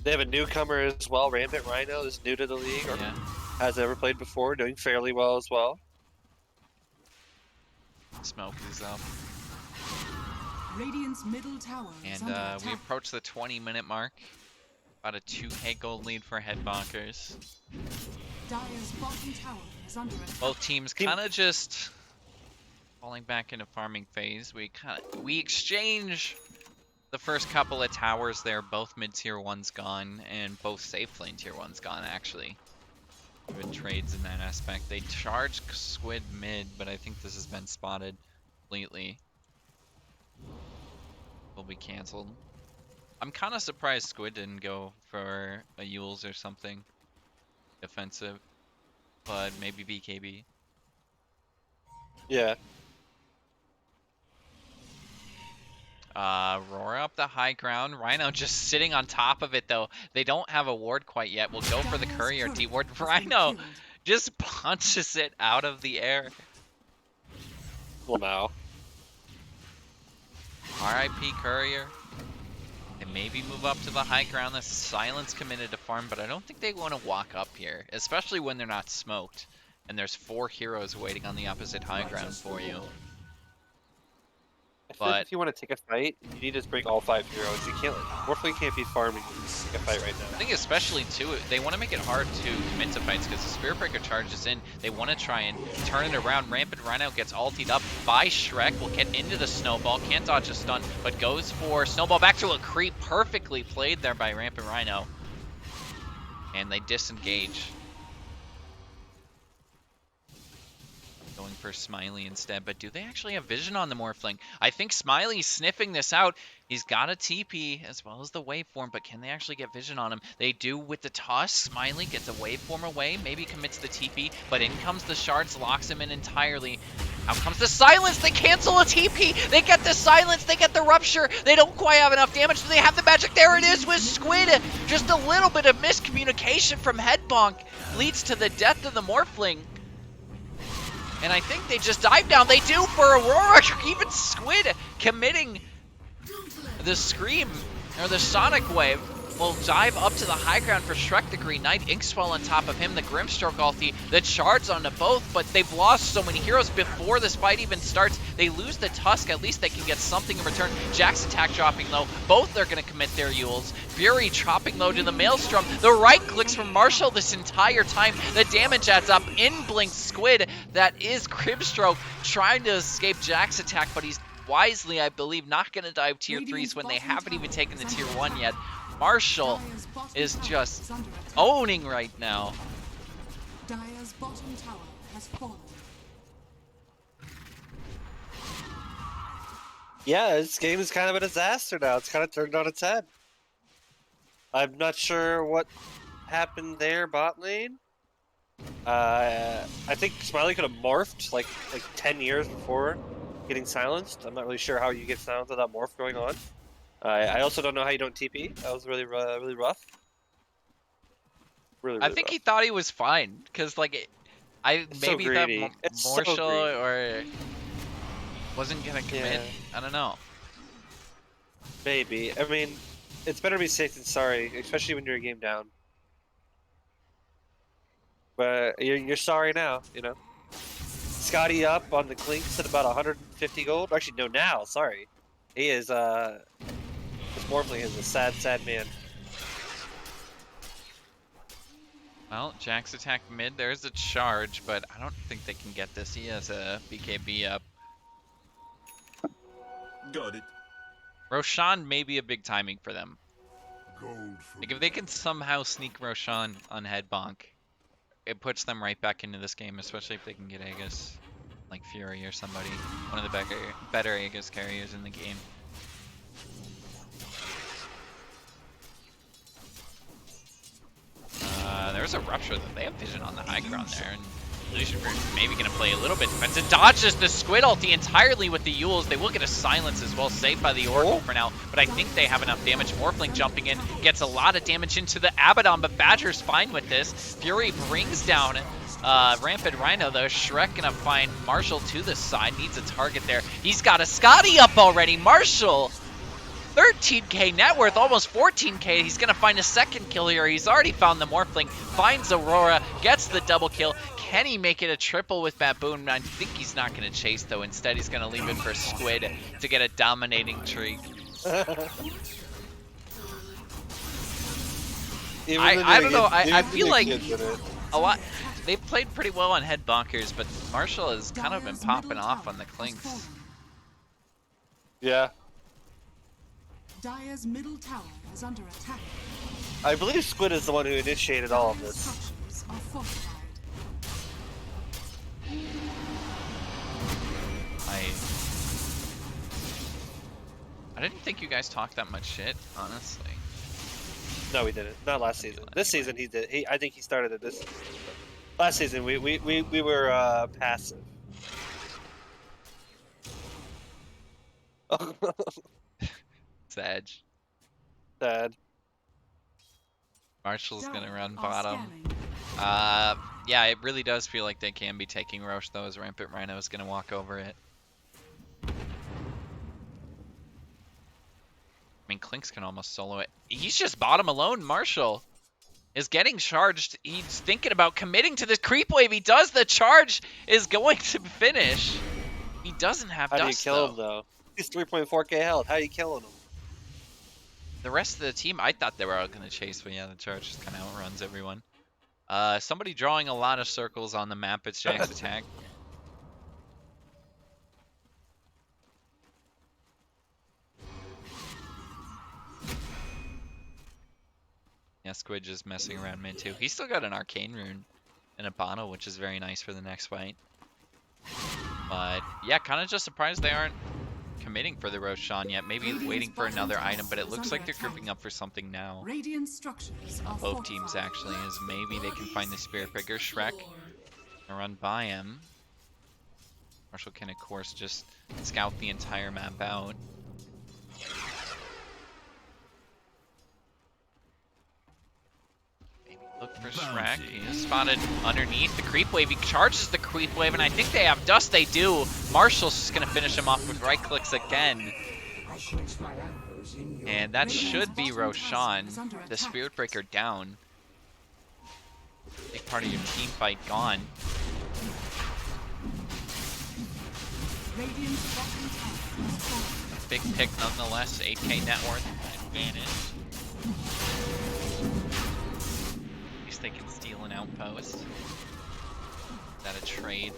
Speaker 2: They have a newcomer as well, Rampant Rhino, is new to the league or
Speaker 1: Yeah,
Speaker 2: has never played before, doing fairly well as well.
Speaker 1: smoke is up.
Speaker 7: Radiant's middle tower is
Speaker 1: And
Speaker 7: under
Speaker 1: we
Speaker 7: attack.
Speaker 1: approach the 20-minute mark. About a 2k gold lead for Headbonkers.
Speaker 7: Dire's bottom tower is under attack.
Speaker 1: Both teams kind of just falling back into farming phase. We exchange the first couple of towers there. Both mid tier 1's gone, and both safe lane tier 1's gone actually. Good trades in that aspect. They charge Squid mid, but I think this has been spotted completely. Will be cancelled. I'm kind of surprised Squid didn't go for a Yules or something defensive, but maybe BKB.
Speaker 2: Yeah.
Speaker 1: Roar up the high ground. Rhino just sitting on top of it though. They don't have a ward quite yet. We'll go for the
Speaker 7: Dire's
Speaker 1: courier
Speaker 7: turret
Speaker 1: D-ward.
Speaker 7: has been
Speaker 1: Rhino
Speaker 7: killed.
Speaker 1: just punches it out of the air.
Speaker 2: Well, now.
Speaker 1: RIP courier. They maybe move up to the high ground. The silence committed to farm, but I don't think they want to walk up here, especially when they're not smoked. And there's 4 heroes waiting on the opposite high ground for you.
Speaker 2: I feel like
Speaker 1: But-
Speaker 2: if you want to take a fight, you need to bring all 5 heroes. You can't. Morphling can't be farming to take a fight right
Speaker 1: I
Speaker 2: now.
Speaker 1: think especially too, they want to make it hard to commit to fights because the Spirit Breaker charges in. They want to try and turn it around. Rampant Rhino gets ultied up by Shrek. Will get into the snowball. Can't dodge a stun, but goes for snowball back to a creep. Perfectly played there by Rampant Rhino. And they disengage. Going for Smiley instead, but do they actually have vision on the Morphling? I think Smiley's sniffing this out. He's got a TP as well as the waveform, but can they actually get vision on him? They do with the toss. Smiley gets a waveform away, maybe commits the TP, but in comes the shards, locks him in entirely. Out comes the silence. They cancel a TP. They get the silence. They get the rupture. They don't quite have enough damage. Do they have the magic? There it is with Squid. Just a little bit of miscommunication from Headbonk leads to the death of the Morphling. And I think they just dive down. They do for Aurora. Even Squid committing the scream or the sonic wave. will dive up to the high ground for Shrek the Green Knight. Inkswell on top of him, the Grimstroke ulti, the charge onto both, but they've lost so many heroes before this fight even starts. They lose the Tusk, at least they can get something in return. Jax attack dropping low, both are going to commit their Yules. Fury dropping low to the Maelstrom. The right clicks from Marshall this entire time. The damage adds up. In blinks Squid, that is Grimstroke trying to escape Jax attack, but he's wisely, I believe, not going to dive tier 3s when they haven't even taken the tier 1 yet. Marshall is just owning right now.
Speaker 7: Dire's bottom tower has fallen.
Speaker 2: Yeah, this game is kind of a disaster now. It's kind of turned on its head. I'm not sure what happened there, bot lane. I think Smiley could have morphed like 10 years before getting silenced. I'm not really sure how you get silenced without morph going on. I also don't know how you don't TP. That was really rough. Really
Speaker 1: I think
Speaker 2: rough.
Speaker 1: he thought he was fine, because like, maybe
Speaker 2: so
Speaker 1: that
Speaker 2: greedy. It's so
Speaker 1: Marshall
Speaker 2: greedy.
Speaker 1: or wasn't gonna commit.
Speaker 2: Yeah.
Speaker 1: I don't know.
Speaker 2: Maybe. I mean, it's better to be safe than sorry, especially when you're a game down. But you're sorry now, you know. Scotty up on the Clinks at about 150 gold. Actually, no, now. Sorry, he is. This Morphling is a sad man.
Speaker 1: Well, Jax attack mid. There's a charge, but I don't think they can get this. He has a BKB up.
Speaker 5: Got it.
Speaker 1: Roshan may be a big timing for them.
Speaker 5: Gold for
Speaker 1: Like if they can somehow sneak Roshan on Headbonk, it puts them right back into this game, especially if they can get Aegis, like Fury or somebody, one of the better Aegis carriers in the game. There's a Rupture though. They have vision on the high ground there, and Lucifer maybe gonna play a little bit defensive. Dodges the Squid ulti entirely with the Yules. They will get a silence as well, saved by the Oracle for now, but I think they have enough damage. Morphling jumping in, gets a lot of damage into the Abaddon, but Badger's fine with this. Fury brings down Rampant Rhino though. Shrek gonna find Marshall to the side, needs a target there. He's got a Scotty up already. Marshall, 13k net worth, almost 14k. He's gonna find a second kill here. He's already found the Morphling, finds Aurora, gets the double kill. Can he make it a triple with Baboon? I think he's not gonna chase though. Instead, he's gonna leave it for Squid to get a dominating streak. I don't know. I feel like a lot. They've played pretty well on Headbonkers, but Marshall has kind of been popping off on the Clinks.
Speaker 2: Yeah,
Speaker 7: Dire's middle tower is under attack.
Speaker 2: I believe Squid is the one who initiated all of this.
Speaker 7: Structures are fortified.
Speaker 1: I didn't think you guys talked that much shit, honestly.
Speaker 2: No, we didn't. Not last season. This season he did. I think he started it this. Last season we were passive.
Speaker 1: Sad.
Speaker 2: Sad.
Speaker 1: Marshall's gonna
Speaker 7: Dire
Speaker 1: run
Speaker 7: are
Speaker 1: bottom.
Speaker 7: scanning.
Speaker 1: Yeah, it really does feel like they can be taking Roche though, as Rampant Rhino is gonna walk over it. I mean, Clinks can almost solo it. He's just bottom alone. Marshall is getting charged. He's thinking about committing to this creep wave. He does. The charge is going to finish. He doesn't have
Speaker 2: How do you
Speaker 1: dust,
Speaker 2: kill
Speaker 1: though.
Speaker 2: him though? He's 3.4k health. How are you killing him?
Speaker 1: The rest of the team, I thought they were all going to chase, but yeah, the charge just kind of outruns everyone. Somebody drawing a lot of circles on the map. It's Jack's attack. Yeah, Squid just messing around mid too. He's still got an Arcane Rune and a bottle, which is very nice for the next fight. But yeah, kind of just surprised they aren't committing for the Roshan yet. Maybe waiting for another item, but it looks like they're grouping up for something now.
Speaker 7: Radiant structures are
Speaker 1: Both teams
Speaker 7: fortified.
Speaker 1: actually, is maybe they can find the Spirit Breaker. Shrek gonna run by him. Marshall can of course just scout the entire map out. Look for Shrek. He is spotted underneath the creep wave. He charges the creep wave, and I think they have dust. They do. Marshall's just going to finish him off with right clicks again.
Speaker 4: I quench my ambush. Closing your
Speaker 1: And that
Speaker 7: Radiant's
Speaker 1: should be
Speaker 7: bottom tower
Speaker 1: Roshan,
Speaker 7: is under
Speaker 1: the
Speaker 7: attack.
Speaker 1: Spirit Breaker down. Big part of your team fight gone.
Speaker 7: Radiant's bottom tower has fallen.
Speaker 1: Big pick nonetheless, 8k net worth advantage. At least they can steal an outpost. Is that a trade?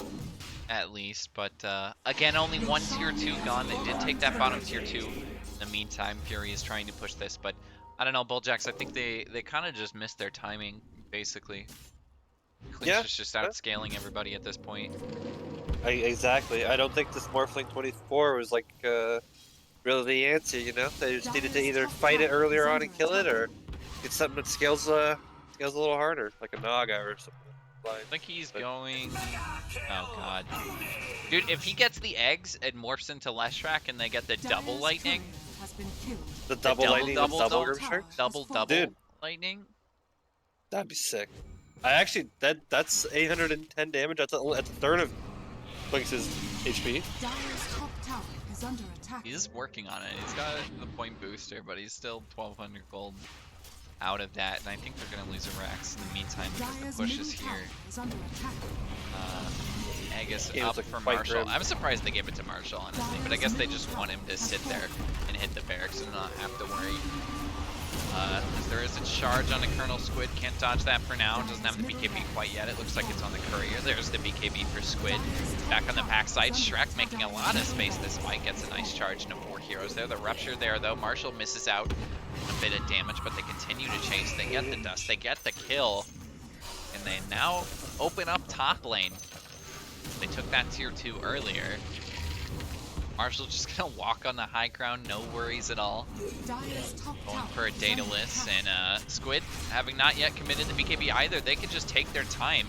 Speaker 1: At least, but again, only one tier 2 gone. They did take that bottom tier 2. In the meantime, Fury is trying to push this, but I don't know, BullJaXX, I think they kind of just missed their timing, basically. Clean's just outscaling everybody at this point.
Speaker 2: Exactly. I don't think this Morphling 24 was like really the answer. You know, they just needed to either fight it earlier on and kill it, or get something that scales a little harder, like a Naga or something.
Speaker 1: I think he's going... Oh god. Dude, if he gets the eggs and morphs into Leshrac and they get the double
Speaker 7: Dire's
Speaker 1: lightning...
Speaker 7: courier has been killed.
Speaker 2: The double lightning with double Grimshark?
Speaker 1: Double
Speaker 2: Dude.
Speaker 1: lightning?
Speaker 2: That'd be sick. I actually that's 810 damage. That's a third of Blink's HP.
Speaker 7: Dire's top tower is under attack.
Speaker 1: He's working on it. He's got the point booster, but he's still 1200 gold out of that, and I think they're going to lose a Rax in the meantime because
Speaker 7: Dire's
Speaker 1: the push
Speaker 7: middle
Speaker 1: is here.
Speaker 7: tower is under attack.
Speaker 1: Aegis
Speaker 2: Yeah,
Speaker 1: up
Speaker 2: it's like
Speaker 1: for
Speaker 2: quite
Speaker 1: Marshall.
Speaker 2: grim.
Speaker 1: I'm surprised they gave it to Marshall, honestly, but I guess they just want him to sit there and hit the barracks and not have to worry. As there is a charge on the Colonel Squid, can't dodge that for now. Doesn't have the BKB quite yet. It looks like it's on the Courier. There's the BKB for Squid. Back on the backside, Shrek making a lot of space this fight. Gets a nice charge into 4 heroes there. The Rupture there, though. Marshall misses out a bit of damage, but they continue to chase. They get the dust. They get the kill. And they now open up top lane. They took that tier 2 earlier. Marshall's just gonna walk on the high ground, no worries at all.
Speaker 7: Dire's top
Speaker 1: Going
Speaker 7: tower
Speaker 1: for a
Speaker 7: is
Speaker 1: Daedalus,
Speaker 7: under attack.
Speaker 1: and Squid, having not yet committed the BKB either, they can just take their time,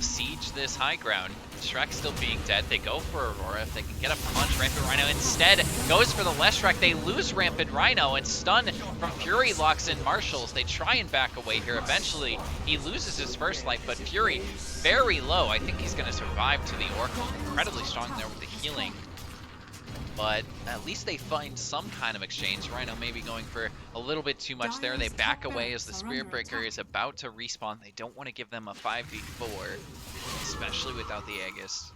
Speaker 1: siege this high ground. Shrek still being dead. They go for Aurora if they can get a punch. Rampant Rhino instead goes for the Leshrac. They lose Rampant Rhino, and stun from Fury locks in Marshals. They try and back away here. Eventually, he loses his first life, but Fury very low. I think he's going to survive to the Oracle. Incredibly strong there with the healing. But at least they find some kind of exchange. Rhino maybe going for a little bit too much there. They back away as the Spirit Breaker is about to respawn. They don't want to give them a 5v4, especially without the Aegis.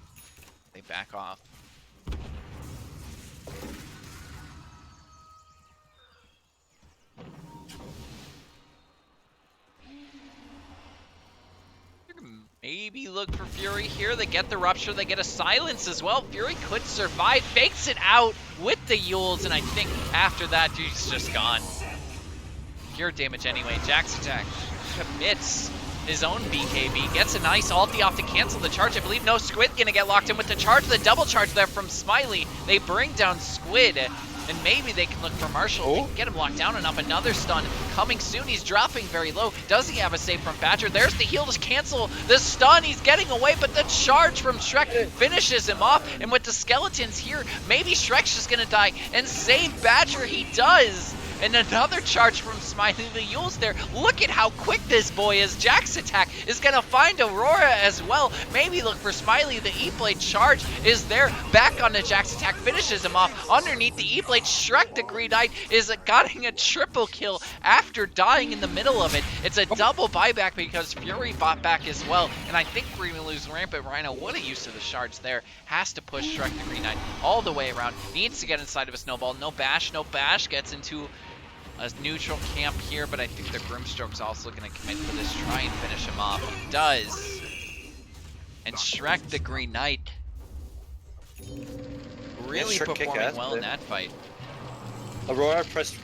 Speaker 1: They back off. Maybe look for Fury here. They get the Rupture. They get a Silence as well. Fury could survive. Fakes it out with the Yules. And I think after that, he's just gone. Pure damage anyway. JaXX commits his own BKB. Gets a nice ulti off to cancel the charge. I believe no Squid going to get locked in with the charge. The double charge there from Smiley. They bring down Squid. And maybe they can look for Marshall. They can get him locked down enough. Another stun coming soon. He's dropping very low. Does he have a save from Badger? There's the heal to cancel the stun. He's getting away, but the charge from Shrek finishes him off. And with the skeletons here, maybe Shrek's just going to die and save Badger. He does. And another charge from Smiley. The Yule's there. Look at how quick this boy is. JaXX is going to find Aurora as well. Maybe look for Smiley. The E-Blade charge is there. Back on the JaXX. Finishes him off. Underneath the E-Blade, Shrek the Green Knight is getting a triple kill after dying in the middle of it. It's a double buyback because Fury bought back as well. And I think we're going to lose Rampant Rhino. What a use of the shards there. Has to push Shrek the Green Knight all the way around. Needs to get inside of a snowball. No bash. No bash. Gets into a neutral camp here, but I think the Grimstroke's also going to commit for this. Try and finish him off. He does. And Shrek the Green Knight really
Speaker 2: Shrek
Speaker 1: performing
Speaker 2: kick-ass,
Speaker 1: well in that fight.
Speaker 2: Aurora pressed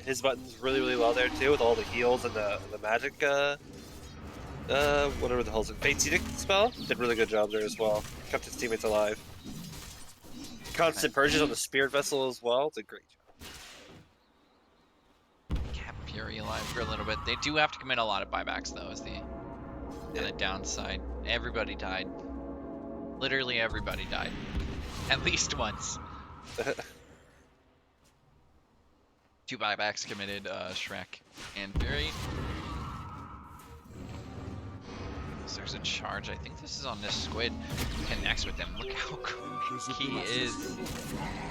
Speaker 2: his buttons really well there too, with all the heals and the magic whatever the hell's it, Fate's Edict spell. Did a really good job there as well. Kept his teammates alive. Constant purges on the Spirit Vessel as well. Did a great job.
Speaker 1: Kept Fury alive for a little bit. They do have to commit a lot of buybacks though, is the downside. Everybody died. Literally everybody died. At least once. 2 buybacks committed, Shrek and Fury. So there's a charge. I think this is on this Squid. Connects with him. Look how quick he is.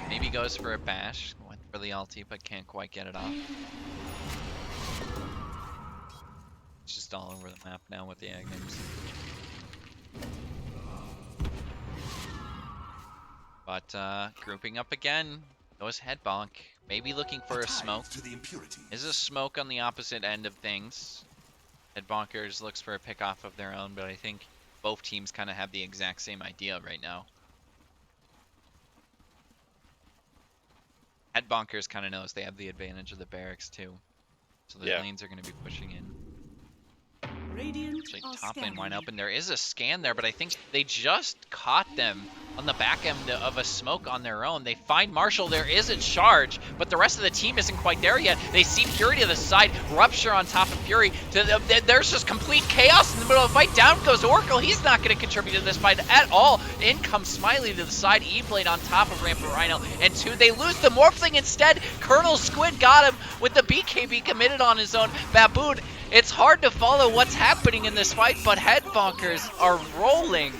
Speaker 1: Maybe goes for a bash. Went for the ulti, but can't quite get it off. It's just all over the map now with the Agnes. But grouping up again. Goes Headbonk. Maybe looking for a smoke.
Speaker 6: To the impurities.
Speaker 1: Is a smoke on the opposite end of things. Headbonkers looks for a pick off of their own, but I think both teams kind of have the exact same idea right now. Headbonkers kind of knows they have the advantage of the barracks too. So the lanes are going to be pushing in.
Speaker 7: Radiant
Speaker 1: Actually,
Speaker 7: are
Speaker 1: top lane wide
Speaker 7: scanning.
Speaker 1: open. There is a scan there, but I think they just caught them on the back end of a smoke on their own. They find Marshall. There is a charge, but the rest of the team isn't quite there yet. They see Fury to the side, Rupture on top of Fury. There's just complete chaos in the middle of the fight. Down goes Oracle. He's not going to contribute to this fight at all. In comes Smiley to the side. E-Blade on top of Rampant Rhino. And two, they lose the Morphling instead. Colonel Squid got him with the BKB committed on his own. Baboon, it's hard to follow what's happening in this fight, but Headbonkers are rolling.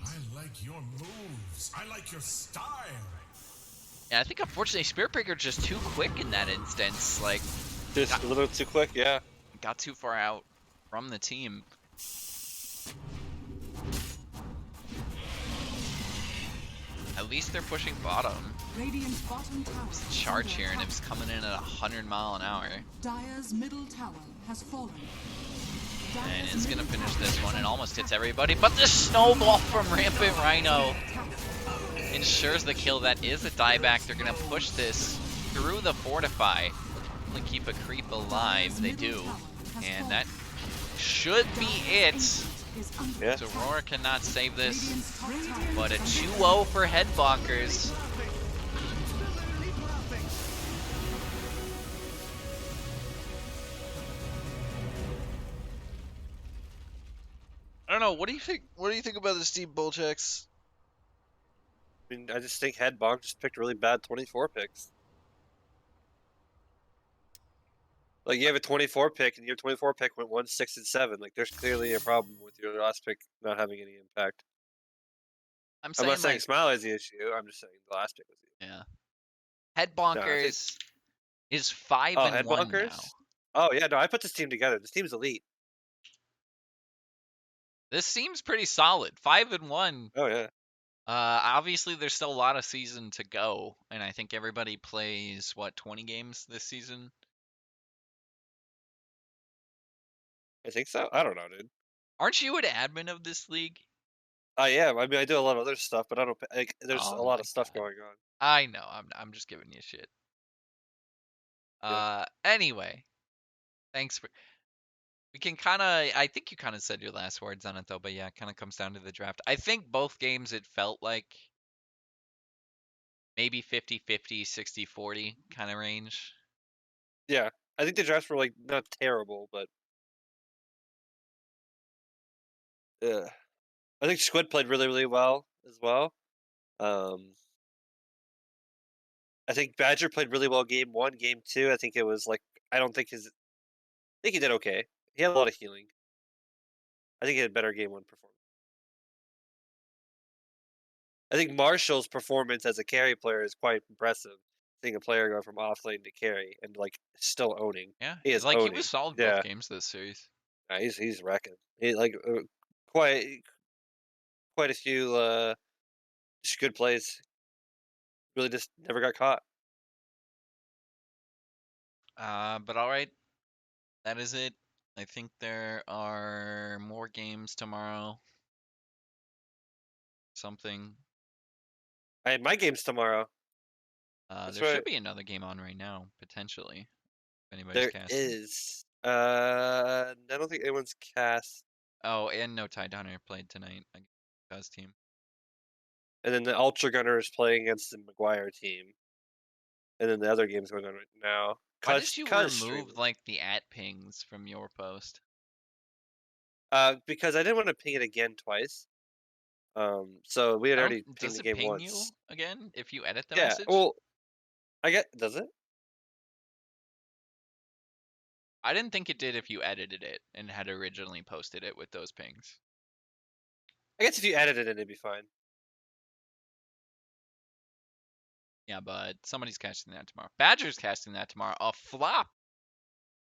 Speaker 5: I like your moves. I like your style.
Speaker 1: Yeah, I think unfortunately Spirit Breaker just too quick in that instance. Like,
Speaker 2: Just a little too quick, yeah.
Speaker 1: got too far out from the team. At least they're pushing bottom.
Speaker 7: Radiant's bottom tower.
Speaker 1: It's a charge here, and it's coming in at 100 miles an hour.
Speaker 7: Dire's middle tower has fallen.
Speaker 1: And it's gonna finish this one. It almost hits everybody, but the snowball from Rampant Rhino ensures the kill. That is a dieback. They're gonna push this through the fortify. Only keep a creep alive. They do, and that should be it.
Speaker 2: Yeah.
Speaker 1: So Aurora cannot save this, but a 2-0 for Headbonkers.
Speaker 9: I don't know. What do you think? What do you think about this team, BullJaXX?
Speaker 2: I mean, I just think Headbonk just picked really bad 24 picks. Like, you have a 24 pick, and your 24 pick went 1, 6, and 7. Like, there's clearly a problem with your last pick not having any impact.
Speaker 1: I'm
Speaker 2: I'm not saying
Speaker 1: like,
Speaker 2: Smile is the issue. I'm just saying the last pick was the issue.
Speaker 1: yeah. Headbonkers is 5-1
Speaker 2: Headbonkers?
Speaker 1: now.
Speaker 2: Oh, yeah, no, I put this team together. This team's elite.
Speaker 1: This seems pretty solid. 5-1.
Speaker 2: Oh, yeah.
Speaker 1: Obviously, there's still a lot of season to go, and I think everybody plays, what, 20 games this season?
Speaker 2: I think so. I don't know, dude.
Speaker 1: Aren't you an admin of this league?
Speaker 2: I am. I mean, I do a lot of other stuff, but I don't. Like, there's
Speaker 1: Oh
Speaker 2: a lot
Speaker 1: my
Speaker 2: of stuff
Speaker 1: God.
Speaker 2: going on.
Speaker 1: I know. I'm just giving you shit.
Speaker 2: Yeah.
Speaker 1: Anyway, thanks for. We can kind of. I think you kind of said your last words on it though, but yeah, it kind of comes down to the draft. I think both games it felt like maybe 50-50, 60-40 kind of range.
Speaker 2: Yeah, I think the drafts were like not terrible, but I think Squid played really, really well as well. I think Badger played really well game 1, game 2. I think it was like I don't think his. I think he did okay. He had a lot of healing. I think he had a better game 1 performance. I think Marshall's performance as a carry player is quite impressive. Seeing a player go from off lane to carry and like still owning.
Speaker 1: Yeah,
Speaker 2: He is
Speaker 1: like he
Speaker 2: owning.
Speaker 1: was solid
Speaker 2: Yeah.
Speaker 1: both games this series.
Speaker 2: Yeah, he's wrecking. He like quite a few just good plays. Really just never got caught.
Speaker 1: But all right, that is it. I think there are more games tomorrow. Something.
Speaker 2: I had my games tomorrow.
Speaker 1: There
Speaker 2: That's
Speaker 1: should
Speaker 2: right.
Speaker 1: be another game on right now, potentially. If anybody's
Speaker 2: There
Speaker 1: casting.
Speaker 2: is. I don't think anyone's cast.
Speaker 1: Oh, and no Tide Hunter played tonight against Cuz team.
Speaker 2: And then the Ultra Gunner is playing against the McGuire team. And then the other game's going on right now.
Speaker 1: Why did you remove
Speaker 2: streaming.
Speaker 1: like the @pings from your post?
Speaker 2: Because I didn't want to ping it again twice. So we had already pinged
Speaker 1: Does
Speaker 2: the
Speaker 1: it
Speaker 2: game
Speaker 1: ping
Speaker 2: once.
Speaker 1: you again if you edit the
Speaker 2: Yeah.
Speaker 1: message?
Speaker 2: Well, does it?
Speaker 1: I didn't think it did if you edited it and had originally posted it with those pings.
Speaker 2: I guess if you edited it, it'd be fine.
Speaker 1: Yeah, but somebody's casting that tomorrow. Badger's casting that tomorrow. A flop.